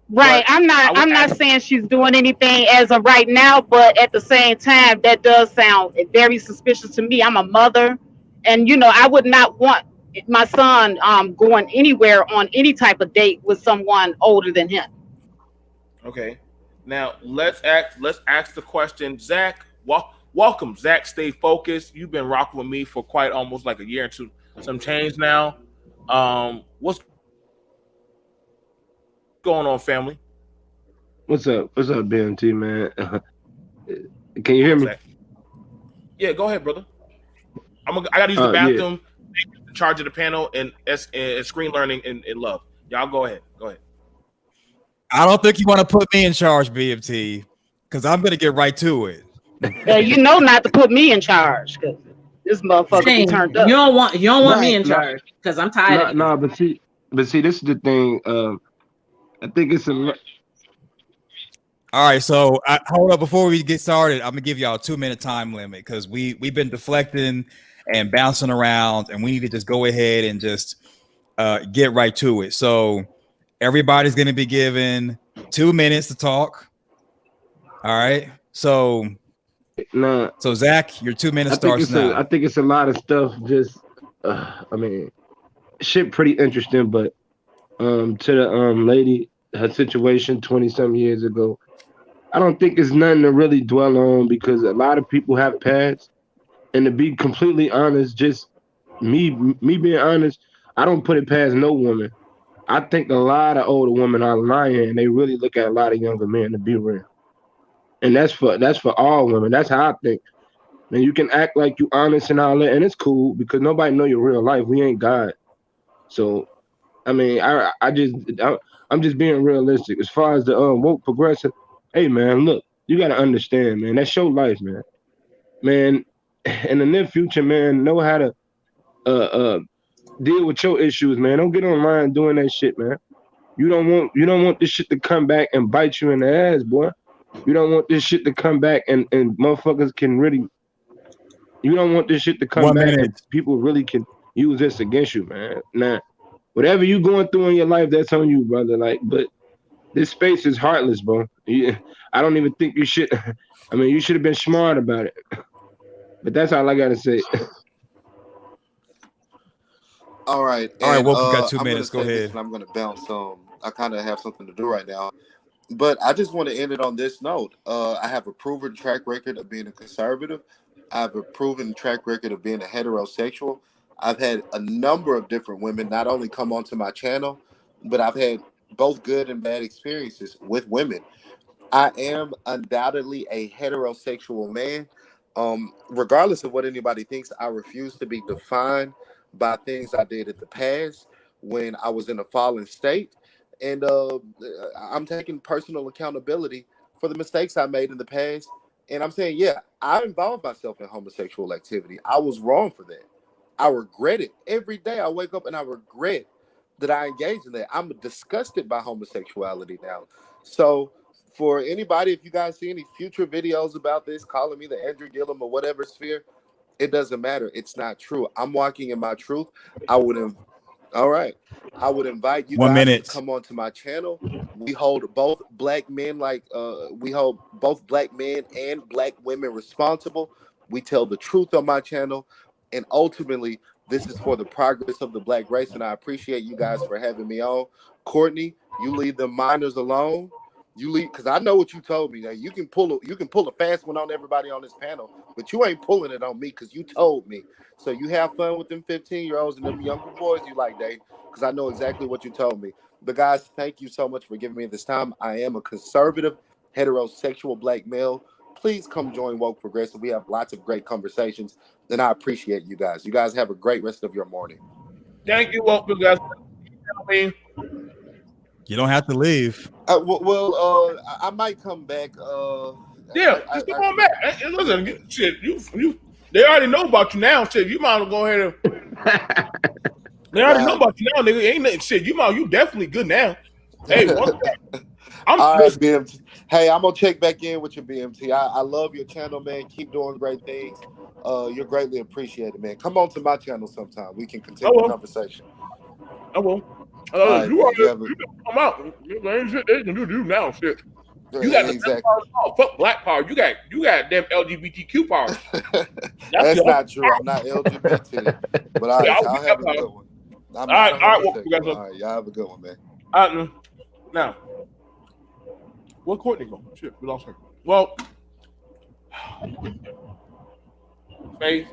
Right. I'm not saying she's doing anything as of right now, but at the same time, that does sound very suspicious to me. I'm a mother, and I would not want my son going anywhere on any type of date with someone older than him. Okay. Now let's ask the question, Zach. Welcome, Zach. Stay focused. You've been rocking with me for quite almost like a year or two, some change now. What's going on, family? What's up? What's up, BMT, man? Can you hear me? Yeah, go ahead, brother. I gotta use the bathroom. Yeah. In charge of the panel and screen learning in love. Y'all go ahead. Go ahead. I don't think you want to put me in charge, BMT, because I'm gonna get right to it. Not to put me in charge, because this motherfucker be turned up. You don't want me in charge, because I'm tired. No, but see, this is the thing. I think it's a. All right, so hold up before we get started. I'm gonna give y'all a 2-minute time limit because we've been deflecting and bouncing around, and we need to just go ahead and just get right to it. So everybody's gonna be given 2 minutes to talk. All right. So Zach, your 2 minutes starts now. I think it's a lot of stuff. Just shit, pretty interesting. But to the lady, her situation 20-some years ago. I don't think it's nothing to really dwell on because a lot of people have passed. And to be completely honest, just me being honest, I don't put it past no woman. I think a lot of older women are lying and they really look at a lot of younger men, to be real. And that's for all women. That's how I think. And you can act like you honest and all that, and it's cool because nobody know your real life. We ain't God. So, I'm just being realistic. As far as the woke progressive, hey man, look, you gotta understand, man. That's your life, man. Man, in the near future, man, know how to deal with your issues, man. Don't get online doing that shit, man. You don't want this shit to come back and bite you in the ass, boy. You don't want this shit to come back and motherfuckers can really. You don't want this shit to come back and people really can use this against you, man. Nah, whatever you going through in your life, that's on you, brother. But this space is heartless, bro. I don't even think you should. You should have been smart about it. But that's all I gotta say. All right. Wolf, got 2 minutes. Go ahead. I'm gonna bounce. I kind of have something to do right now, but I just want to end it on this note. I have a proven track record of being a conservative. I have a proven track record of being a heterosexual. I've had a number of different women not only come onto my channel, but I've had both good and bad experiences with women. I am undoubtedly a heterosexual man. Regardless of what anybody thinks, I refuse to be defined by things I did in the past when I was in a fallen state. And I'm taking personal accountability for the mistakes I made in the past. And I'm saying, yeah, I involved myself in homosexual activity. I was wrong for that. I regret it. Every day I wake up and I regret that I engaged in that. I'm disgusted by homosexuality now. So for anybody, if you guys see any future videos about this, calling me the Andrew Gillum or whatever sphere, it doesn't matter. It's not true. I'm walking in my truth. I would invite you guys to come onto my channel. We hold both black men and black women responsible We tell the truth on my channel, and ultimately, this is for the progress of the Black race. And I appreciate you guys for having me on. Courtney, you leave the minors alone. You leave, because I know what you told me. Now you can pull a fast one on everybody on this panel, but you ain't pulling it on me because you told me. So you have fun with them 15-year-olds and them younger boys you like, Dave, because I know exactly what you told me. But guys, thank you so much for giving me this time. I am a conservative, heterosexual Black male. Please come join Woke Progressive. We have lots of great conversations, and I appreciate you guys. You guys have a great rest of your morning. Thank you, Woke Progressive. You don't have to leave. I might come back. Just come on back. Hey, listen, shit, you. They already know about you now. Shit, you might as well go ahead and. They already know about you now, nigga. Ain't nothing. Shit, you definitely good now. Hey, all right, BMT. Hey, I'm gonna check back in with your BMT. I love your channel, man. Keep doing great things. You're greatly appreciated, man. Come on to my channel sometime. We can continue the conversation. I will. Right, you come out. There ain't shit they can do now. Shit. You got the power. Fuck Black power. You got damn LGBTQ power. That's not true. I'm not LGBT. But all right, y'all have a good one. All right, y'all have a good one, man. All right, now, where Courtney go? Shit, we lost her. Well, faith,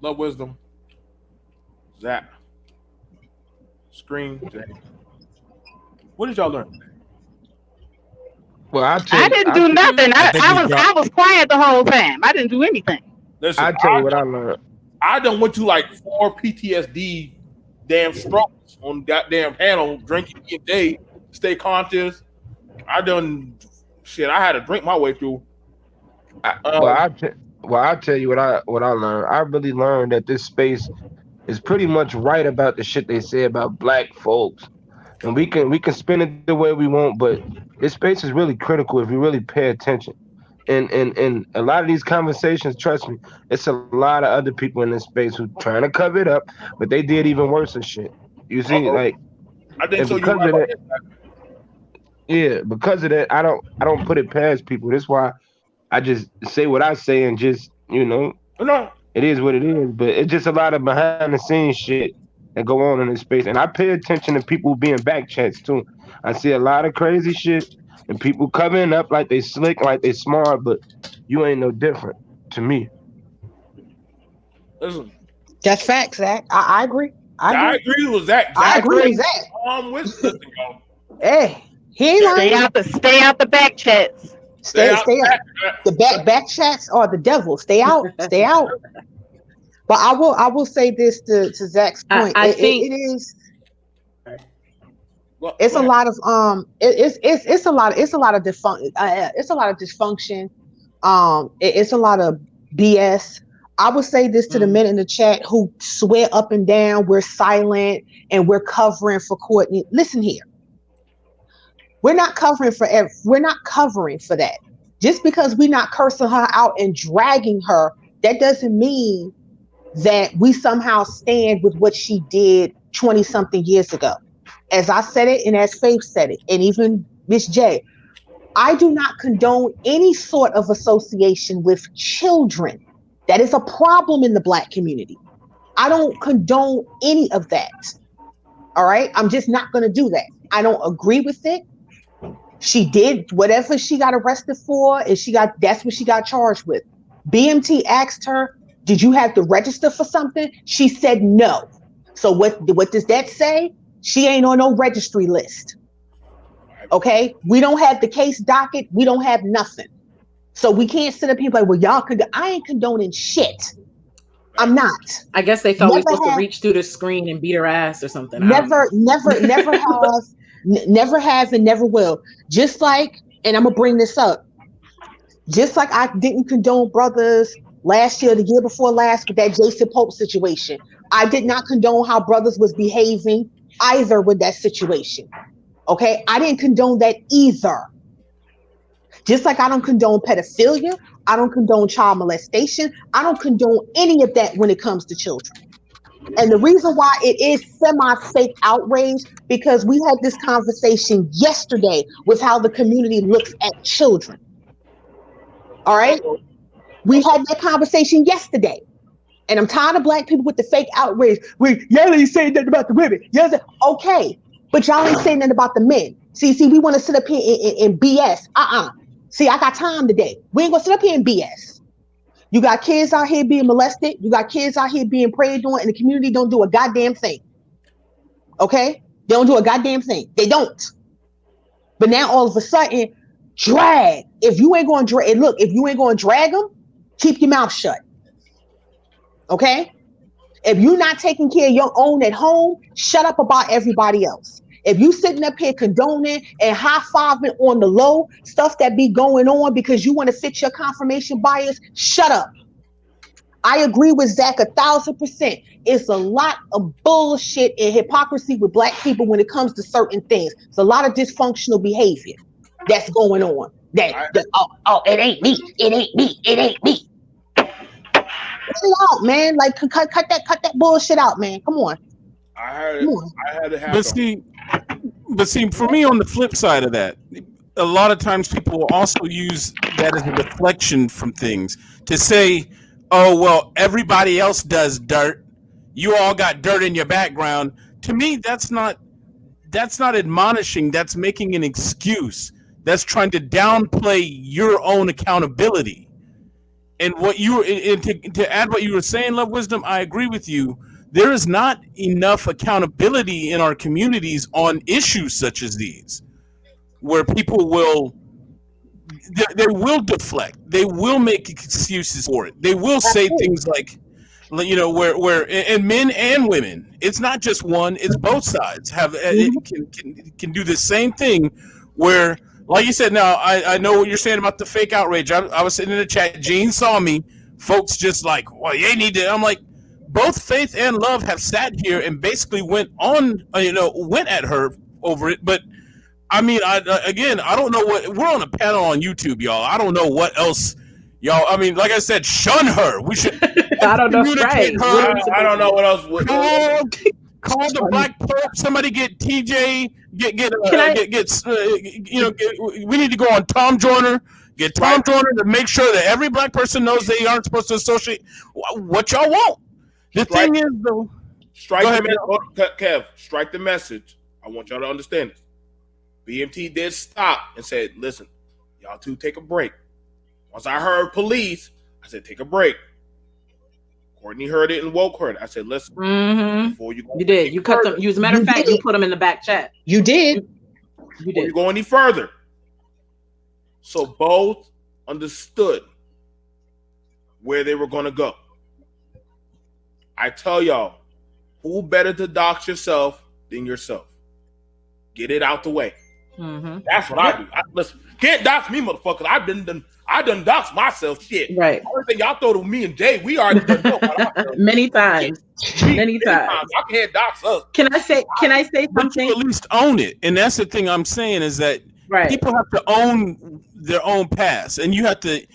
love, wisdom, Zach, Screen, Jay. What did y'all learn today? Well, I didn't do nothing. I was quiet the whole time. I didn't do anything. Listen, I tell you what I learned. I done went to like 4 PTSD damn strokes on goddamn panel, drinking day, stay conscious. I had to drink my way through. I'll tell you what I learned. I really learned that this space is pretty much right about the shit they say about Black folks. And we can spin it the way we want, but this space is really critical if you really pay attention. And a lot of these conversations, trust me, it's a lot of other people in this space who trying to cover it up, but they did even worse than shit. You see, like, I think so. Because of that, yeah, because of that, I don't put it past people. That's why I just say what I say and just, no, it is what it is. But it's just a lot of behind the scenes shit that go on in this space, and I pay attention to people being back chats too. I see a lot of crazy shit and people covering up like they slick, like they smart, but you ain't no different to me. Listen, that's facts, Zach. I agree. I agree with Zach. I agree with Zach. Listen, y'all. Hey, he ain't stay out the back chats. Stay out. The back chats are the devil. Stay out. Stay out. But I will say this to Zach's point. I think it is. It's a lot of it's a lot of dysfunction. It's a lot of dysfunction. It's a lot of BS. I would say this to the men in the chat who swear up and down we're silent and we're covering for Courtney. Listen here. We're not covering for that. Just because we're not cursing her out and dragging her, that doesn't mean that we somehow stand with what she did 20-something years ago. As I said it, and as Faith said it, and even Miss J, I do not condone any sort of association with children. That is a problem in the Black community. I don't condone any of that. All right? I'm just not going to do that. I don't agree with it. She did whatever she got arrested for, and that's what she got charged with. BMT asked her, did you have to register for something? She said no. So what does that say? She ain't on no registry list. Okay? We don't have the case docket. We don't have nothing. So we can't sit up here and be like, well, y'all I ain't condoning shit. I'm not. I guess they thought we were supposed to reach through the screen and beat her ass or something. Never has and never will. Just like, and I'm going to bring this up, just like I didn't condone brothers last year, the year before last with that Jason Pope situation. I did not condone how brothers was behaving either with that situation. Okay? I didn't condone that either. Just like I don't condone pedophilia, I don't condone child molestation, I don't condone any of that when it comes to children. And the reason why it is semi-fake outrage, because we had this conversation yesterday with how the community looks at children. All right? We had that conversation yesterday. And I'm tired of black people with the fake outrage. Y'all ain't saying nothing about the women. Okay, but y'all ain't saying nothing about the men. See, we want to sit up here and BS. See, I got time today. We ain't gonna sit up here and BS. You got kids out here being molested. You got kids out here being preyed on, and the community don't do a goddamn thing. Okay? They don't do a goddamn thing. They don't. But now all of a sudden, drag. If you ain't gonna drag, look, if you ain't gonna drag them, keep your mouth shut. Okay? If you're not taking care of your own at home, shut up about everybody else. If you sitting up here condoning and high-fiving on the low stuff that be going on because you want to fit your confirmation bias, shut up. I agree with Zach 1,000%. It's a lot of bullshit and hypocrisy with black people when it comes to certain things. It's a lot of dysfunctional behavior that's going on. It ain't me. It ain't me. It ain't me. Cut it out, man. Like cut that bullshit out, man. Come on. I had to have. But see, for me, on the flip side of that, a lot of times people will also use that as a deflection from things to say, "Oh, well, everybody else does dirt. You all got dirt in your background." To me, that's not admonishing. That's making an excuse. That's trying to downplay your own accountability. And to add what you were saying, Love Wisdom, I agree with you. There is not enough accountability in our communities on issues such as these, where people they will deflect, they will make excuses for it, they will say things like, where and men and women, it's not just one, it's both sides can do the same thing, where, like you said, now I know what you're saying about the fake outrage. I was sitting in the chat, Gene saw me, folks just like, well, you need to, I'm like, both Faith and Love have sat here and basically went at her over it. But I mean, I don't know we're on a panel on YouTube, y'all. I don't know what else, y'all. I mean, like I said, shun her. We should I don't know. Right. I don't know what else. Call the Black Pope. Somebody get TJ. We need to go on Tom Joyner. Get Tom Joyner to make sure that every black person knows they aren't supposed to associate. What y'all want? The thing is, though, Kev, strike the message. I want y'all to understand this. BMT did stop and said, "Listen, y'all two take a break." Once I heard police, I said, "Take a break." Courtney heard it and woke her. I said, "Listen, before you go, you did. You cut them. As a matter of fact, you put them in the back chat. You did. You did. You go any further." So both understood where they were going to go. I tell y'all, who better to dox yourself than yourself? Get it out the way. That's what I do. Listen, can't dox me, motherfucker. I done doxed myself. Shit. Right. Everything y'all throw to me and Jay, we already done know about ourselves. Many times. Many times. I can't dox us. Can I say something? But you at least own it. And that's the thing I'm saying is that people have to own their own past, and you have to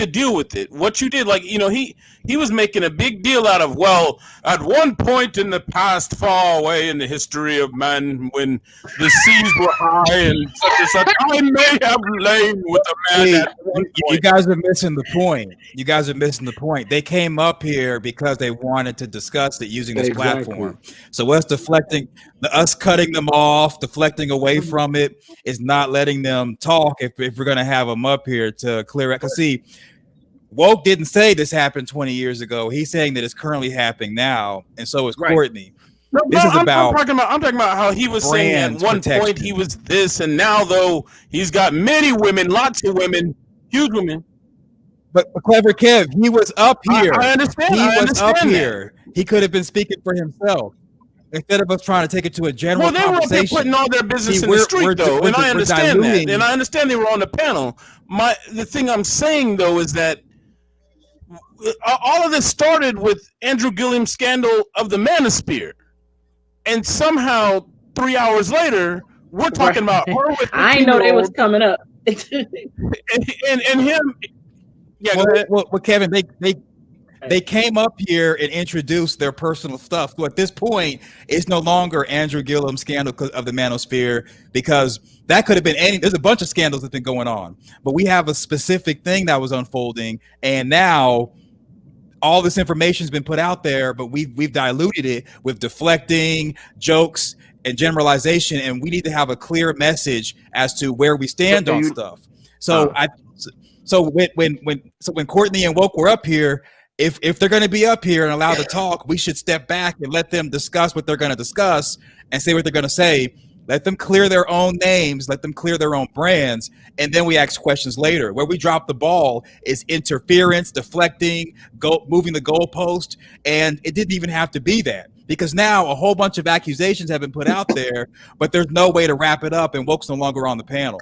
deal with it. What you did, like, he was making a big deal out of, well, at one point in the past, far away in the history of man, when the seas were high and such, I may have lain with a man at one point. You guys are missing the point. They came up here because they wanted to discuss it using this platform. So us deflecting, us cutting them off, deflecting away from it is not letting them talk if we're going to have them up here to clear it. Because see, Woke didn't say this happened 20 years ago. He's saying that it's currently happening now, and so is Courtney. This is about. I'm talking about how he was saying at one point he was this, and now though he's got many women, lots of women, huge women. But Clever Kev, he was up here. I understand. He was up that. here. He could have been speaking for himself instead of us trying to take it to a general conversation. Well, they were up there putting all their business in the street, though, and I understand that. And I understand they were on the panel. The thing I'm saying, though, is that all of this started with Andrew Gillum's scandal of the Manosphere. And somehow, 3 hours later, we're talking about her with I know they was coming up. and him. Yeah, well, Kevin, They came up here and introduced their personal stuff. So at this point, it's no longer Andrew Gillum's scandal of the Manosphere, because that could have been any. There's a bunch of scandals that's been going on, but we have a specific thing that was unfolding, and now all this information has been put out there, but we've diluted it with deflecting, jokes, and generalization, and we need to have a clear message as to where we stand on stuff. So when Courtney and Woke were up here, if they're going to be up here and allowed to talk, we should step back and let them discuss what they're going to discuss and say what they're going to say. Let them clear their own names, let them clear their own brands, and then we ask questions later. Where we drop the ball is interference, deflecting, moving the goalpost, and it didn't even have to be that, because now a whole bunch of accusations have been put out there, but there's no way to wrap it up, and Woke's no longer on the panel.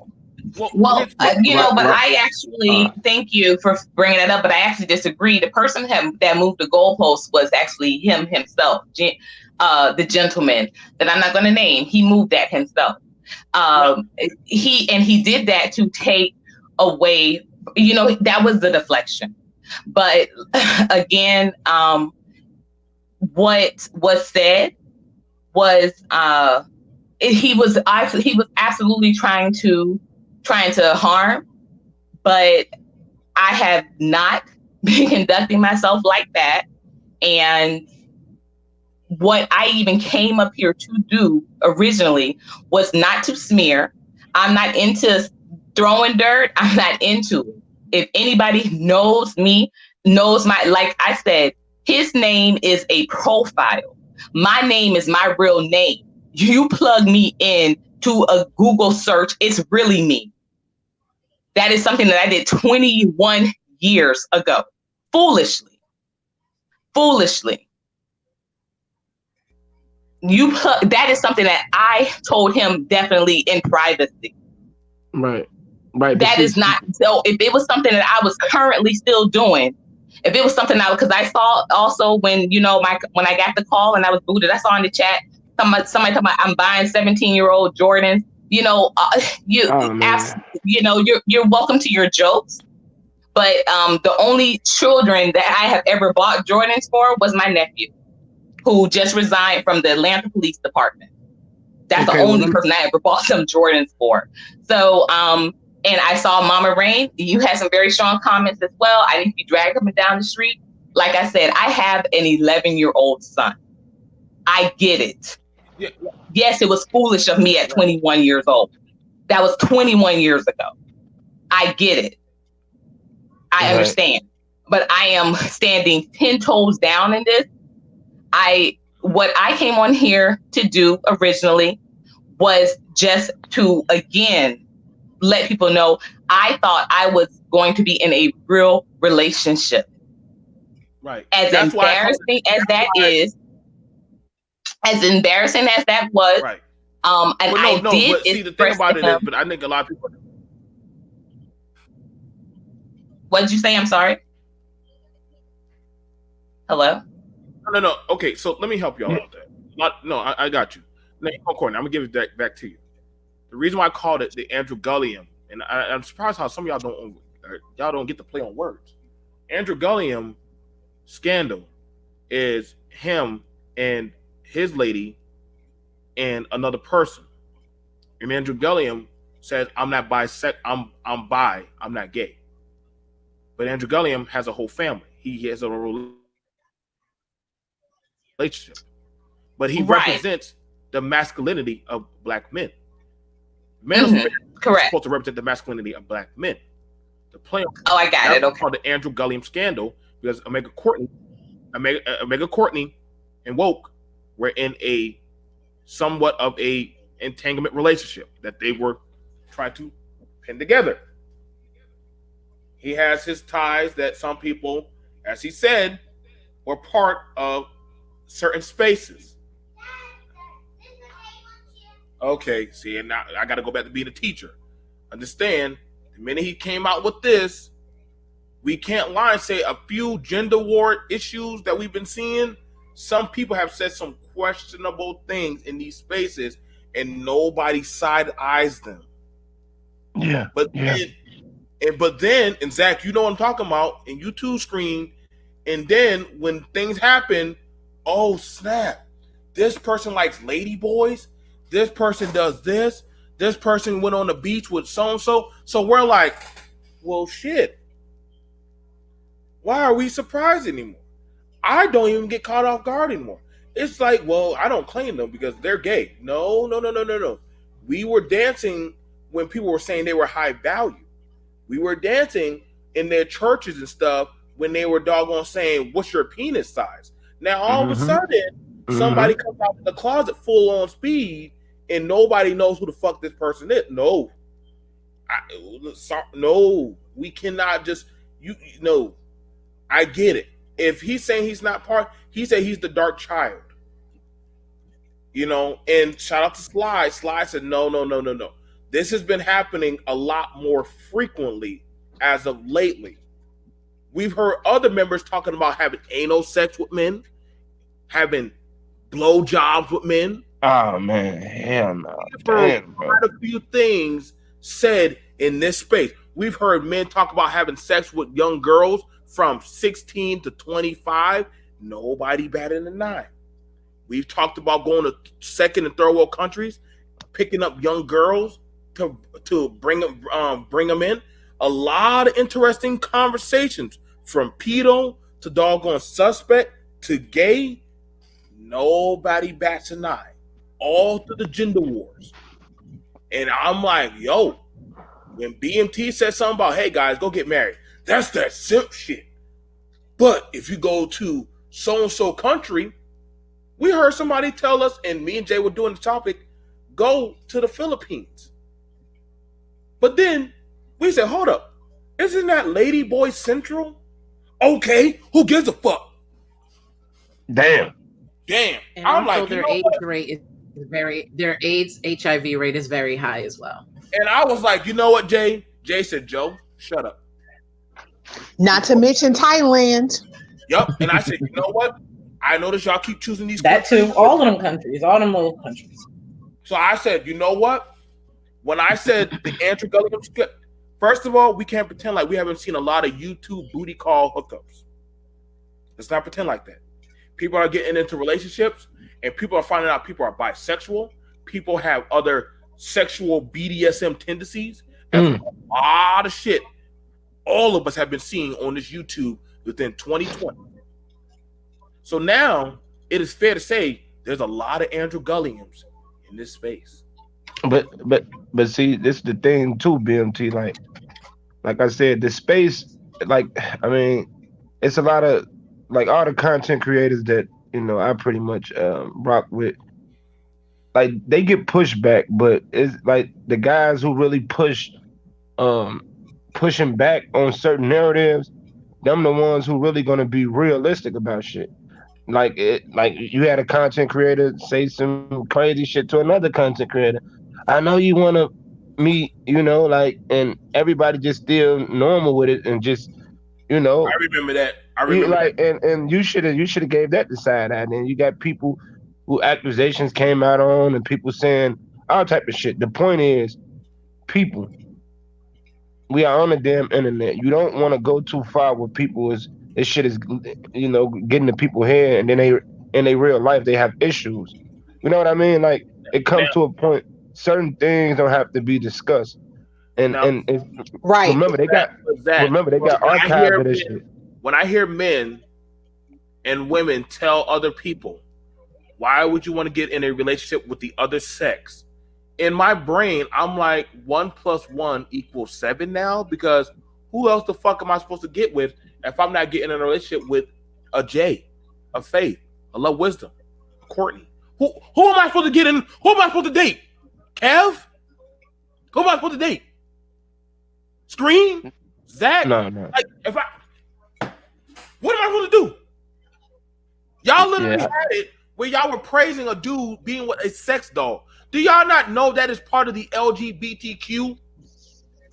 Well, but I actually thank you for bringing that up, but I actually disagree. The person that moved the goalpost was actually himself, the gentleman that I'm not going to name. He moved that himself. He did that to take away, that was the deflection. But again, what was said was he was absolutely trying to harm, but I have not been conducting myself like that. And what I even came up here to do originally was not to smear. I'm not into throwing dirt. I'm not into it. If anybody knows me, knows like I said, his name is a profile. My name is my real name. You plug me in to a Google search, it's really me. That is something that I did 21 years ago. Foolishly. That is something that I told him definitely in privacy. Right. That is not, so if it was something that I was currently still doing, if it was something because I saw also when, when I got the call and I was booted, I saw in the chat, somebody talking about I'm buying 17-year-old Jordans. You're welcome to your jokes. But the only children that I have ever bought Jordans for was my nephew, who just resigned from the Atlanta Police Department. That's the only person I ever bought some Jordans for. So, and I saw Mama Rain. You had some very strong comments as well. I need to be dragged up and down the street. Like I said, I have an 11-year-old son. I get it. Yeah. Yes, it was foolish of me at 21 years old. That was 21 years ago. I get it. I understand. But I am standing 10 toes down in this. What I came on here to do originally was just to, again, let people know I thought I was going to be in a real relationship. Right. As embarrassing as that is, as embarrassing as that was, right. And but see, the thing about it is, but I think a lot of people. What did you say? I'm sorry. Hello? No. Okay, so let me help you all out with that. I got you. Courtney, I'm gonna give it back to you. The reason why I called it the Andrew Gulliam, and I'm surprised how some of y'all don't get to play on words. Andrew Gulliam scandal is him and his lady and another person. And Andrew Gulliam says, "I'm not bisexual. I'm bi. I'm not gay." But Andrew Gulliam has a whole family. He has a relationship, but he represents the masculinity of black men. Manosphere is supposed to represent the masculinity of black men. The play. Oh, I got it. Okay. Called the Andrew Gulliam scandal because Omega Courtney and Woke were in a somewhat of a entanglement relationship that they were trying to pin together. He has his ties that some people, as he said, were part of certain spaces. Okay, see, and now I got to go back to being a teacher. Understand, the minute he came out with this, we can't lie and say a few gender war issues that we've been seeing. Some people have said some questionable things in these spaces, and nobody side eyes them. Yeah. But then, and Zach, you know what I'm talking about, and you too, Screen. And then when things happen, oh snap, this person likes lady boys. This person does this. This person went on the beach with so-and-so. So we're like, well, shit. Why are we surprised anymore? I don't even get caught off guard anymore. It's like, well, I don't claim them because they're gay. No. We were dancing when people were saying they were high value. We were dancing in their churches and stuff when they were doggone saying, what's your penis size? Now, all of a sudden, somebody comes out of the closet full on speed and nobody knows who the fuck this person is. No, we cannot just, I get it. If he's saying he's not part, he said he's the dark child. And shout out to Sly. Sly said, no. This has been happening a lot more frequently as of lately. We've heard other members talking about having anal sex with men, having blowjobs with men. Oh man, hell no. We've heard quite a few things said in this space. We've heard men talk about having sex with young girls from 16 to 25. Nobody batted an eye. We've talked about going to second and third world countries, picking up young girls to bring them in. A lot of interesting conversations from pedo to doggone suspect to gay. Nobody bats an eye. All through the gender wars. And I'm like, yo, when BMT said something about, hey guys, go get married, that's that simp shit. But if you go to so-and-so country, we heard somebody tell us, and me and Jay were doing the topic, go to the Philippines. But then we said, hold up, isn't that Lady Boy Central? Okay, who gives a fuck? Damn. And I'm like, their AIDS rate is their AIDS HIV rate is very high as well. And I was like, you know what, Jay? Jay said, Joe, shut up. Not to mention Thailand. Yep. And I said, you know what? I notice y'all keep choosing these. That too. All of them countries. All them little countries. So I said, you know what? When I said the Andrew Gulliam script, first of all, we can't pretend like we haven't seen a lot of YouTube booty call hookups. Let's not pretend like that. People are getting into relationships and people are finding out people are bisexual. People have other sexual BDSM tendencies. And a lot of shit all of us have been seeing on this YouTube within 2020. So now it is fair to say there's a lot of Andrew Gulliams in this space. But see, this is the thing too, BMT. Like I said, the space, it's a lot of all the content creators that I pretty much rock with. Like they get pushed back, but it's like the guys who really pushing back on certain narratives, them the ones who really gonna be realistic about shit. Like you had a content creator say some crazy shit to another content creator. I know you want to meet, and everybody just still normal with it and just, I remember that. And you should have gave that the side eye. Then you got people who accusations came out on and people saying all type of shit. The point is, people, we are on the damn internet. You don't want to go too far with people. This shit is, getting to people's head, and then in their real life they have issues. You know what I mean? Like it comes to a point. Certain things don't have to be discussed, and right. Remember they got archives of this shit. When I hear men and women tell other people, why would you want to get in a relationship with the other sex? In my brain, I'm like 1 + 1 = 7 now, because who else the fuck am I supposed to get with if I'm not getting in a relationship with a Jay, a Faith, a Love Wisdom, a Courtney? Who am I supposed to get in? Who am I supposed to date? Kev? Who am I supposed to date? Scream? Zach? No. Like, what am I supposed to do? Y'all literally had it where y'all were praising a dude being with a sex doll. Do y'all not know that is part of the LGBTQ?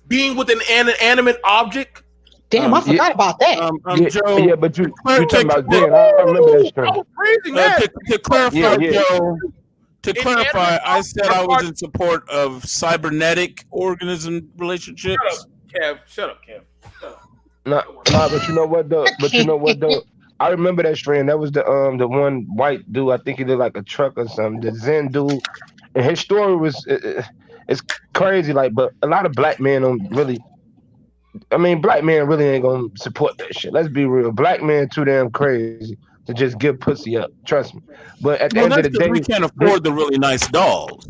Being with an inanimate object? Damn, I forgot about that. Joe, but you talking about Jen. I remember that story. To clarify, I said I was in support of cybernetic organism relationships. Shut up, Kev. Nah, but you know what though? I remember that strain. That was the one white dude. I think he looked like a truck or something. The Zen dude, and his story was it's crazy. Like, but a lot of black men don't really. I mean, black men really ain't gonna support that shit. Let's be real. Black men too damn crazy to just give pussy up. Trust me. But at the Well, end of that's the because day, we can't this, afford the really nice dolls,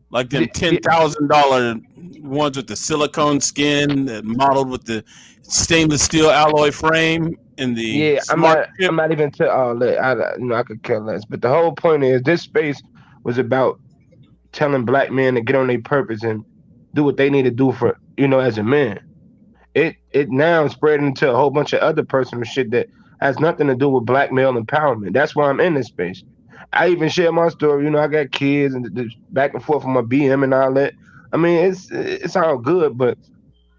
like them $10,000 ones with the silicone skin, modeled with the stainless steel alloy frame and the yeah, smart chip. I'm not even to all that. I could care less. But the whole point is, this space was about telling black men to get on their purpose and do what they need to do for as a man. It now spread into a whole bunch of other personal shit that has nothing to do with black male empowerment. That's why I'm in this space. I even share my story. I got kids and the back and forth with my BM and all that. I mean, it's all good, but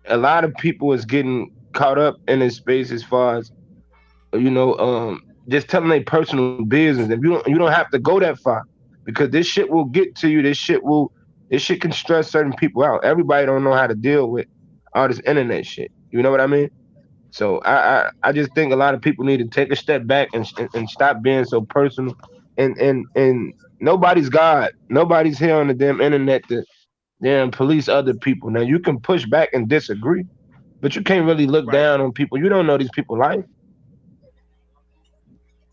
a lot of people is getting caught up in this space as far as just telling their personal business. And you don't have to go that far because this shit will get to you. This shit can stress certain people out. Everybody don't know how to deal with all this internet shit. You know what I mean? So I just think a lot of people need to take a step back and stop being so personal. And nobody's God. Nobody's here on the damn internet to damn police other people. Now you can push back and disagree, but you can't really look down on people. You don't know these people's life.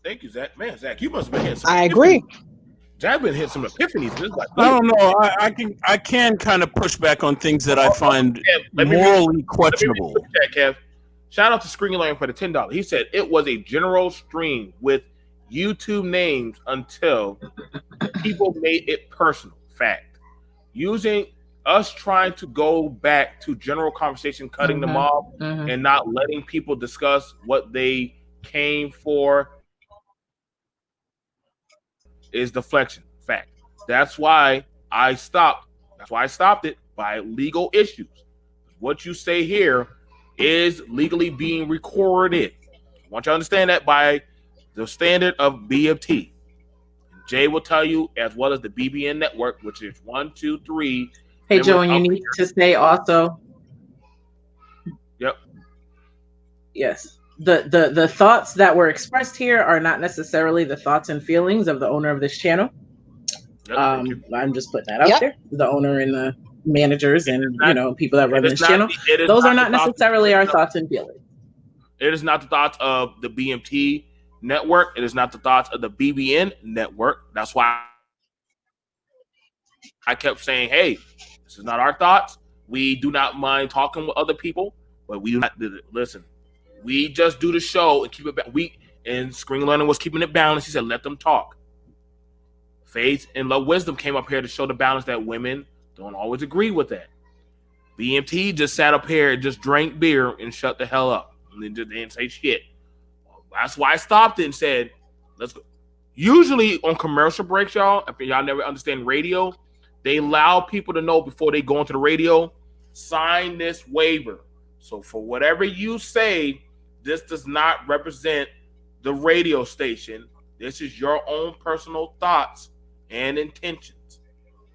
Thank you, Zach. Man, Zach, you must have been hitting some. I agree. Zach been hitting some epiphanies. I don't know. I can kind of push back on things that I find morally questionable. Kev. Shout out to Screenline for the $10. He said it was a general stream with YouTube names until people made it personal. Fact. Using us trying to go back to general conversation, cutting them off, and not letting people discuss what they came for is deflection. Fact. That's why I stopped. That's why I stopped it by legal issues. What you say here is legally being recorded. I want you to understand that by the standard of BFT. Jay will tell you, as well as the BBN network, which is 1, 2, 3. Hey, Joe, and you need to say also. Yep. Yes. The thoughts that were expressed here are not necessarily the thoughts and feelings of the owner of this channel. Yep, I'm just putting that out there. The owner and the managers and people that run this channel. Those are not necessarily our thoughts and feelings. It is not the thoughts of the BMT network. It is not the thoughts of the BBN network. That's why I kept saying, hey, this is not our thoughts. We do not mind talking with other people, but we do not listen. We just do the show and keep it back. And Screen Learning was keeping it balanced. He said, let them talk. Faith and Love Wisdom came up here to show the balance that women don't always agree with that. BMT just sat up here and just drank beer and shut the hell up. And then just didn't say shit. That's why I stopped it and said, let's go. Usually on commercial breaks, y'all, if y'all never understand radio, they allow people to know before they go into the radio, sign this waiver. So for whatever you say, this does not represent the radio station. This is your own personal thoughts and intentions.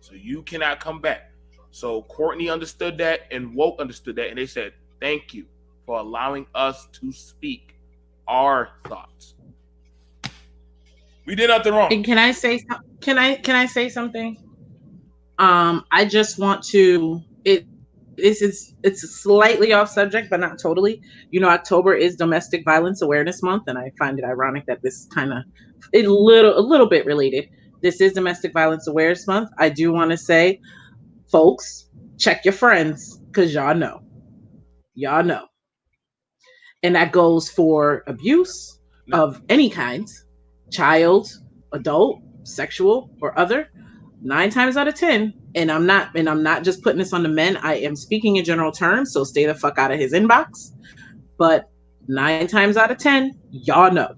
So you cannot come back. So Courtney understood that and Woke understood that. And they said, thank you for allowing us to speak our thoughts. We did nothing wrong. And can I say something? I just want to it's slightly off subject, but not totally. October is Domestic Violence Awareness Month, and I find it ironic that this kind of a little bit related. This is Domestic Violence Awareness Month. I do want to say, folks, check your friends, because y'all know. And that goes for abuse of any kind, child, adult, sexual, or other. 9 times out of 10, and I'm not just putting this on the men. I am speaking in general terms, so stay the fuck out of his inbox. But 9 times out of 10, y'all know.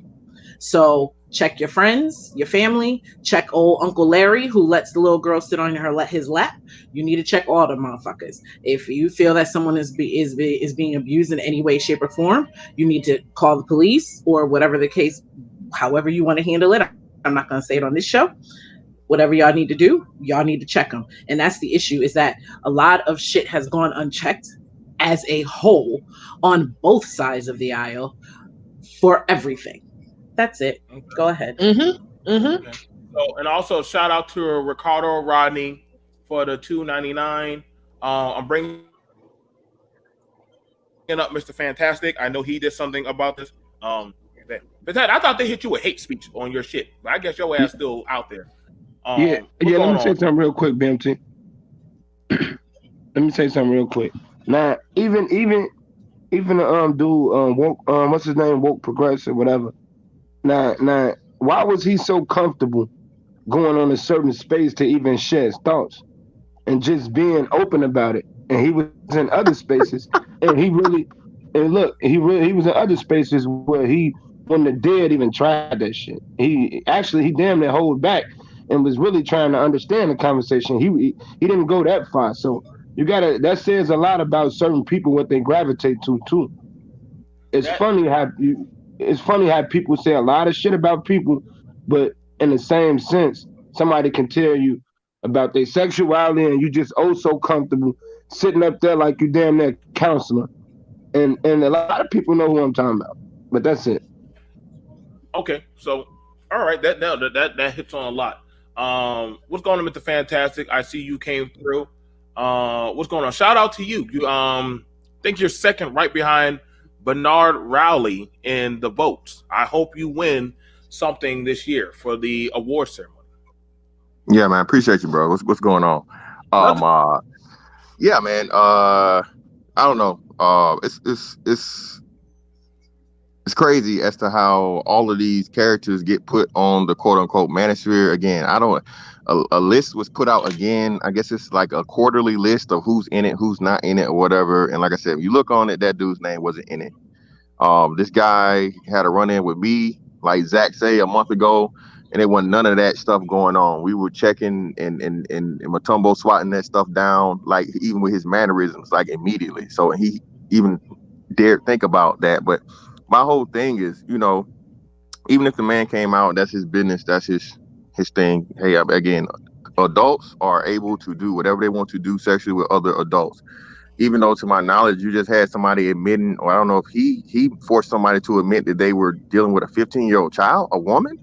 So check your friends, your family. Check old Uncle Larry, who lets the little girl sit on his lap. You need to check all the motherfuckers. If you feel that someone is being abused in any way, shape, or form, you need to call the police or whatever the case, however you want to handle it. I'm not going to say it on this show. Whatever y'all need to do, y'all need to check them. And that's the issue, is that a lot of shit has gone unchecked as a whole on both sides of the aisle for everything. That's it. Okay. Go ahead. Okay. So, and also shout out to Ricardo Rodney for the $2.99. I'm bringing up Mr. Fantastic. I know he did something about this. Fantastic, I thought they hit you with hate speech on your shit, but I guess your ass still out there. Yeah. Let me say something real quick, BMT. Let me say something real quick. Now, even dude, woke, what's his name, woke progressive, whatever. Now, why was he so comfortable going on a certain space to even share his thoughts and just being open about it? And he was in other spaces, and he was in other spaces where he, when the dead even tried that shit. He damn near hold back and was really trying to understand the conversation. He didn't go that far. So that says a lot about certain people, what they gravitate to too. It's funny how people say a lot of shit about people, but in the same sense, somebody can tell you about their sexuality and you just so comfortable sitting up there like you damn near counselor. And a lot of people know who I'm talking about. But that's it. Okay, so all right, that hits on a lot. What's going on with the Fantastic? I see you came through. What's going on? Shout out to you. You think you're second right behind Bernard Rowley in the votes. I hope you win something this year for the award ceremony. Yeah, man. Appreciate you, bro. What's going on? Yeah, man. I don't know. It's crazy as to how all of these characters get put on the quote unquote manosphere. Again, a list was put out again. I guess it's like a quarterly list of who's in it, who's not in it, or whatever. And like I said, if you look on it, that dude's name wasn't in it. This guy had a run in with me, like Zach say, a month ago, and there wasn't none of that stuff going on. We were checking and Matumbo swatting that stuff down, like even with his mannerisms, like immediately. So he even dared think about that. But my whole thing is, even if the man came out, that's his business, that's his thing. Hey, again, adults are able to do whatever they want to do sexually with other adults. Even though, to my knowledge, you just had somebody admitting, or I don't know if he forced somebody to admit that they were dealing with a 15-year-old child, a woman.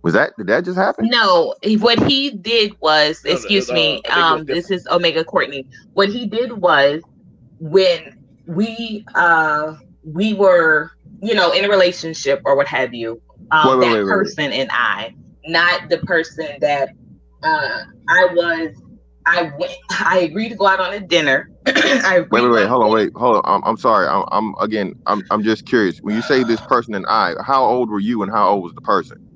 Did that just happen? No, what he did was, this is Omega Courtney. What he did was, when we were, in a relationship or what have you, person and I, not the person that I agreed to go out on a dinner. Hold on. I'm sorry. I'm just curious. When you say this person and I, how old were you and how old was the person?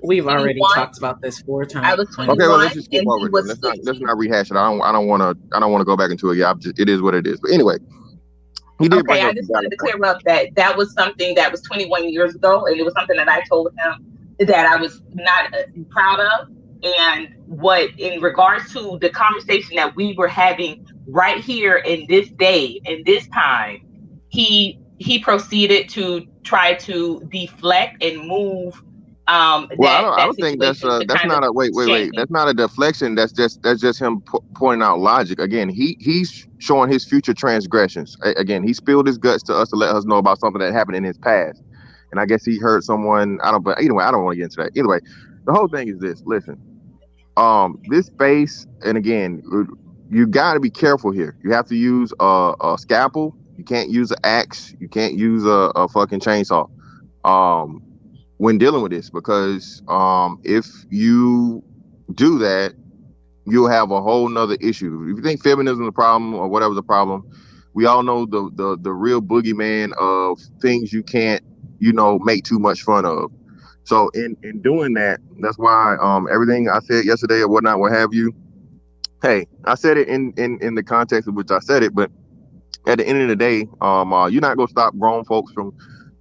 We've already talked about this 4 times. I was 21. Okay, well, let's just skip over it. Let's not rehash it. I don't want to go back into it. Yeah, it is what it is. But anyway, he did. Okay, I just wanted to clear up that was something that was 21 years ago, and it was something that I told him that I was not proud of. And in regards to the conversation that we were having right here in this day, in this time, he proceeded to try to deflect and move. I don't think that's not a wait. That's not a deflection. That's just him pointing out logic. Again, he's showing his future transgressions. Again, he spilled his guts to us to let us know about something that happened in his past. And I guess he hurt someone. But anyway, I don't want to get into that. Anyway, the whole thing is this. Listen, this space, and again, you got to be careful here. You have to use a scalpel. You can't use an axe. You can't use a fucking chainsaw. When dealing with this, because if you do that, you'll have a whole nother issue. If you think feminism is a problem or whatever's a problem, we all know the real boogeyman of things you can't, make too much fun of. So in doing that, that's why everything I said yesterday or whatnot, what have you, hey, I said it in the context of which I said it, but at the end of the day, you're not gonna stop grown folks from,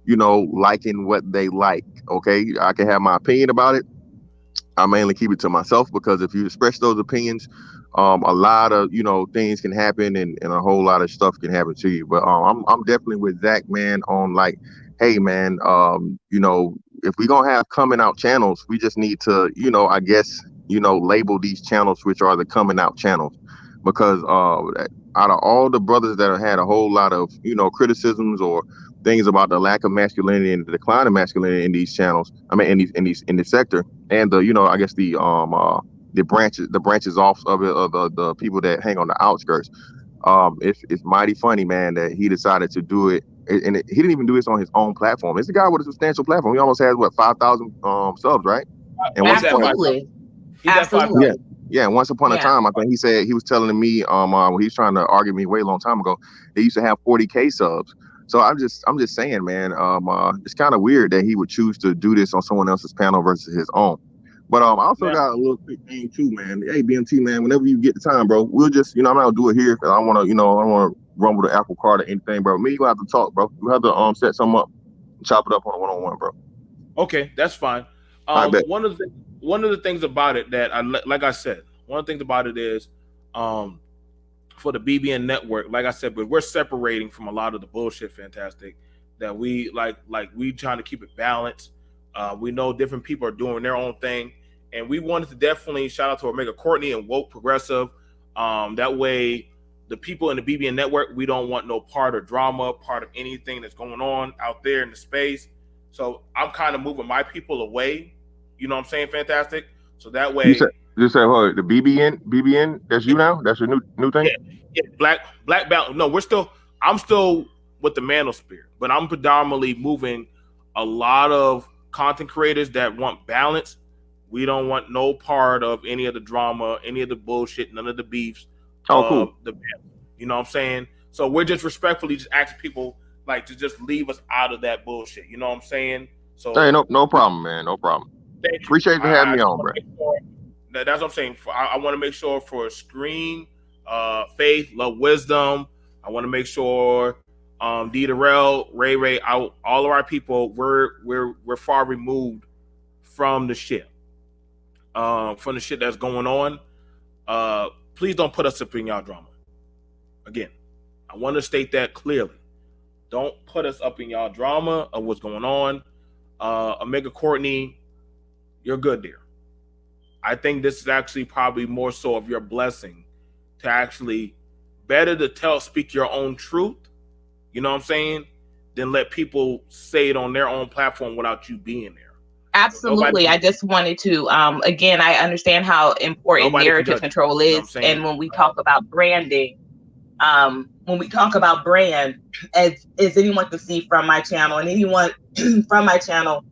liking what they like. Okay, I can have my opinion about it. I mainly keep it to myself, because if you express those opinions, a lot of things can happen, and a whole lot of stuff can happen to you. But I'm definitely with Zach, man, on like, hey man, if we're gonna have coming out channels, we just need to, I guess, label these channels which are the coming out channels, because out of all the brothers that have had a whole lot of criticisms or things about the lack of masculinity and the decline of masculinity in these channels. I mean, in this sector, and the I guess the branches off of it, of the people that hang on the outskirts. It's mighty funny, man, that he decided to do it, and he didn't even do this on his own platform. It's a guy with a substantial platform. He almost has 5,000 subs, right? And absolutely. Yeah, once upon a time, I think he said, he was telling me when he was trying to argue me way a long time ago, they used to have 40K subs. So I'm just saying, man, it's kind of weird that he would choose to do this on someone else's panel versus his own. But I also got a little quick thing too, man. Hey, BMT, man, whenever you get the time, bro, we'll just, I'm not gonna do it here because I want to, I don't want to rumble the apple cart or anything, bro. Me, you gonna have to talk, bro. You have to set something up, chop it up on a one-on-one, bro. Okay, that's fine. One of the things about it that like I said, one of the things about it is, for the BBN network, like I said, but we're separating from a lot of the bullshit, fantastic. That we like we trying to keep it balanced. We know different people are doing their own thing, and we wanted to definitely shout out to Omega Courtney and Woke Progressive. That way, the people in the BBN network, we don't want no part of drama, part of anything that's going on out there in the space. So I'm kind of moving my people away. You know what I'm saying, fantastic? So that way, you say what? The BBN, that's you now? That's your new thing? Yeah, black belt. No, I'm still with the Manosphere, but I'm predominantly moving a lot of content creators that want balance. We don't want no part of any of the drama, any of the bullshit, none of the beefs. Oh, cool. You know what I'm saying? So we're just respectfully just asking people like to just leave us out of that bullshit. You know what I'm saying? So hey, no problem, man. No problem. Appreciate you having me on, bro. That's what I'm saying. I want to make sure for Screen, Faith, Love, Wisdom. I want to make sure Derell, Ray, all of our people, we're far removed from the shit. From the shit that's going on. Please don't put us up in y'all drama. Again, I want to state that clearly. Don't put us up in y'all drama of what's going on. Omega Courtney, you're good there. I think this is actually probably more so of your blessing to actually better to speak your own truth. You know what I'm saying? Than let people say it on their own platform without you being there. Absolutely. I just wanted to, again, I understand how important narrative control is. And when we talk about branding, when we talk about brand, as anyone can see from my channel and anyone from my channel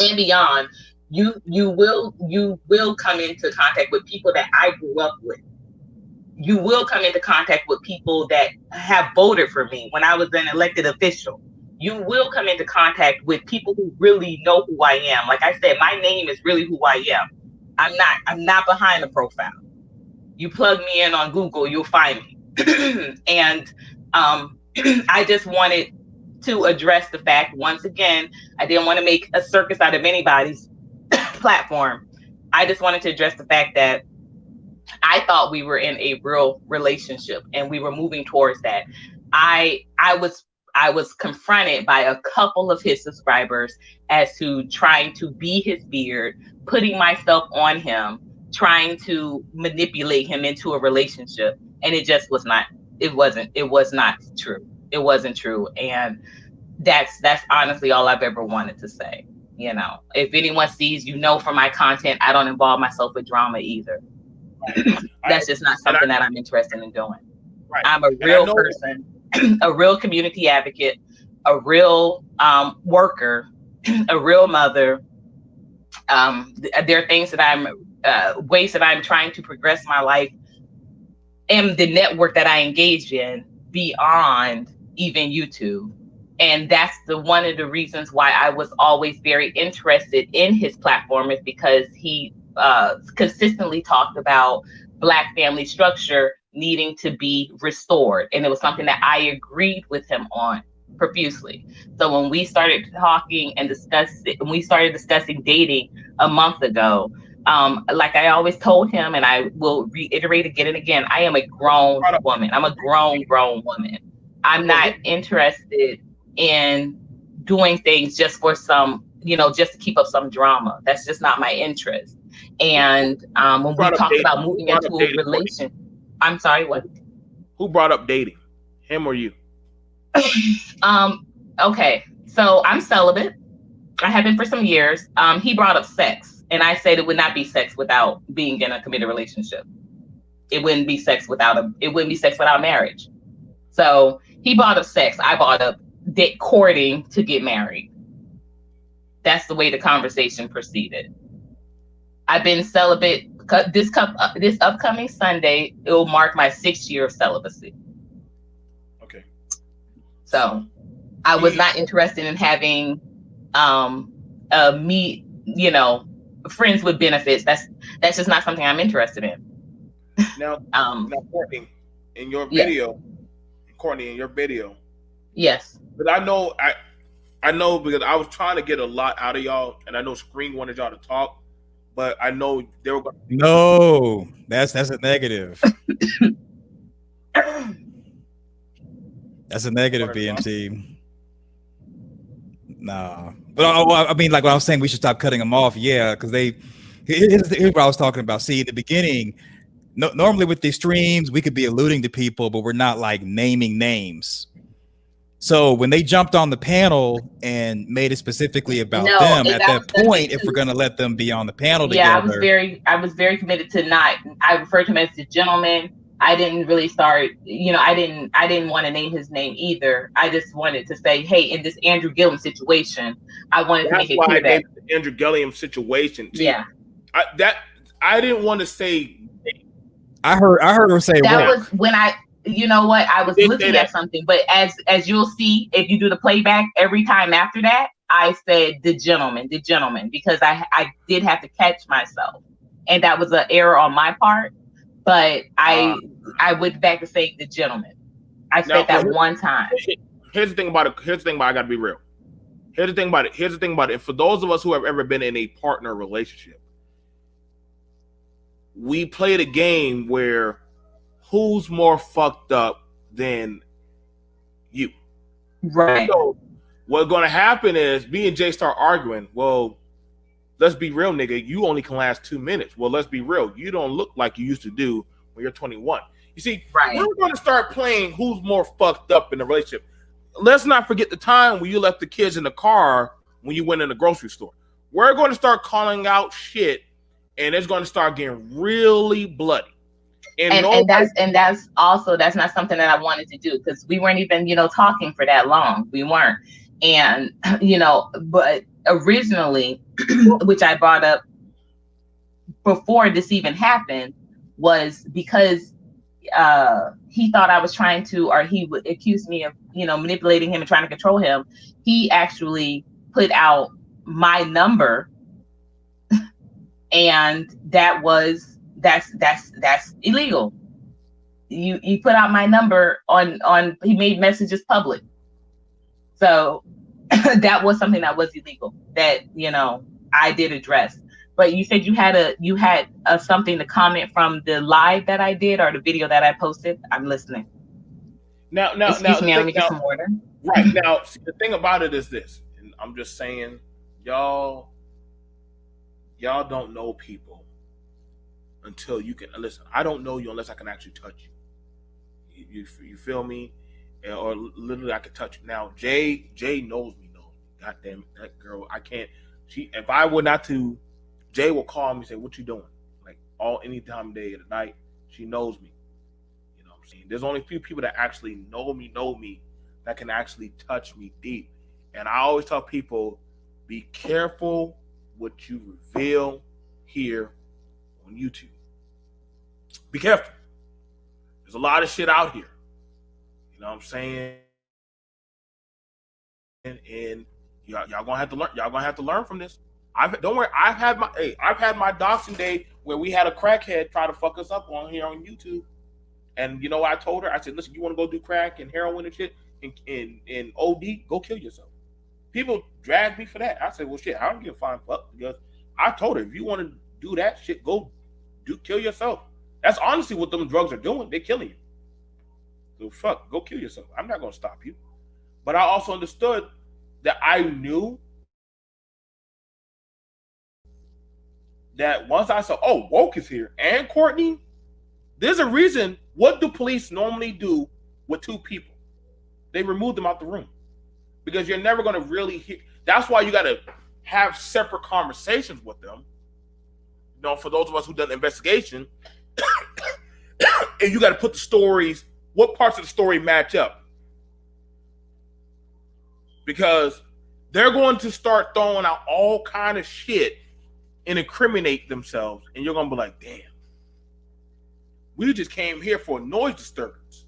and beyond, you will come into contact with people that I grew up with. You will come into contact with people that have voted for me when I was an elected official. You will come into contact with people who really know who I am. Like I said, my name is really who I am. I'm not behind the profile. You plug me in on Google, you'll find me. And I just wanted to address the fact, once again, I didn't want to make a circus out of anybody's platform. I just wanted to address the fact that I thought we were in a real relationship and we were moving towards that. I was confronted by a couple of his subscribers as to trying to be his beard, putting myself on him, trying to manipulate him into a relationship. And it just was not, it was not true. It wasn't true. And that's honestly all I've ever wanted to say. You know, if anyone sees, from my content, I don't involve myself with drama either. That's just not something that I'm interested in doing. Right. I'm a real person, a real community advocate, a real worker, a real mother. There are things that ways that I'm trying to progress my life and the network that I engage in beyond even YouTube. And that's one of the reasons why I was always very interested in his platform, is because he consistently talked about Black family structure needing to be restored. And it was something that I agreed with him on profusely. So when we started talking and discussing dating a month ago, like I always told him, and I will reiterate again and again, I am a grown woman. I'm a grown woman. I'm not interested in doing things just for some, just to keep up some drama. That's just not my interest. And when we talked about moving into a relationship, I'm sorry, what? Who brought up dating? Him or you? Okay, so I'm celibate. I have been for some years. He brought up sex, and I said it would not be sex without being in a committed relationship. It wouldn't be sex without marriage. So he brought up sex. I brought up courting to get married. That's the way the conversation proceeded. I've been celibate. This upcoming Sunday, it will mark my 6th year of celibacy. Okay. So I was not interested in having friends with benefits. That's just not something I'm interested in. Now Courtney, in your video, yes, but I know because I was trying to get a lot out of y'all, and I know Screen wanted y'all to talk, but I know they were going. No, that's a negative. That's a negative, BMT. Nah, but I mean, like what I was saying, we should stop cutting them off. Yeah, because here's what I was talking about. See, in the beginning, normally with these streams, we could be alluding to people, but we're not like naming names. So when they jumped on the panel and made it specifically about them, at that point, if we're going to let them be on the panel together, I was very committed to not. I referred to him as the gentleman. I didn't really start. I didn't want to name his name either. I just wanted to say, hey, in this Andrew Gillum situation, I wanted to make it clear that the Andrew Gillum situation. See, yeah, I didn't want to say. I heard her say that was when I. You know what? I was looking at something, but as you'll see, if you do the playback every time after that, I said the gentleman, because I did have to catch myself, and that was an error on my part. But I went back to say the gentleman. I said that one time. Here's the thing about it. I got to be real. Here's the thing about it. For those of us who have ever been in a partner relationship, we played a game where who's more fucked up than you? Right. So what's going to happen is me and Jay start arguing. Well, let's be real, nigga. You only can last 2 minutes. Well, let's be real. You don't look like you used to do when you're 21. You see, right. We're going to start playing who's more fucked up in the relationship. Let's not forget the time when you left the kids in the car when you went in the grocery store. We're going to start calling out shit, and it's going to start getting really bloody. And that's not something that I wanted to do, because we weren't even, talking for that long. We weren't. And, but originally, which I brought up before this even happened, was because he thought I was trying to, or he would accuse me of, manipulating him and trying to control him. He actually put out my number, and that's illegal. You put out my number on he made messages public. So that was something that was illegal that, I did address. But you said you had something to comment from the live that I did or the video that I posted. I'm listening. Now, excuse me, let me get some water. Right now, see, the thing about it is this, and I'm just saying, y'all don't know people until you can listen. I don't know you unless I can actually touch you. You feel me? Or literally, I can touch you. Now, Jay knows me. God damn it, that girl, I can't. If I were not to, Jay will call me and say, "What you doing?" Like any time of day of the night. She knows me. You know what I'm saying? There's only a few people that actually know me that can actually touch me deep. And I always tell people, be careful what you reveal here on YouTube. Be careful. There's a lot of shit out here. You know what I'm saying? And y'all gonna have to learn. Y'all gonna have to learn from this. Don't worry. I've had my doxing day where we had a crackhead try to fuck us up on here on YouTube. And you know what I told her? I said, listen, you want to go do crack and heroin and shit and OD? Go kill yourself. People drag me for that. I said, well, shit, I don't give a fine fuck, because I told her, if you want to do that shit, go kill yourself. That's honestly what them drugs are doing. They're killing you. So fuck, go kill yourself. I'm not gonna stop you. But I also understood that I knew that once I saw, oh, Woke is here and Courtney, there's a reason. What do police normally do with two people? They remove them out the room. because you're never going to really hear. That's why you got to have separate conversations with them. You know, for those of us who done the investigation, and you got to put the stories, what parts of the story match up. Because they're going to start throwing out all kind of shit and incriminate themselves. And you're going to be like, damn, we just came here for a noise disturbance.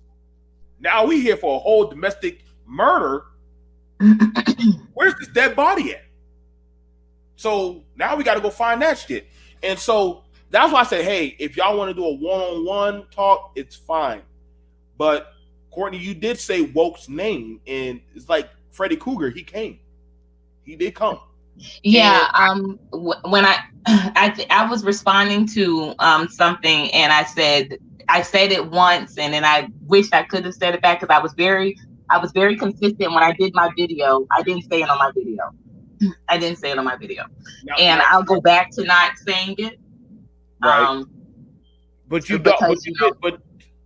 Now we here for a whole domestic murder. Where's this dead body at? So now we got to go find that shit. And so that's why I said, hey, if y'all want to do a one-on-one talk, it's fine. But Courtney, you did say Woke's name, and it's like Freddy Krueger. He came. He did come. Yeah. When I was responding to something, and I said it once, and then I wished I could have said it back because I was very consistent when I did my video. I didn't say it on my video. And I'll go back to not saying it. Right. But you don't.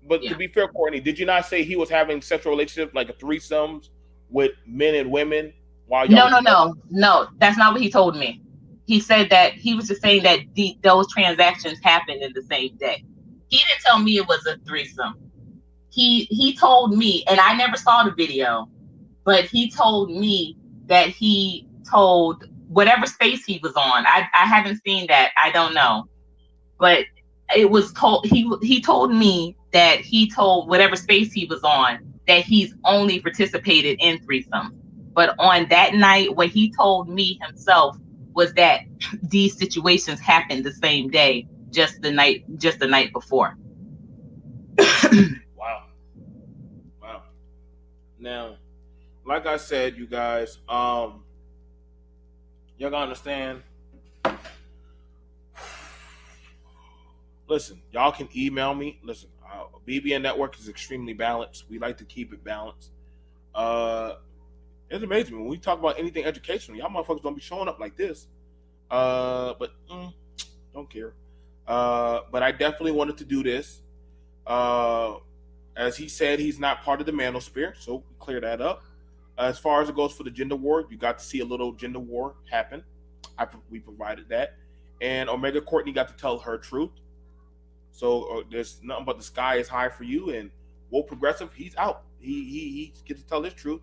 But to be fair, Courtney, did you not say he was having sexual relationships, like a threesomes with men and women? While y'all No. That's not what he told me. He said that he was just saying that those transactions happened in the same day. He didn't tell me it was a threesome. He told me, and I never saw the video, but he told me that he told whatever space he was on. I haven't seen that. I don't know. But it was told, he told me that he told whatever space he was on that he's only participated in threesomes. But on that night, what he told me himself was that these situations happened the same day, just the night before. Wow. Now, like I said, you guys, y'all gotta understand. Listen, y'all can email me. Listen, BBN Network is extremely balanced. We like to keep it balanced. It's amazing when we talk about anything educational. Y'all motherfuckers don't be showing up like this. But don't care. But I definitely wanted to do this. As he said, he's not part of the Manosphere, so clear that up. As far as it goes for the gender war, you got to see a little gender war happen. We provided that. And Omega Courtney got to tell her truth. So there's nothing but the sky is high for you. And Woke Progressive, he's out. He gets to tell his truth.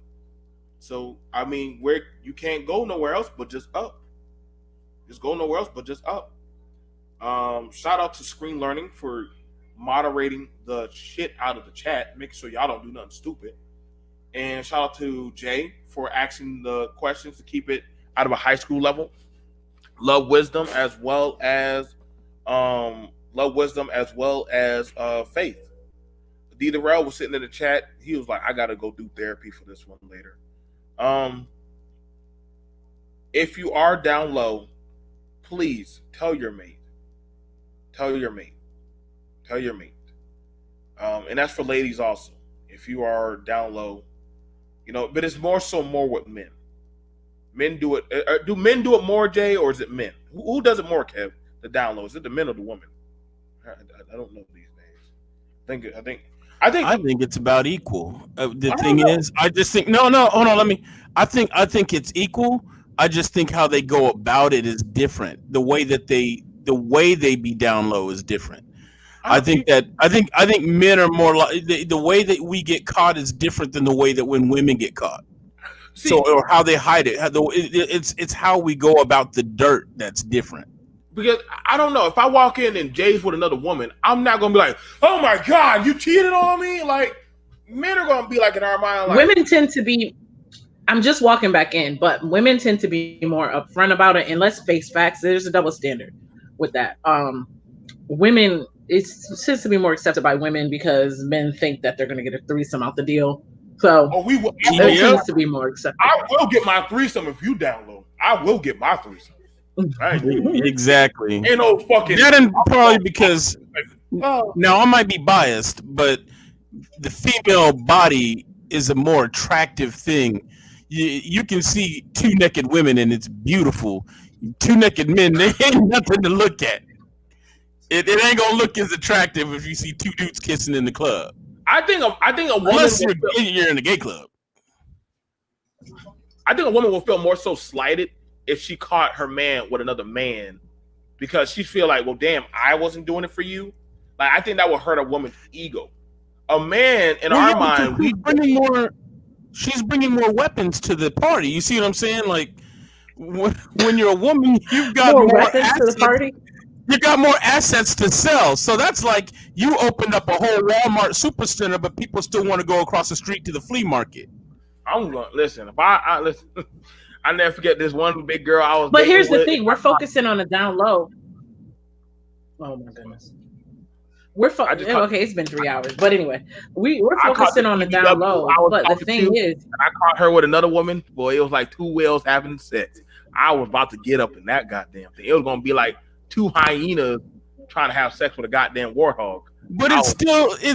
So, I mean, where you can't go nowhere else but just up. Just go nowhere else but just up. Shout out to Screen Learning for moderating the shit out of the chat, making sure y'all don't do nothing stupid. And shout out to Jay for asking the questions to keep it out of a high school level. Love wisdom as well as faith. Derell was sitting in the chat. He was like, I gotta go do therapy for this one later. If you are down low, please tell your mate. And that's for ladies also. If you are down low, but it's more with men. Men do it. Do men do it more, Jay, or is it men? Who does it more, Kev? The down low. Is it the men or the women? I don't know these days. I think it's about equal. The thing is, I just think hold on. I think it's equal. I just think how they go about it is different. The way they be down low is different. I think men are more like the way that we get caught is different than the way that when women get caught. Or how they hide it. It's how we go about the dirt that's different. Because I don't know, if I walk in and Jay's with another woman, I'm not gonna be like, "Oh my God, you cheated on me!" Like men are gonna be like in our mind, like women tend to be. I'm just walking back in, but women tend to be more upfront about it. And let's face facts, there's a double standard with that. Women, it tends to be more accepted by women because men think that they're gonna get a threesome out the deal. So it tends to be more accepted. I will get my threesome if you down low. I will get my threesome. Right. Exactly. Ain't no fucking. That and probably because now I might be biased, but the female body is a more attractive thing. You can see two naked women and it's beautiful. Two naked men, they ain't nothing to look at. It ain't gonna look as attractive if you see two dudes kissing in the club. I think a woman. Unless you're in a gay club. I think a woman will feel more so slighted if she caught her man with another man, because she feel like, well, damn, I wasn't doing it for you. Like, I think that would hurt a woman's ego. A man, in our mind, she's bringing more weapons to the party. You see what I'm saying? Like, when you're a woman, you've got more weapons assets to the party. You got more assets to sell. So that's like you opened up a whole Walmart supercenter, but people still want to go across the street to the flea market. I'm going to listen. If I listen, I never forget this one big girl I was. But here's the thing: we're focusing on the down low. Oh my goodness. Okay, it's been 3 hours, but anyway, we're focusing on the down low. But the thing is, I caught her with another woman. Boy, it was like two whales having sex. I was about to get up in that goddamn thing. It was gonna be like two hyenas trying to have sex with a goddamn warthog. But it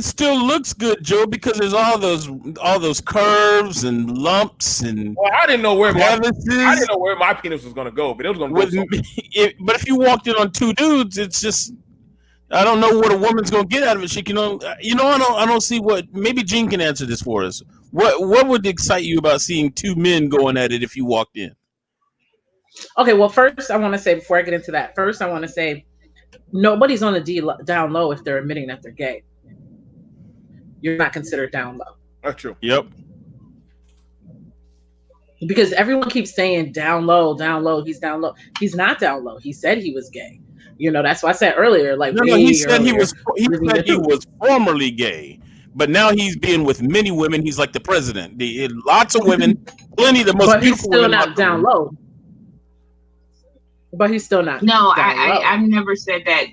still looks good, Joe, because there's all those curves and lumps and. Well, I didn't know where my penis was gonna go, but it was gonna go. But if you walked in on two dudes, it's just. I don't know what a woman's gonna get out of it. She can, I don't see what. Maybe Gene can answer this for us. What would excite you about seeing two men going at it if you walked in? Okay, well, first I want to say, before I get into that, I want to say nobody's on the down low if they're admitting that they're gay. You're not considered down low. That's true. Yep. Because everyone keeps saying down low, he's down low. He's not down low. He said he was gay. That's why I said earlier, like he said he was formerly gay, but now he's being with many women. He's like the president. Lots of women, plenty of the most but beautiful he's still women. Not down low. But he's still not. No, I've never said that.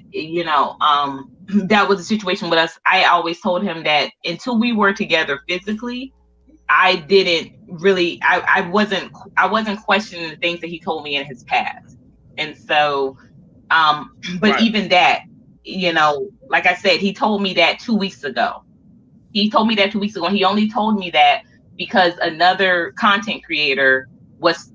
That was a situation with us. I always told him that until we were together physically, I didn't really. I wasn't questioning the things that he told me in his past, and so. But right. Even that, like I said, he told me that 2 weeks ago. He only told me that because another content creator was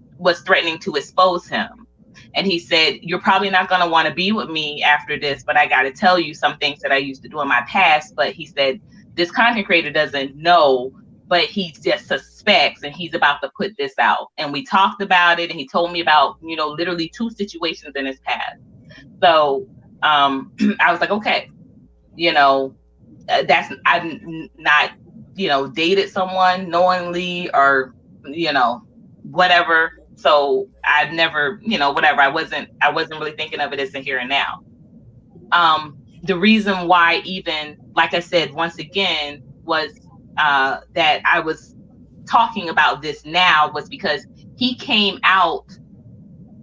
threatening to expose him. And he said, you're probably not going to want to be with me after this, but I got to tell you some things that I used to do in my past. But he said, this content creator doesn't know, but he just suspects, and he's about to put this out. And we talked about it, and he told me about, literally 2 situations in his past. So I was like, okay, I've not, dated someone knowingly or, whatever. So I've never, whatever. I wasn't really thinking of it as the here and now. The reason why, even like I said, once again, was that I was talking about this now was because he came out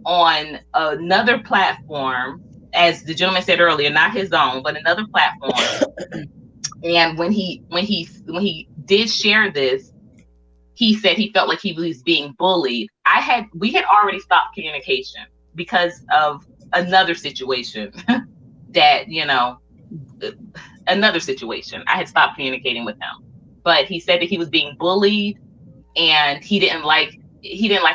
on another platform, as the gentleman said earlier, not his own, but another platform. And when he did share this, he said he felt like he was being bullied. We had already stopped communication because of another situation that, another situation. I had stopped communicating with him, but he said that he was being bullied and he didn't like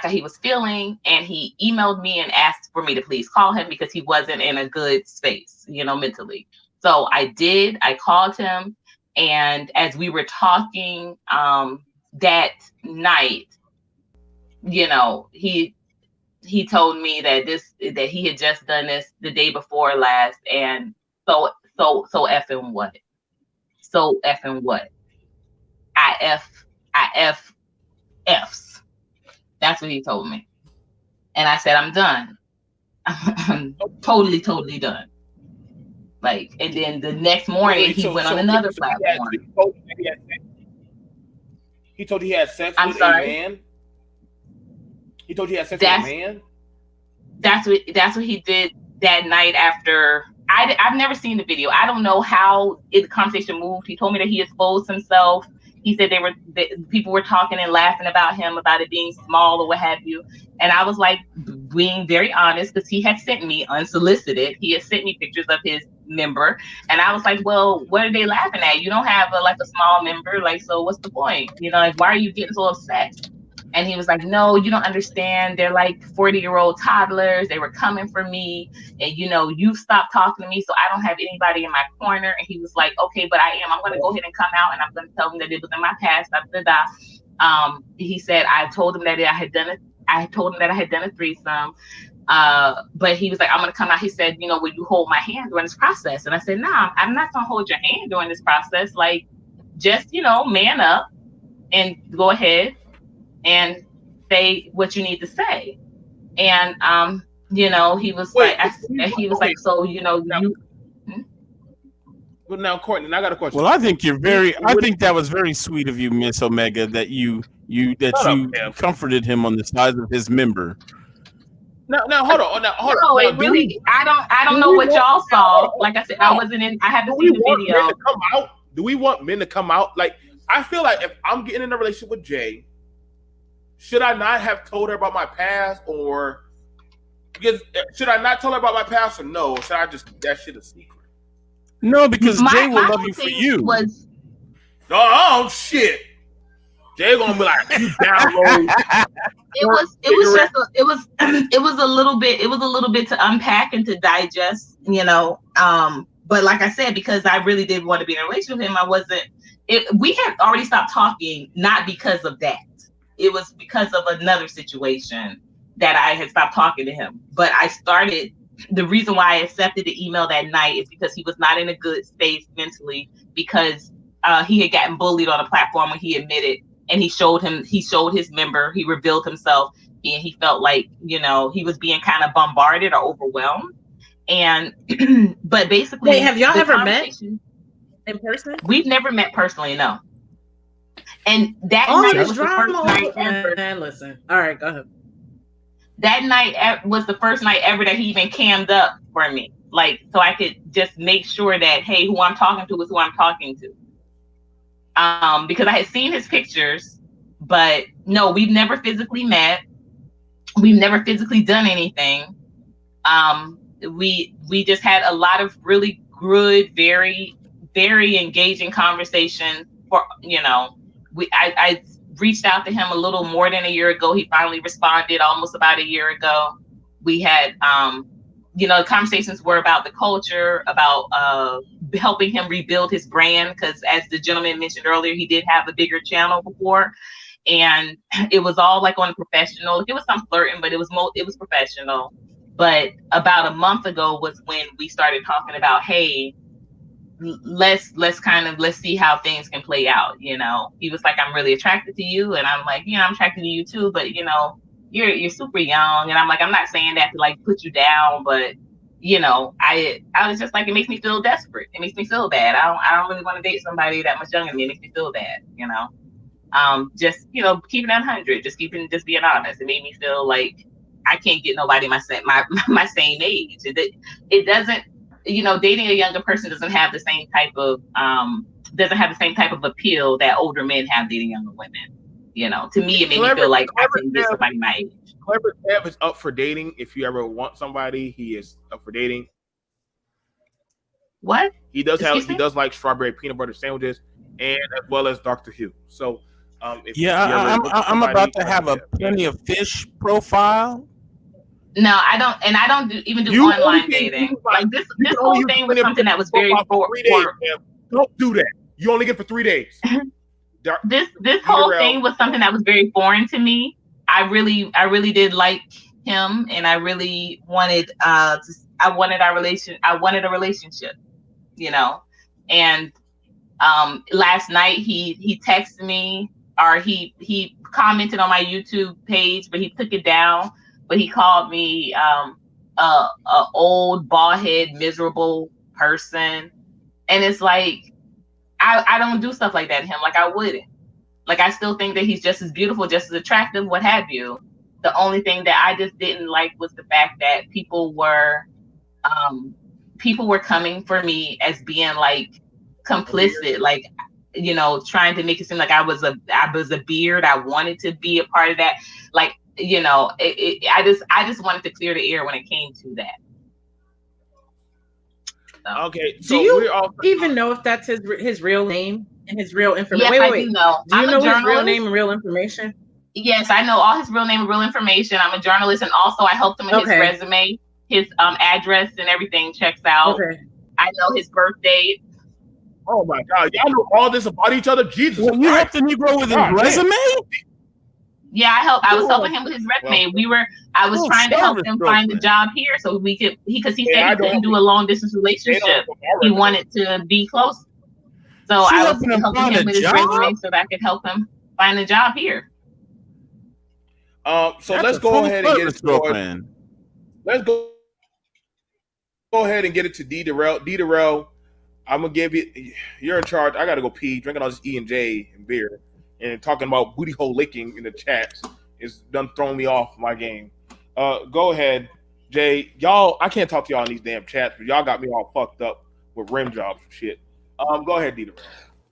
how he was feeling, and he emailed me and asked for me to please call him because he wasn't in a good space, mentally. So I did. I called him, and as we were talking that night, he told me that he had just done this the day before last, and so effing what? So effing what? I F's. That's what he told me. And I said, I'm done. I'm totally done. Like, and then the next morning he went on another platform. He told you he had sex with a man? He told you he had sex with a man? That's what he did that night after. I've never seen the video. I don't know how the conversation moved. He told me that he exposed himself. He said people were talking and laughing about him, about it being small or what have you. And I was like, being very honest, because he had sent me unsolicited. He had sent me pictures of his member. And I was like, well, what are they laughing at? You don't have a small member. Like, so what's the point? Why are you getting so upset? And he was like, no, you don't understand. They're like 40-year-old toddlers. They were coming for me. And, you stopped talking to me, so I don't have anybody in my corner. And he was like, okay, but I am. I'm going to go ahead and come out, and I'm going to tell them that it was in my past. Da, da, da. He said I told him that I had done a threesome. But he was like, I'm gonna come out. He said, you know, will you hold my hand during this process? And I said, nah, I'm not gonna hold your hand during this process. Like, just, you know, man up and go ahead and say what you need to say. And you know, he was like, so, you know, But now, Courtney, I got a question. Well, I think I think that was very sweet of you, Miss Omega, that you comforted him on the size of his member. Now, hold on. No, it really. I don't know what y'all saw. Like I said, I wasn't in. I haven't seen the video. Do we want men to come out? Like, I feel like if I'm getting in a relationship with Jay, should I not have told her about my past, or because should I not tell her about my past, or no? Or should I just keep that shit a secret? No, because Jay will love you for you. Oh shit. Jay gonna be like, you download. It was a little bit to unpack and to digest, you know. But like I said, because I really did want to be in a relationship with him, we had already stopped talking, not because of that. It was because of another situation that I had stopped talking to him. But the reason why I accepted the email that night is because he was not in a good space mentally, because he had gotten bullied on a platform when he admitted, and he showed his member, he revealed himself, and he felt like, you know, he was being kind of bombarded or overwhelmed. And but basically, wait, have y'all ever met in person? We've never met personally, no. And that night was the first night ever. Listen, all right, go ahead. That night was the first night ever that he even cammed up for me, like, so I could just make sure that, hey, who I'm talking to is who I'm talking to. Because I had seen his pictures, but no, we've never physically met. We've never physically done anything. We just had a lot of really good, very, very engaging conversations. For, you know, I reached out to him a little more than a year ago. He finally responded almost about a year ago. We had, you know, conversations were about the culture, about helping him rebuild his brand. Because as the gentleman mentioned earlier, he did have a bigger channel before, and it was all like on a professional. It was some flirting, but it was professional. But about a month ago was when we started talking about, hey, let's see how things can play out. You know, he was like, I'm really attracted to you, and I'm like, you know, I'm attracted to you too, but you know, you're super young. And I'm like, I'm not saying that to like put you down, but you know, I was just like, it makes me feel desperate. It makes me feel bad. I don't really want to date somebody that much younger than me. It makes me feel bad, you know. Just, you know, keeping it 100, just being honest. It made me feel like I can't get nobody my same age. It doesn't, you know, dating a younger person doesn't have the same type of appeal that older men have dating younger women. You know, to me, it made me feel like I couldn't get somebody my age. Clever Tab is up for dating. If you ever want somebody, he is up for dating. What? He does like strawberry peanut butter sandwiches, and as well as Dr. Hugh. So, I'm about to have a plenty of fish profile. No, I don't, and I don't even do online dating. Like this whole thing was something that was very Don't do that. You only get for 3 days. This whole thing was something that was very foreign to me. I really did like him, and I really wanted I wanted a relationship, you know. And last night he texted me, or he commented on my YouTube page, but he took it down. But he called me a old, bald head, miserable person. And it's like, I don't do stuff like that to him. Like, I wouldn't. Like, I still think that he's just as beautiful, just as attractive, what have you. The only thing that I just didn't like was the fact that people were coming for me as being like complicit, like, you know, trying to make it seem like I was a beard. I wanted to be a part of that. Like, you know, I just wanted to clear the air when it came to that. So. Okay, so do you even know if that's his real name and his real information? Yes, I do know. Do you know his real name and real information? Yes, I know all his real name and real information. I'm a journalist, and also I helped him with his resume, his address and everything checks out. Okay. I know his birth date. Oh my God, y'all know all this about each other. Jesus Well, you helped Christ. the Negro with his God, resume. Yeah, I was helping him with his resume. I was trying to help him find a job here so we could, because he said he couldn't do a long distance relationship. He wanted to be close. So I was helping him with his resume so that I could help him find a job here. So let's go ahead and get it started. Let's go ahead and get it to Derell. Derell, I'm gonna give you. You're in charge. I gotta go pee. Drinking all this E&J and beer and talking about booty hole licking in the chats is done throwing me off my game. Go ahead, Jay. Y'all, I can't talk to y'all in these damn chats, but y'all got me all fucked up with rim jobs and shit. Go ahead, Derell.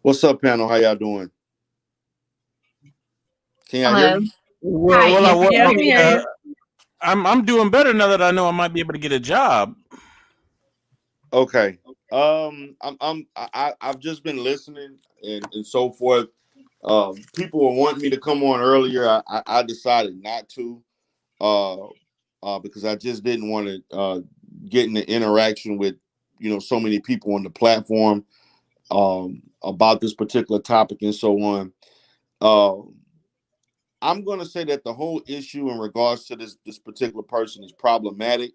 What's up, panel? How y'all doing? Can y'all hear me? I'm doing better now that I know I might be able to get a job. Okay. I've just been listening and so forth. People were wanting me to come on earlier. I decided not to, because I just didn't want to get in the interaction with so many people on the platform about this particular topic and so on. I'm going to say that the whole issue in regards to this particular person is problematic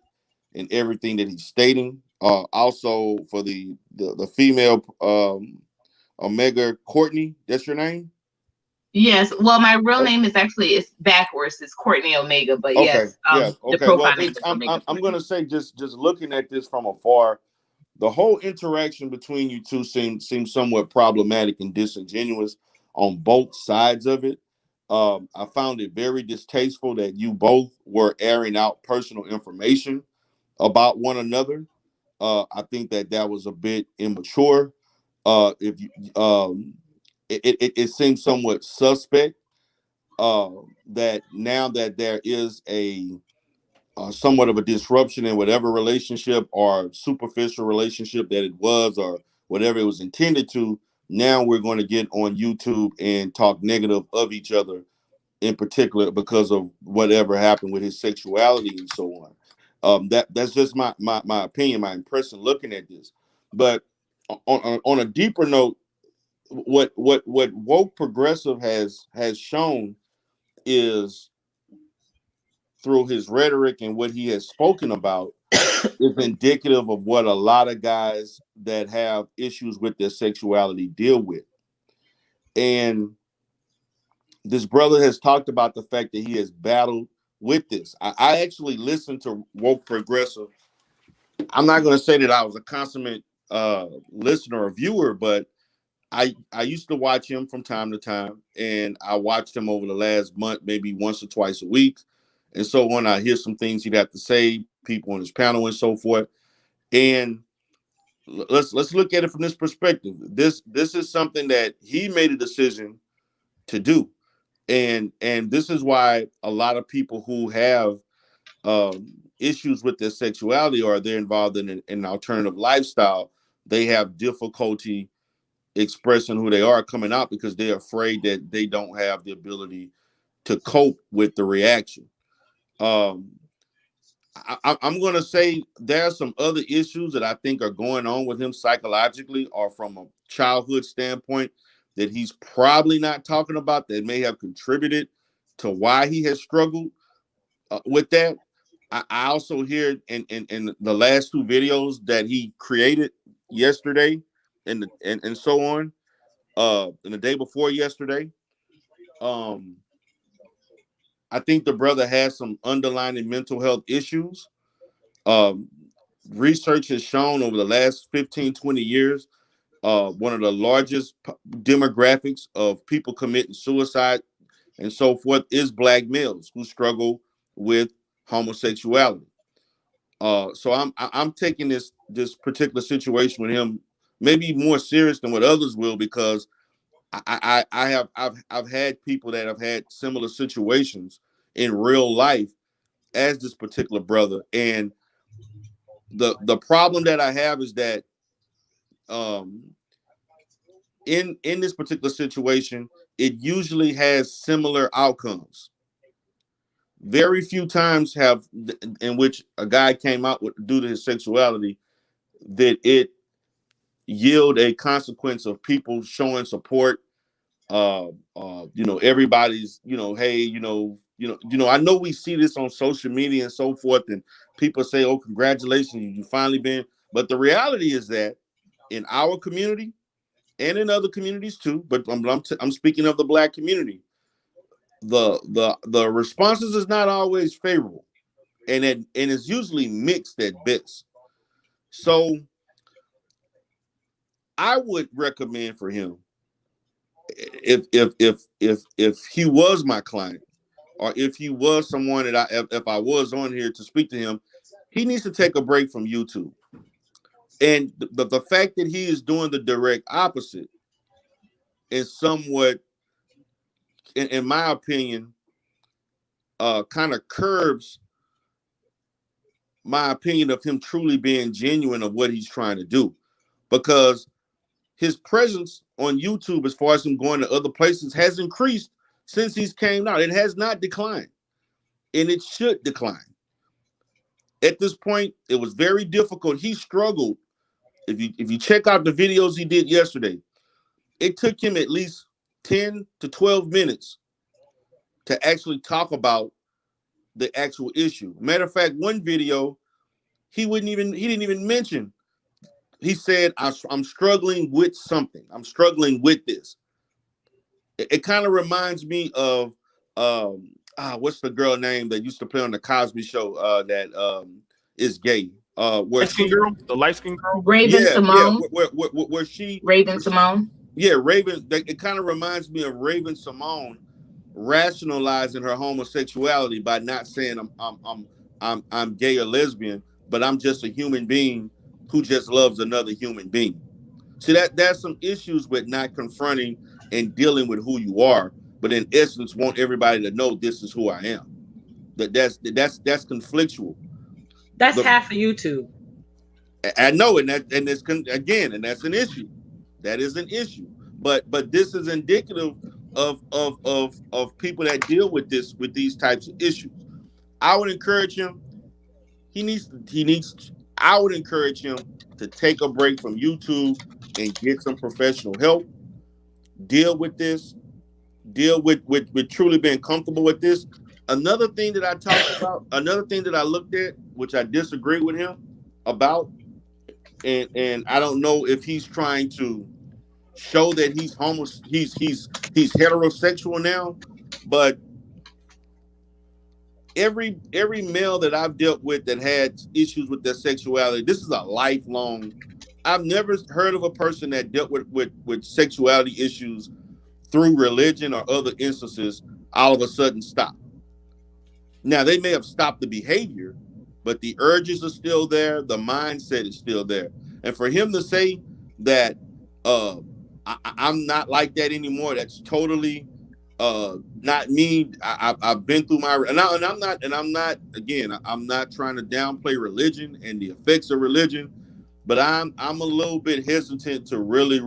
in everything that he's stating. Also, for the female Omega Courtney, that's your name? Yes. Well, my real name is it's backwards. It's Courtney Omega, but yes. Okay. The profile name is Omega. I'm going to say just looking at this from afar, the whole interaction between you two seems somewhat problematic and disingenuous on both sides of it. I found it very distasteful that you both were airing out personal information about one another. I think that was a bit immature. If you, it seems somewhat suspect that now that there is a somewhat of a disruption in whatever relationship or superficial relationship that it was or whatever it was intended to, now we're going to get on YouTube and talk negative of each other, in particular because of whatever happened with his sexuality and so on. That's just my opinion, my impression looking at this. But on a deeper note, what woke progressive has shown is, through his rhetoric and what he has spoken about, is indicative of what a lot of guys that have issues with their sexuality deal with. And this brother has talked about the fact that he has battled with this. I actually listened to woke progressive. I'm not going to say that I was a consummate listener or viewer, but I used to watch him from time to time, and I watched him over the last month, maybe once or twice a week. And so when I hear some things he'd have to say, people on his panel and so forth, and let's look at it from this perspective. This is something that he made a decision to do, and this is why a lot of people who have issues with their sexuality or they're involved in an alternative lifestyle, they have difficulty expressing who they are, coming out, because they're afraid that they don't have the ability to cope with the reaction. I'm going to say there are some other issues that I think are going on with him psychologically or from a childhood standpoint that he's probably not talking about that may have contributed to why he has struggled with that. I also hear in the last two videos that he created yesterday and so on, and the day before yesterday, I think the brother has some underlying mental health issues. Research has shown over the last 15, 20 years, one of the largest demographics of people committing suicide and so forth is Black males who struggle with homosexuality. So I'm taking this particular situation with him maybe more serious than what others will, because I've had people that have had similar situations in real life as this particular brother, and the problem that I have is that in this particular situation, it usually has similar outcomes. Very few times have in which a guy came out with, due to his sexuality, that it yield a consequence of people showing support. Everybody's, hey, I know we see this on social media and so forth, and people say, oh, congratulations, you finally been. But the reality is that in our community and in other communities too, but I'm speaking of the Black community, the responses is not always favorable, and it's usually mixed at best. So I would recommend for him, if he was my client, or if he was someone that if I was on here to speak to him, he needs to take a break from YouTube. And the fact that he is doing the direct opposite is somewhat, in my opinion, kind of curbs my opinion of him truly being genuine of what he's trying to do, because his presence on YouTube, as far as him going to other places, has increased since he's came out. It has not declined, and it should decline. At this point, it was very difficult. He struggled. If you check out the videos he did yesterday, it took him at least 10 to 12 minutes to actually talk about the actual issue. Matter of fact, one video, he didn't even mention. He said, I'm struggling with something. I'm struggling with this. It kind of reminds me of what's the girl name that used to play on the Cosby Show that is gay? Where she, the light skin girl, Raven Simone. Where she, Raven Simone. Yeah, Raven. It kind of reminds me of Raven Simone rationalizing her homosexuality by not saying I'm gay or lesbian, but I'm just a human being who just loves another human being. See, there's some issues with not confronting and dealing with who you are, but in essence want everybody to know this is who I am. That's conflictual. That's half of YouTube. I know, and that's an issue. That is an issue. But this is indicative of people that deal with these types of issues. I would encourage him. I would encourage him to take a break from YouTube and get some professional help. Deal with this. Deal with truly being comfortable with this. Another thing that I talked about, another thing that I looked at, which I disagree with him about, and I don't know if he's trying to show that he's heterosexual now, but every male that I've dealt with that had issues with their sexuality, this is a lifelong. I've never heard of a person that dealt with sexuality issues through religion or other instances all of a sudden stop. Now, they may have stopped the behavior, but the urges are still there. The mindset is still there. And for him to say that I'm not like that anymore, that's totally not me. I've been through my, and I'm not again, I'm not trying to downplay religion and the effects of religion, but I'm a little bit hesitant to really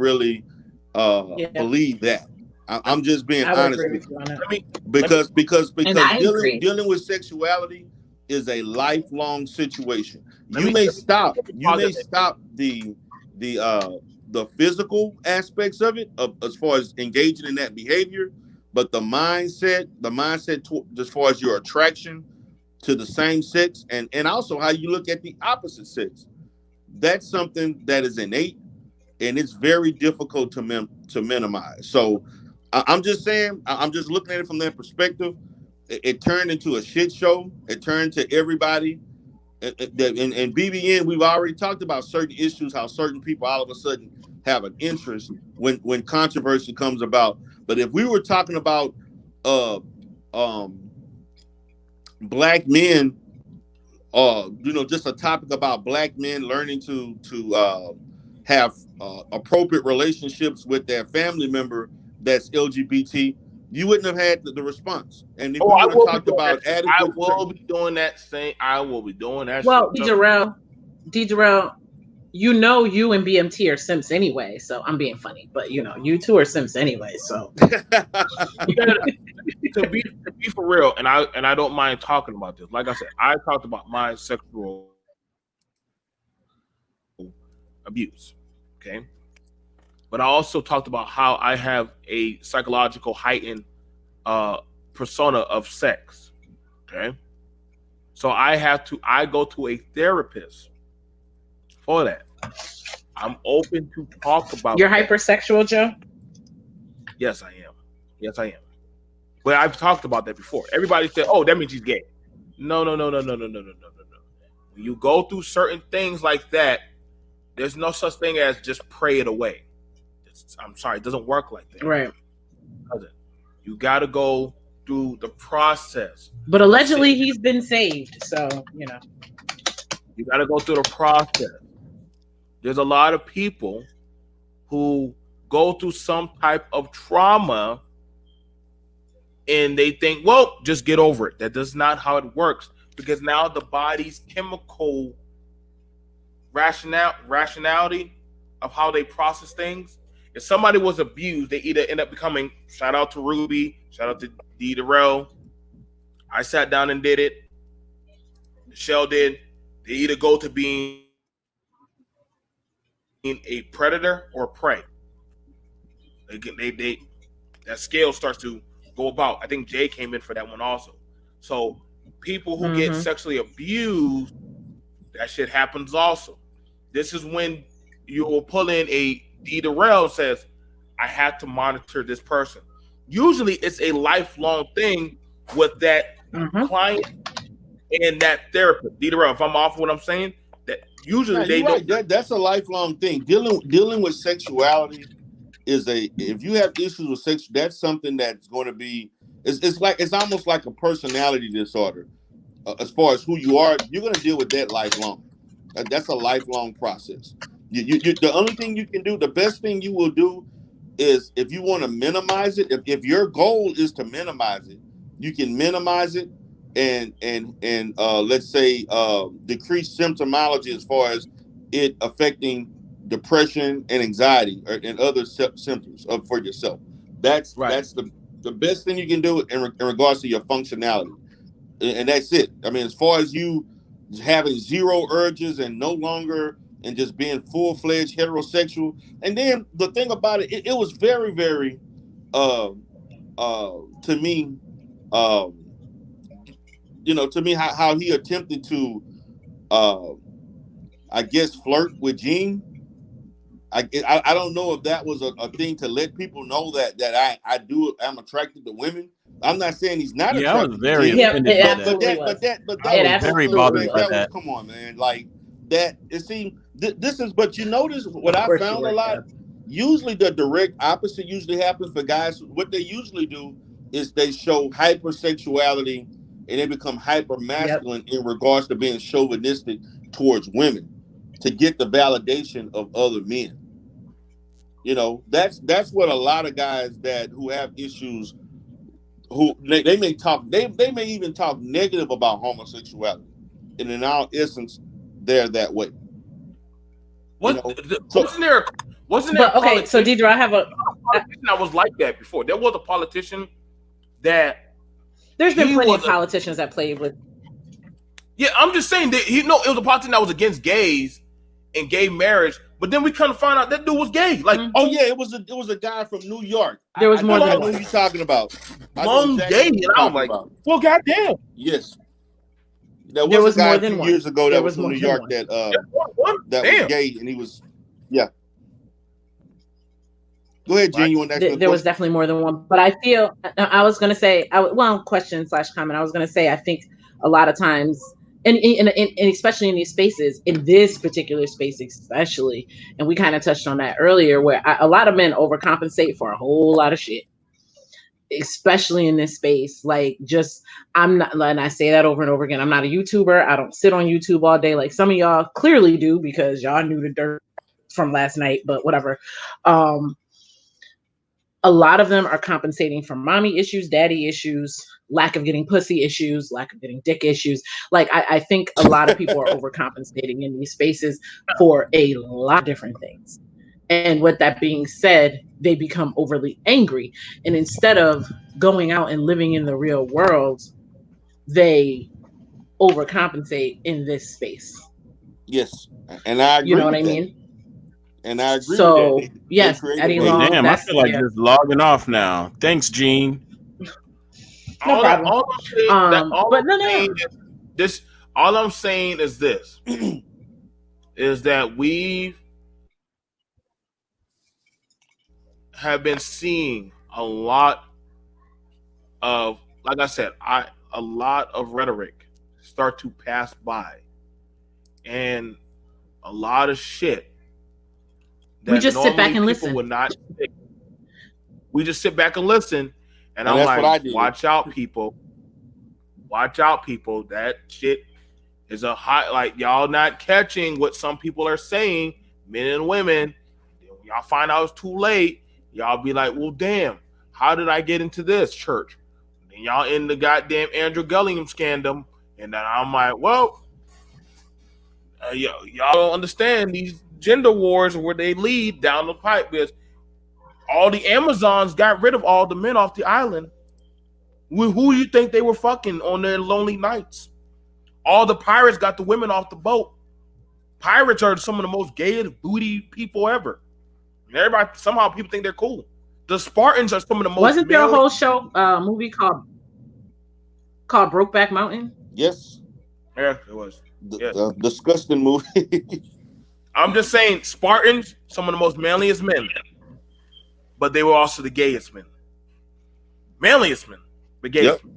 believe that. I'm just being honest with you, because dealing with sexuality is a lifelong situation. You may stop the physical aspects of it, as far as engaging in that behavior, but the mindset as far as your attraction to the same sex, and also how you look at the opposite sex, that's something that is innate, and it's very difficult to minimize. So I'm just saying, I'm just looking at it from that perspective. It turned into a shit show. It turned to everybody. And BBN, we've already talked about certain issues, how certain people all of a sudden have an interest when controversy comes about. But if we were talking about black men, just a topic about black men learning to have appropriate relationships with their family member that's LGBT, you wouldn't have had the response. And if we would have talked about adequate, I will be doing that. Well, Derell, you and BMT are simps anyway, so I'm being funny, but you two are simps anyway, so to be for real, and I don't mind talking about this. Like I said, I talked about my sexual abuse. Okay. But I also talked about how I have a psychological heightened persona of sex. Okay. So I go to a therapist for that. I'm open to talk about You're that. hypersexual, Joe? Yes, I am. Yes, I am. But I've talked about that before. Everybody said, "Oh, that means he's gay." No, no, no, no, no, no, no, no, no, no, no. When you go through certain things like that, there's no such thing as just pray it away. I'm sorry, it doesn't work like that. Right. You got to go through the process. But allegedly, he's been saved, so you know. You got to go through the process. There's a lot of people who go through some type of trauma and they think, well, just get over it. That is not how it works, because now the body's chemical rationality of how they process things. If somebody was abused, they either end up becoming, shout out to Ruby, shout out to Derell. I sat down and did it. Michelle did. They either go to being a predator or prey. They that scale starts to go about. I think Jay came in for that one also. So people who get sexually abused, that shit happens also. This is when you will pull in a Derell says, I have to monitor this person. Usually it's a lifelong thing with that client and that therapist. Derell, if I'm off what I'm saying, that usually they don't. Right. That's a lifelong thing. Dealing with sexuality is if you have issues with sex, that's something that's going to be. It's almost like a personality disorder. As far as who you are, you're going to deal with that lifelong. That's a lifelong process. The only thing you can do, the best thing you will do, is if you want to minimize it. If your goal is to minimize it, you can minimize it and let's say decrease symptomology as far as it affecting depression and anxiety and other symptoms for yourself. That's the best thing you can do in regards to your functionality, and that's it. I mean, as far as you having zero urges and no longer and just being full-fledged heterosexual. And then the thing about it was very, very to me, to me how he attempted to I guess flirt with Jean. I don't know if that was a thing to let people know that I'm attracted to women. I'm not saying he's not attracted. I was very offended by that. But I was very bothered by that. Come on, man, like that. It seemed this is. But you notice what I found a lot. Usually, the direct opposite usually happens for guys. What they usually do is they show hypersexuality and they become hyper masculine in regards to being chauvinistic towards women to get the validation of other men. That's what a lot of guys who have issues, who they may talk, they may even talk negative about homosexuality, and in our essence, they're that way. Wasn't there? Okay, so Deidre, I have a politician that was like that before. There was a politician that there's been plenty of politicians that played with. Yeah, I'm just saying that it was a politician that was against gays and gay marriage, but then we come to find out that dude was gay. Like, oh yeah, it was a guy from New York. There was more than one. I know who you're talking about. Long gay, and I'm like, well, goddamn. Yes, there was a guy a few years ago that was from New York that was gay, and he was, yeah. Go ahead, Jen. You want that? There was definitely more than one, but I feel I was going to say, question/comment. I was going to say, I think a lot of times, and especially in these spaces, in this particular space especially, and we kind of touched on that earlier, where a lot of men overcompensate for a whole lot of shit, especially in this space. Like, I'm not, and I say that over and over again, I'm not a YouTuber. I don't sit on YouTube all day like some of y'all clearly do, because y'all knew the dirt from last night, but whatever. A lot of them are compensating for mommy issues, daddy issues, lack of getting pussy issues, lack of getting dick issues. Like, I think a lot of people are overcompensating in these spaces for a lot of different things. And with that being said, they become overly angry. And instead of going out and living in the real world, they overcompensate in this space. Yes. And I agree. You know what I mean? And I agree So with that. yes, Eddie Hey, Long. damn, I feel like just logging off now. Thanks, Gene. No problem. All I'm saying is this: is that we have been seeing a lot of, like I said, a lot of rhetoric start to pass by, and a lot of shit that We just sit back normally and people listen. would not. We just sit back and listen, and I'm that's what I like, did. watch out, people. Watch out, people. That shit is a hot. Like, y'all not catching what some people are saying, men and women. When y'all find out it's too late, y'all be like, well, damn, how did I get into this church? And y'all in the goddamn Andrew Gilliam scandal, and then I'm like, well, y'all don't understand these gender wars where they lead down the pipe, because all the Amazons got rid of all the men off the island. Who you think they were fucking on their lonely nights? All the pirates got the women off the boat. Pirates are some of the most gayest booty people ever. And everybody, somehow people think they're cool. The Spartans are some of the most. Wasn't there a whole show, movie called Brokeback Mountain? Yes. Yeah, it was. Yes. Disgusting movie. I'm just saying, Spartans, some of the most manliest men, but they were also the gayest men. Manliest men, the gayest men.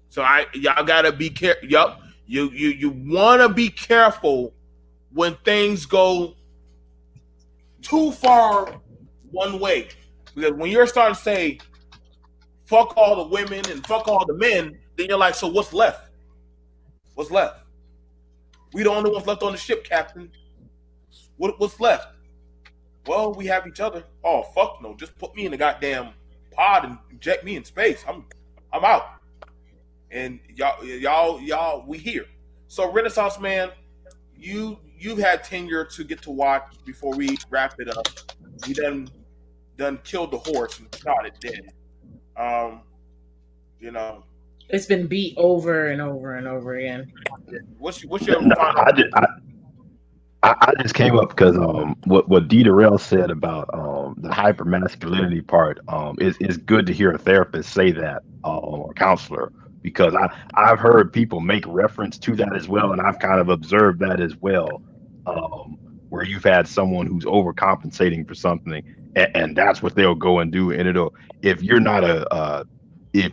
So y'all gotta be careful. Yup, you want to be careful when things go too far one way, because when you're starting to say fuck all the women and fuck all the men, then you're like, so what's left? What's left? We the only ones left on the ship, Captain. What's left? Well, we have each other. Oh fuck no! Just put me in the goddamn pod and inject me in space. I'm out. And y'all, we here. So Renaissance Man, you've had tenure to get to watch before we wrap it up. You done killed the horse and shot it dead. You know, it's been beat over and over and over again. What's your final? I just came up because what Derell said about the hypermasculinity part is good to hear a therapist say that, or a counselor, because I've heard people make reference to that as well, and I've kind of observed that as well, where you've had someone who's overcompensating for something, and that's what they'll go and do, and if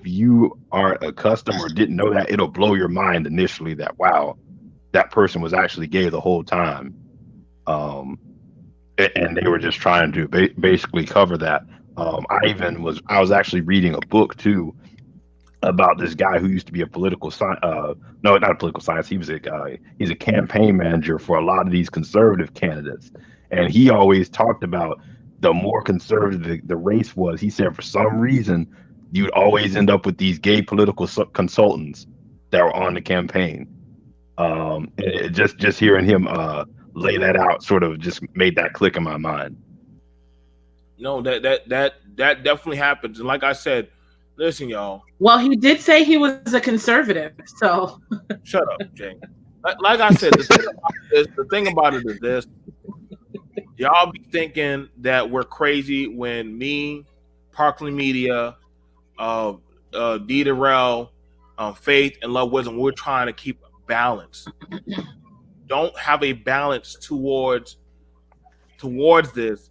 you aren't accustomed or didn't know that, it'll blow your mind initially that, wow, that person was actually gay the whole time. And they were just trying to basically cover that. I was actually reading a book too about this guy who used to be a political science. No, not a political science. He's a campaign manager for a lot of these conservative candidates. And he always talked about the more conservative the race was. He said for some reason, you'd always end up with these gay political consultants that were on the campaign. Just hearing him lay that out sort of just made that click in my mind. No, that definitely happens. And like I said, listen, y'all. Well, he did say he was a conservative, so shut up, Jay. Like I said, the thing about it is this: y'all be thinking that we're crazy when me, Parklin Media, Derell, Faith, and Love Wisdom, we're trying to keep balance. Don't have a balance towards this,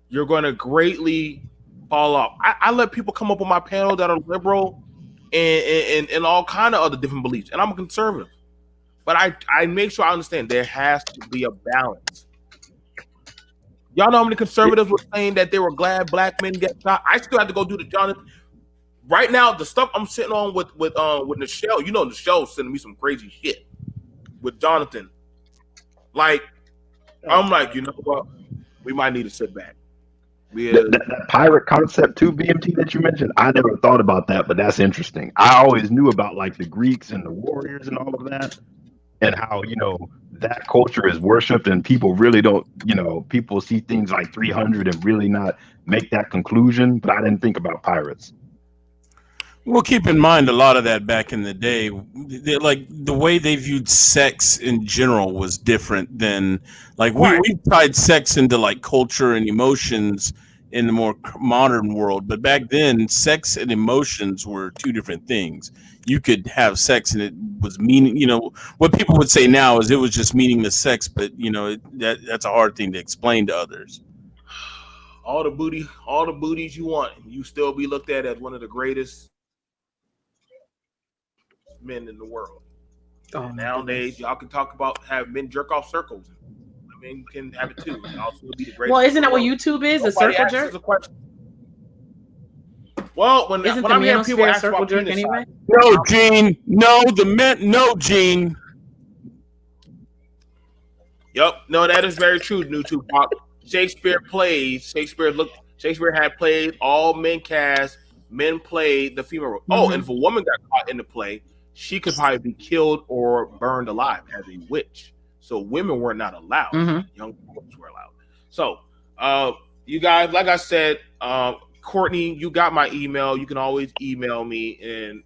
you're going to greatly fall off. I let people come up on my panel that are liberal and all kind of other different beliefs, and I'm a conservative, but I make sure I understand there has to be a balance. Y'all know how many conservatives were saying that they were glad black men get shot? I still have to go do the Jonathan. Right now, the stuff I'm sitting on with Nichelle, you know, Nichelle's sending me some crazy shit with Jonathan. Like, I'm like, you know what? We might need to sit back. That pirate concept too, BMT, that you mentioned, I never thought about that, but that's interesting. I always knew about like the Greeks and the warriors and all of that, and how, you know, that culture is worshipped, and people really don't, you know, people see things like 300 and really not make that conclusion. But I didn't think about pirates. Well, keep in mind a lot of that back in the day, like the way they viewed sex in general was different than like we tied sex into like culture and emotions in the more modern world. But back then, sex and emotions were two different things. You could have sex and it was meaning, what people would say now is it was just meaningless sex, but that's a hard thing to explain to others. All the booties you want, you still be looked at as one of the greatest men in the world. And nowadays, y'all can talk about have men jerk off circles. Women can have it too. And also be the greatest. Well, isn't that what YouTube is? A circle jerk? Well, when I'm hearing people ask circle about jerk penis anyway? size, No, Gene. No, Gene. Yep. No, that is very true, New Tupac. Shakespeare had played all men cast, men played the female role. Mm-hmm. Oh, and if a woman got caught in the play, she could probably be killed or burned alive as a witch. So women were not allowed. Mm-hmm. Young boys were allowed. So you guys, like I said, Courtney, you got my email. You can always email me, and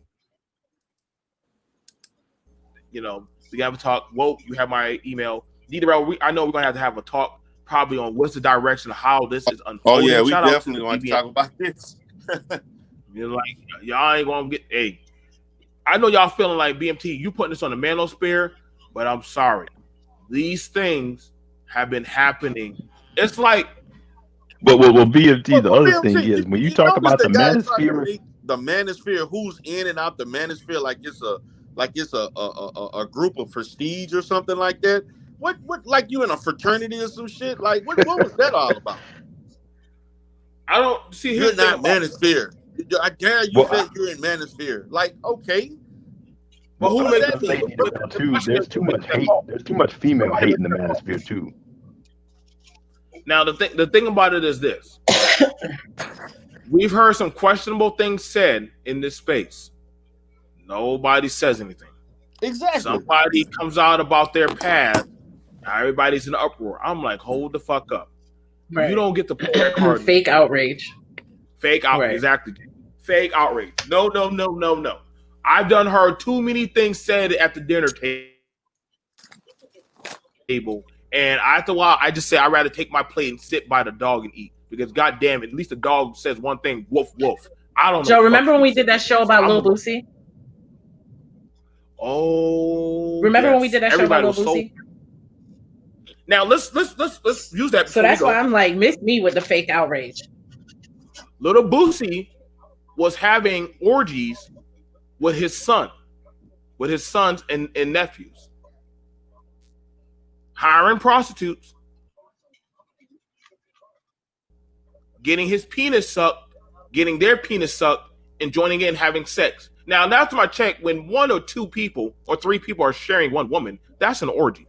we have a talk. Whoa, you have my email. Derell, I know we're gonna have a talk probably on what's the direction of how this is unfolding. Oh yeah, we Shout out definitely want to talk about this. Like y'all ain't gonna get. Hey, I know y'all feeling like BMT. You putting this on the Manosphere, but I'm sorry. These things have been happening. It's like. But BMT, the other thing is when you talk about the Manosphere, the Manosphere, who's in and out the Manosphere, like it's a group of prestige or something like that. What like you in a fraternity or some shit? Like what was that all about? I don't see. You're not Manosphere. I dare you say you're in Manosphere. Like okay, but who makes that there's too much hate. There's too much female hate in the Manosphere too. Now the thing about it is this: we've heard some questionable things said in this space. Nobody says anything. Exactly. Somebody comes out about their past. Now everybody's in an uproar. I'm like, hold the fuck up. Right. You don't get to pull that card. Fake outrage. Fake outrage. Right. Exactly. Fake outrage. No. I've done heard too many things said at the dinner table. And after a while, I just say I'd rather take my plate and sit by the dog and eat. Because God damn it, at least the dog says one thing, woof, woof. I don't know. Joe, remember when we did that show about Lil Boosie? Oh, remember when we did that show about Lil Boosie? Now let's use that. So that's why I'm like, miss me with the fake outrage. Little Boosie was having orgies with his sons and nephews, hiring prostitutes, getting his penis sucked, getting their penis sucked, and joining in having sex. Now, after my check, when 1 or 2 people or 3 people are sharing one woman, that's an orgy.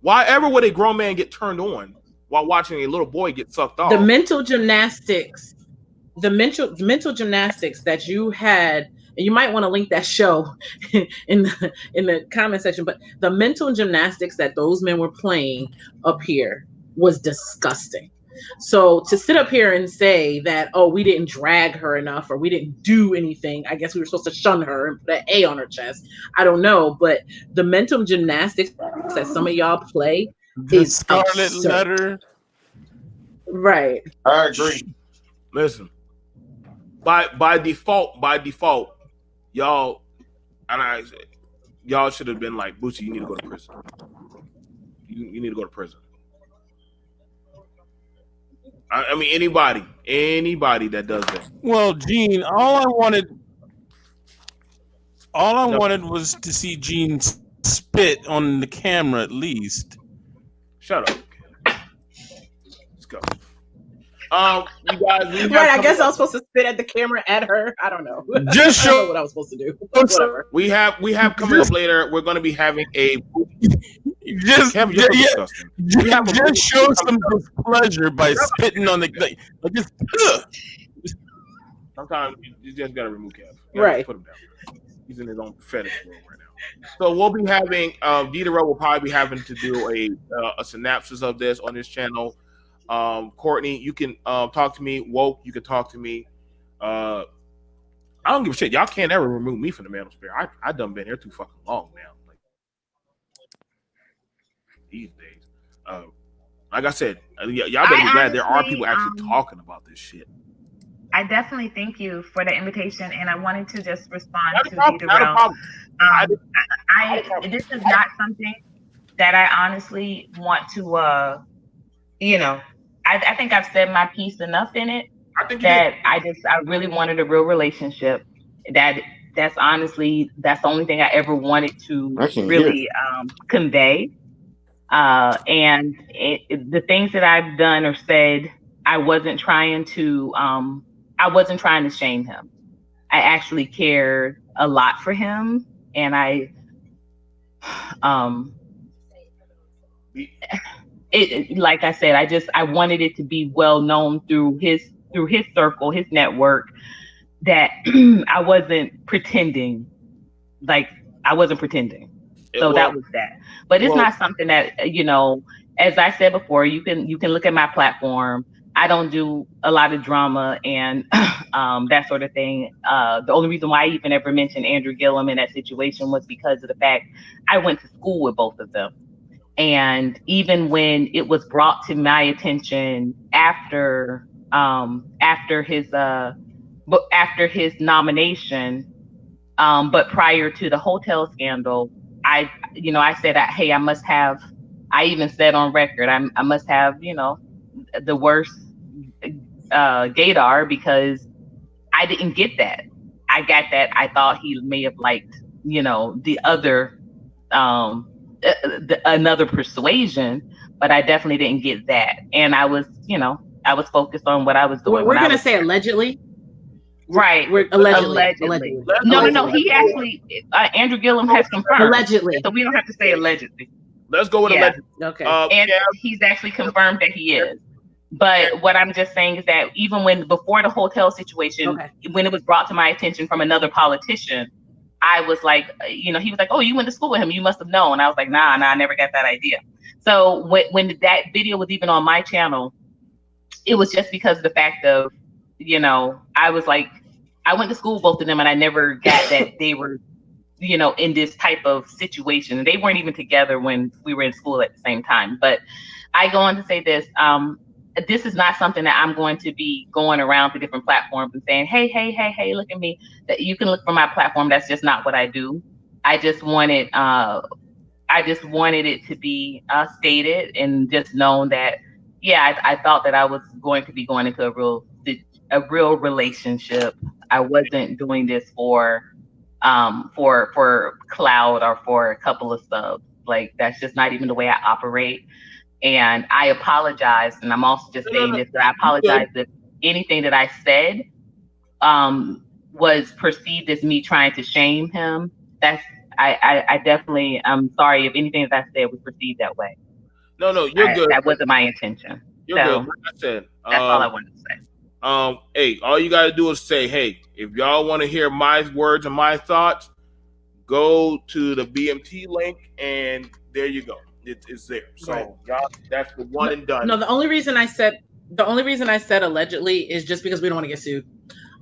Why ever would a grown man get turned on while watching a little boy get sucked off? The mental gymnastics that you had, and you might want to link that show in the comment section, but the mental gymnastics that those men were playing up here was disgusting. So to sit up here and say that, oh, we didn't drag her enough or we didn't do anything, I guess we were supposed to shun her and put an A on her chest. I don't know, but the mental gymnastics that some of y'all play is Scarlet absurd. Letter. Right. I agree. Listen, by default, y'all should have been like, Boosie, you need to go to prison. You need to go to prison. I mean, anybody that does that. Well, Gene, all I wanted was to see Gene spit on the camera at least. Shut up. Let's go. You guys. Right, I guess I was supposed to spit at the camera at her. I don't know. Just I don't know what I was supposed to do. Whatever. We have coming up later. We're going to be having a. Just show some displeasure by spitting on the like just. Sometimes you just gotta remove Kev. Right. Put him down. He's in his own fetish world right now. So we'll be having Derell will probably be having to do a synopsis of this on this channel. Courtney, you can talk to me. Woke, you can talk to me. I I don't give a shit. Y'all can't ever remove me from the Manosphere. I done been here too fucking long now. Like these days, like I said, y'all better be glad there are people actually talking about this shit. I definitely thank you for the invitation, and I wanted to just respond to Derell. This is not something that I honestly want to, I think I've said my piece enough in it that I really wanted a real relationship. That's honestly, that's the only thing I ever wanted to really convey. And the things that I've done or said, I wasn't trying to shame him. I actually cared a lot for him, and like I said, I wanted it to be well known through his circle, his network, that I wasn't pretending. So that was that. But it's not something that, as I said before, you can look at my platform. I don't do a lot of drama and that sort of thing. The only reason why I even ever mentioned Andrew Gillum in that situation was because of the fact I went to school with both of them. And even when it was brought to my attention after his nomination, but prior to the hotel scandal, I said, hey, I even said on record, I must have, the worst gaydar, because I didn't get that. I got that. I thought he may have liked, the other, another persuasion, but I definitely didn't get that. And I was focused on what I was doing. We're going to say allegedly. Right. Allegedly. No. He actually, Andrew Gillum has confirmed. Allegedly. So we don't have to say allegedly. Let's go with allegedly. Okay. And he's actually confirmed that he is. But what I'm just saying is that even before the hotel situation, when it was brought to my attention from another politician, I was like, he was like, oh, you went to school with him, you must have known. I was like, nah, I never got that idea. So when that video was even on my channel, it was just because of the fact of, I was like, I went to school with both of them, and I never got that they were, in this type of situation. And they weren't even together when we were in school at the same time. But I go on to say this. This is not something that I'm going to be going around to different platforms and saying, hey, look at me. That you can look for my platform. That's just not what I do. I just wanted it to be stated and just known that, yeah, I thought that I was going to be going into a real relationship. I wasn't doing this for clout or for a couple of subs. Like, that's just not even the way I operate. And I apologize, and I'm also just saying this, that I apologize if anything that I said was perceived as me trying to shame him. I definitely, I'm sorry if anything that I said was perceived that way. No, you're good. That wasn't my intention. You're good. Like I said, that's all I wanted to say. Hey, all you gotta do is say, hey, if y'all want to hear my words and my thoughts, go to the BMT link, and there you go. It's there. So y'all, that's the one and done. No, the only reason I said allegedly is just because we don't want to get sued.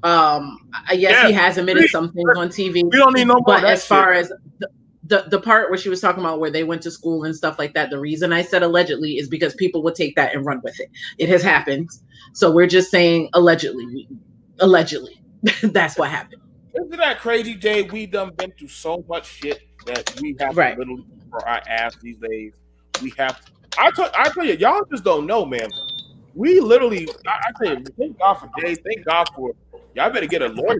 He has admitted some things on TV. We don't need no more. But as far as the part where she was talking about where they went to school and stuff like that, the reason I said allegedly is because people would take that and run with it. It has happened. So we're just saying allegedly. That's what happened. Isn't that crazy, Jay? We done been through so much shit that we have to literally for our ass these days. We have to. I tell you, y'all just don't know, man. We literally, I tell you, thank God for Jay. Thank God for y'all. Better get a lawyer.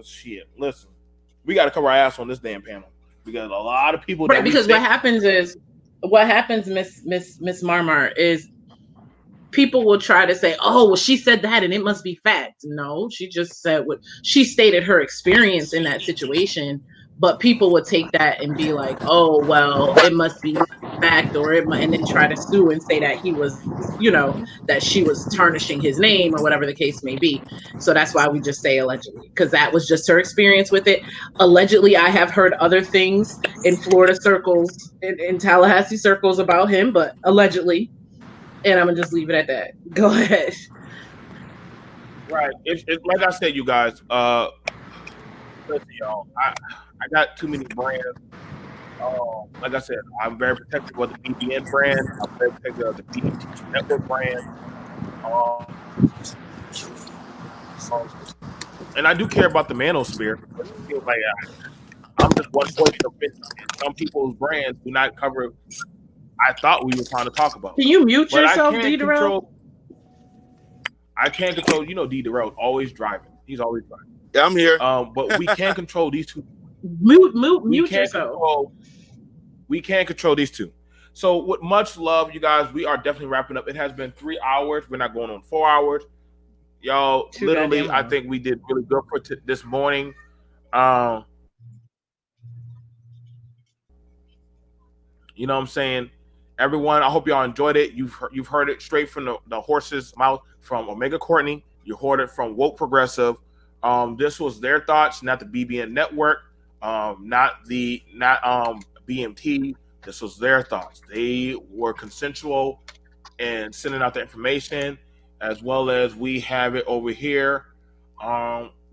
Shit. Listen, we got to cover our ass on this damn panel because a lot of people. Right, because what happens, Miss Marmar, is people will try to say, oh, well, she said that and it must be fact. No, she just said what she stated her experience in that situation. But people would take that and be like, oh, well, it must be fact, or it might, and then try to sue and say that he was, that she was tarnishing his name or whatever the case may be. So that's why we just say allegedly, because that was just her experience with it. Allegedly, I have heard other things in Florida circles, in Tallahassee circles about him, but allegedly. And I'm going to just leave it at that. Go ahead. Right. It's like I said, you guys. Listen, y'all. I got too many brands. Like I said, I'm very protective of the BBN brand. I'm very protective of the BET Network brand. Um, and I do care about the Manosphere. But it feels like I'm just one voice of many, and some people's brands do not cover. I thought we were trying to talk about. Can you mute But yourself, I can't control. I can't control. You know, Derell always driving. He's always driving. Yeah, I'm here. But we can't control these two. Mute yourself. We can't control these two. So with much love, you guys, we are definitely wrapping up. It has been 3 hours. We're not going on 4 hours. Y'all, literally, I think we did really good for this morning. You know what I'm saying? Everyone, I hope y'all enjoyed it. You've heard it straight from the horse's mouth from Omega Courtney. You heard it from Woke Progressive. This was their thoughts, not the BBN Network, not BMT. This was their thoughts. They were consensual in sending out the information, as well as we have it over here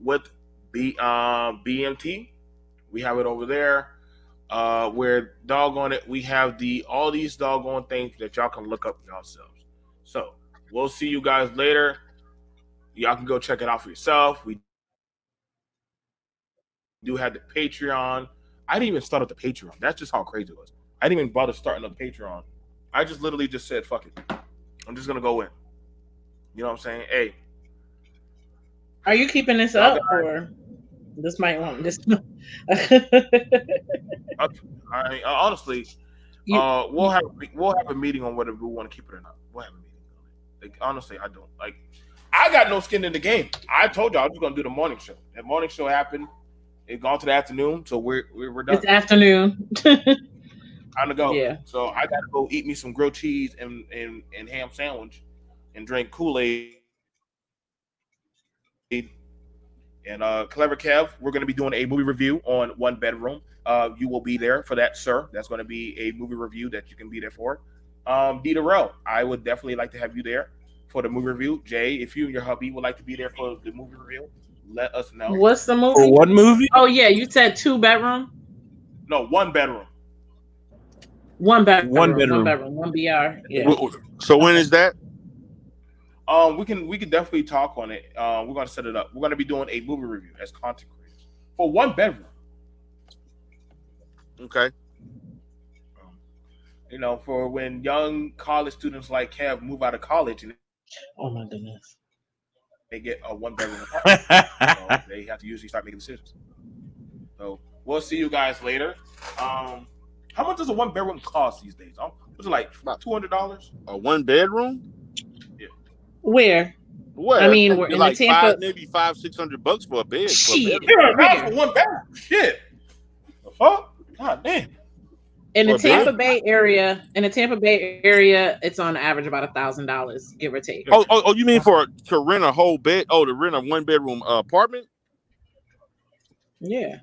with BMT. We have it over there. Where doggone it, we have all these doggone things that y'all can look up yourselves. So we'll see you guys later. Y'all can go check it out for yourself. We do have the Patreon. I didn't even start up the Patreon. That's just how crazy it was. I didn't even bother starting up Patreon. I just literally just said, fuck it. I'm just gonna go in. You know what I'm saying? Hey. Are you keeping this up or this might want this? Honestly, we'll have a meeting on whether we want to keep it or not. We'll have a meeting on it. Like, honestly, I don't like. I got no skin in the game. I told y'all I was just gonna do the morning show. That morning show happened. It gone to the afternoon, so we're done. It's afternoon. Time to go. Yeah. So I gotta go eat me some grilled cheese and ham sandwich, and drink Kool-Aid. And Clever Kev, we're going to be doing a movie review on One Bedroom. You will be there for that, sir. That's going to be a movie review that you can be there for. Derell, I would definitely like to have you there for the movie review. Jay, if you and your hubby would like to be there for the movie review, let us know. What's the movie? For what movie? Oh yeah, you said 2 bedroom. No, 1 bedroom. 1 bedroom. 1 bedroom. 1 bedroom. 1 BR. Yeah. So when is that? We can definitely talk on it. We're gonna set it up. We're gonna be doing a movie review as content creators for 1 bedroom. Okay. You know, for when young college students like Kev move out of college and oh my goodness, they get a 1 bedroom apartment. So they have to usually start making decisions. So we'll see you guys later. How much does a 1 bedroom cost these days? Was it like $200? A 1 bedroom? Where? I mean, we're in like the Tampa. maybe $500-$600 for a bed. Shit. For 1 bedroom. Shit. The fuck? God damn. In the Tampa Bay area, it's on average about $1,000, give or take. Oh, you mean to rent a whole bed? Oh, to rent a 1 bedroom apartment? Yeah.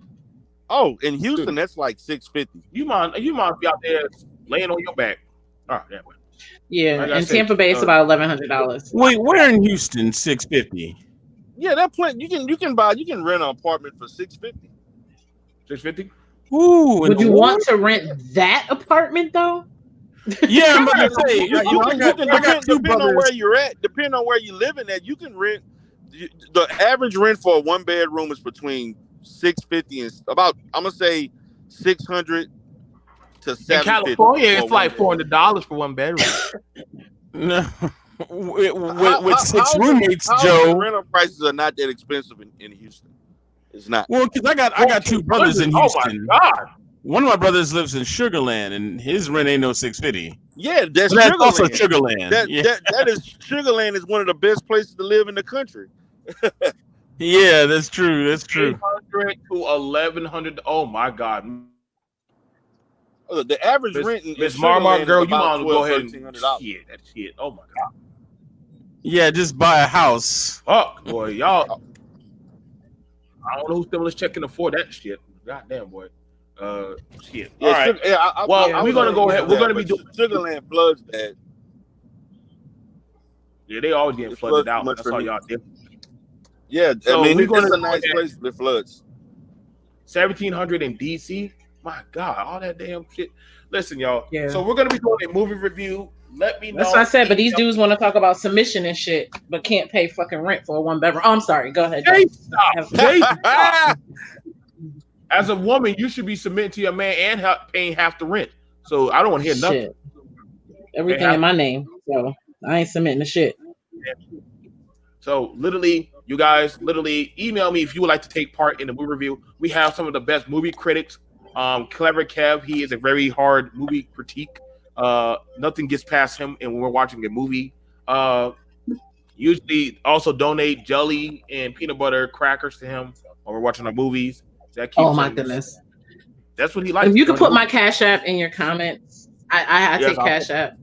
Oh, in Houston, that's like $650. You might be out there laying on your back. All right, that way. Yeah, in Tampa Bay, it's about $1,100. Wait, where in Houston? $650. Yeah, that plenty. You can rent an apartment for $650. $650. Ooh, would you want to rent that apartment though? Yeah, I'm about to say. Depending on where you're at, depending on where you're living at, you can rent. The average rent for a 1 bedroom is between $650 and about, I'm gonna say, $600 to $750. In California, it's like $400 for 1 bedroom. No, with 6 roommates, Joe. Rental prices are not that expensive in Houston. It's not. Well, because I got 2 brothers in Houston. Oh my God. One of my brothers lives in Sugar Land, and his rent ain't no $650. Yeah, that's also Sugar Land. That is Sugar Land is one of the best places to live in the country. Yeah, that's true. That's true. $800 to $1,100. Oh my God. The average rent in Miss Marmar girl, you might go ahead and $1,200. that shit. Oh my God. Yeah, just buy a house. Fuck, boy, y'all. I don't know who stimulus check can afford that shit. God damn, boy. Shit. Yeah, all right. We're gonna go ahead. We're gonna be doing Sugar Land floods bad. Yeah, they always getting flooded out. That's all y'all did. Yeah, So I mean, we're going it's to a nice place for the floods. 1700 in DC. My God, all that damn shit. Listen, y'all. Yeah. So we're going to be doing a movie review. Let me know. That's what I said. But these dudes want to talk about submission and shit, but can't pay fucking rent for a one bedroom. Oh, I'm sorry. Go ahead. Jay, stop. Jay, stop. As a woman, you should be submitting to your man and paying half the rent. So I don't want to hear nothing. Shit. Everything in my name. So I ain't submitting the shit. So literally, you guys literally email me if you would like to take part in the movie review. We have some of the best movie critics. Clever Kev, he is a very hard movie critique. Nothing gets past him, and when we're watching a movie, usually also donate jelly and peanut butter crackers to him when we're watching our movies. That keeps oh my goodness, that's what he likes. If you could put my Cash App in your comments, I take Cash App.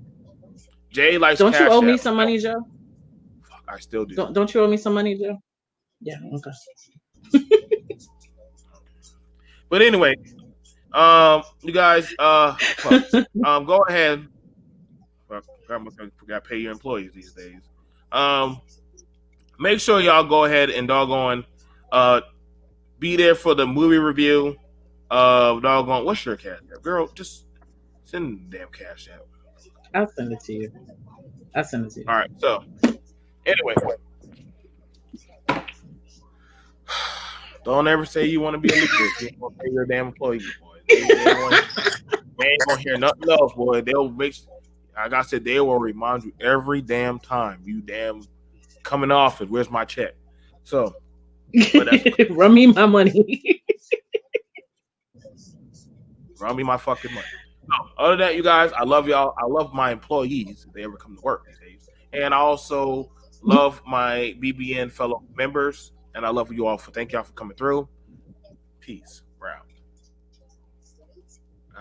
Jay likes. Don't Cash you owe me App. some money, Joe? Fuck, I still do. Don't you owe me some money, Joe? Yeah. Okay. But anyway, you guys, go ahead. Got to pay your employees these days. Make sure y'all go ahead and doggone, be there for the movie review. Doggone, what's your Cash App, girl? Just send the damn Cash App. I'll send it to you. All right. So, anyway, don't ever say you want to be a leader if you ain't gonna pay your damn employees, boy. They ain't gonna hear nothing else, boy. They'll make, like I said, they will remind you every damn time you damn coming off it. Where's my check? So, run me my money. Run me my fucking money. No, other than that, you guys, I love y'all. I love my employees if they ever come to work these days. And I also love my BBN fellow members. And I love you all thank y'all for coming through. Peace.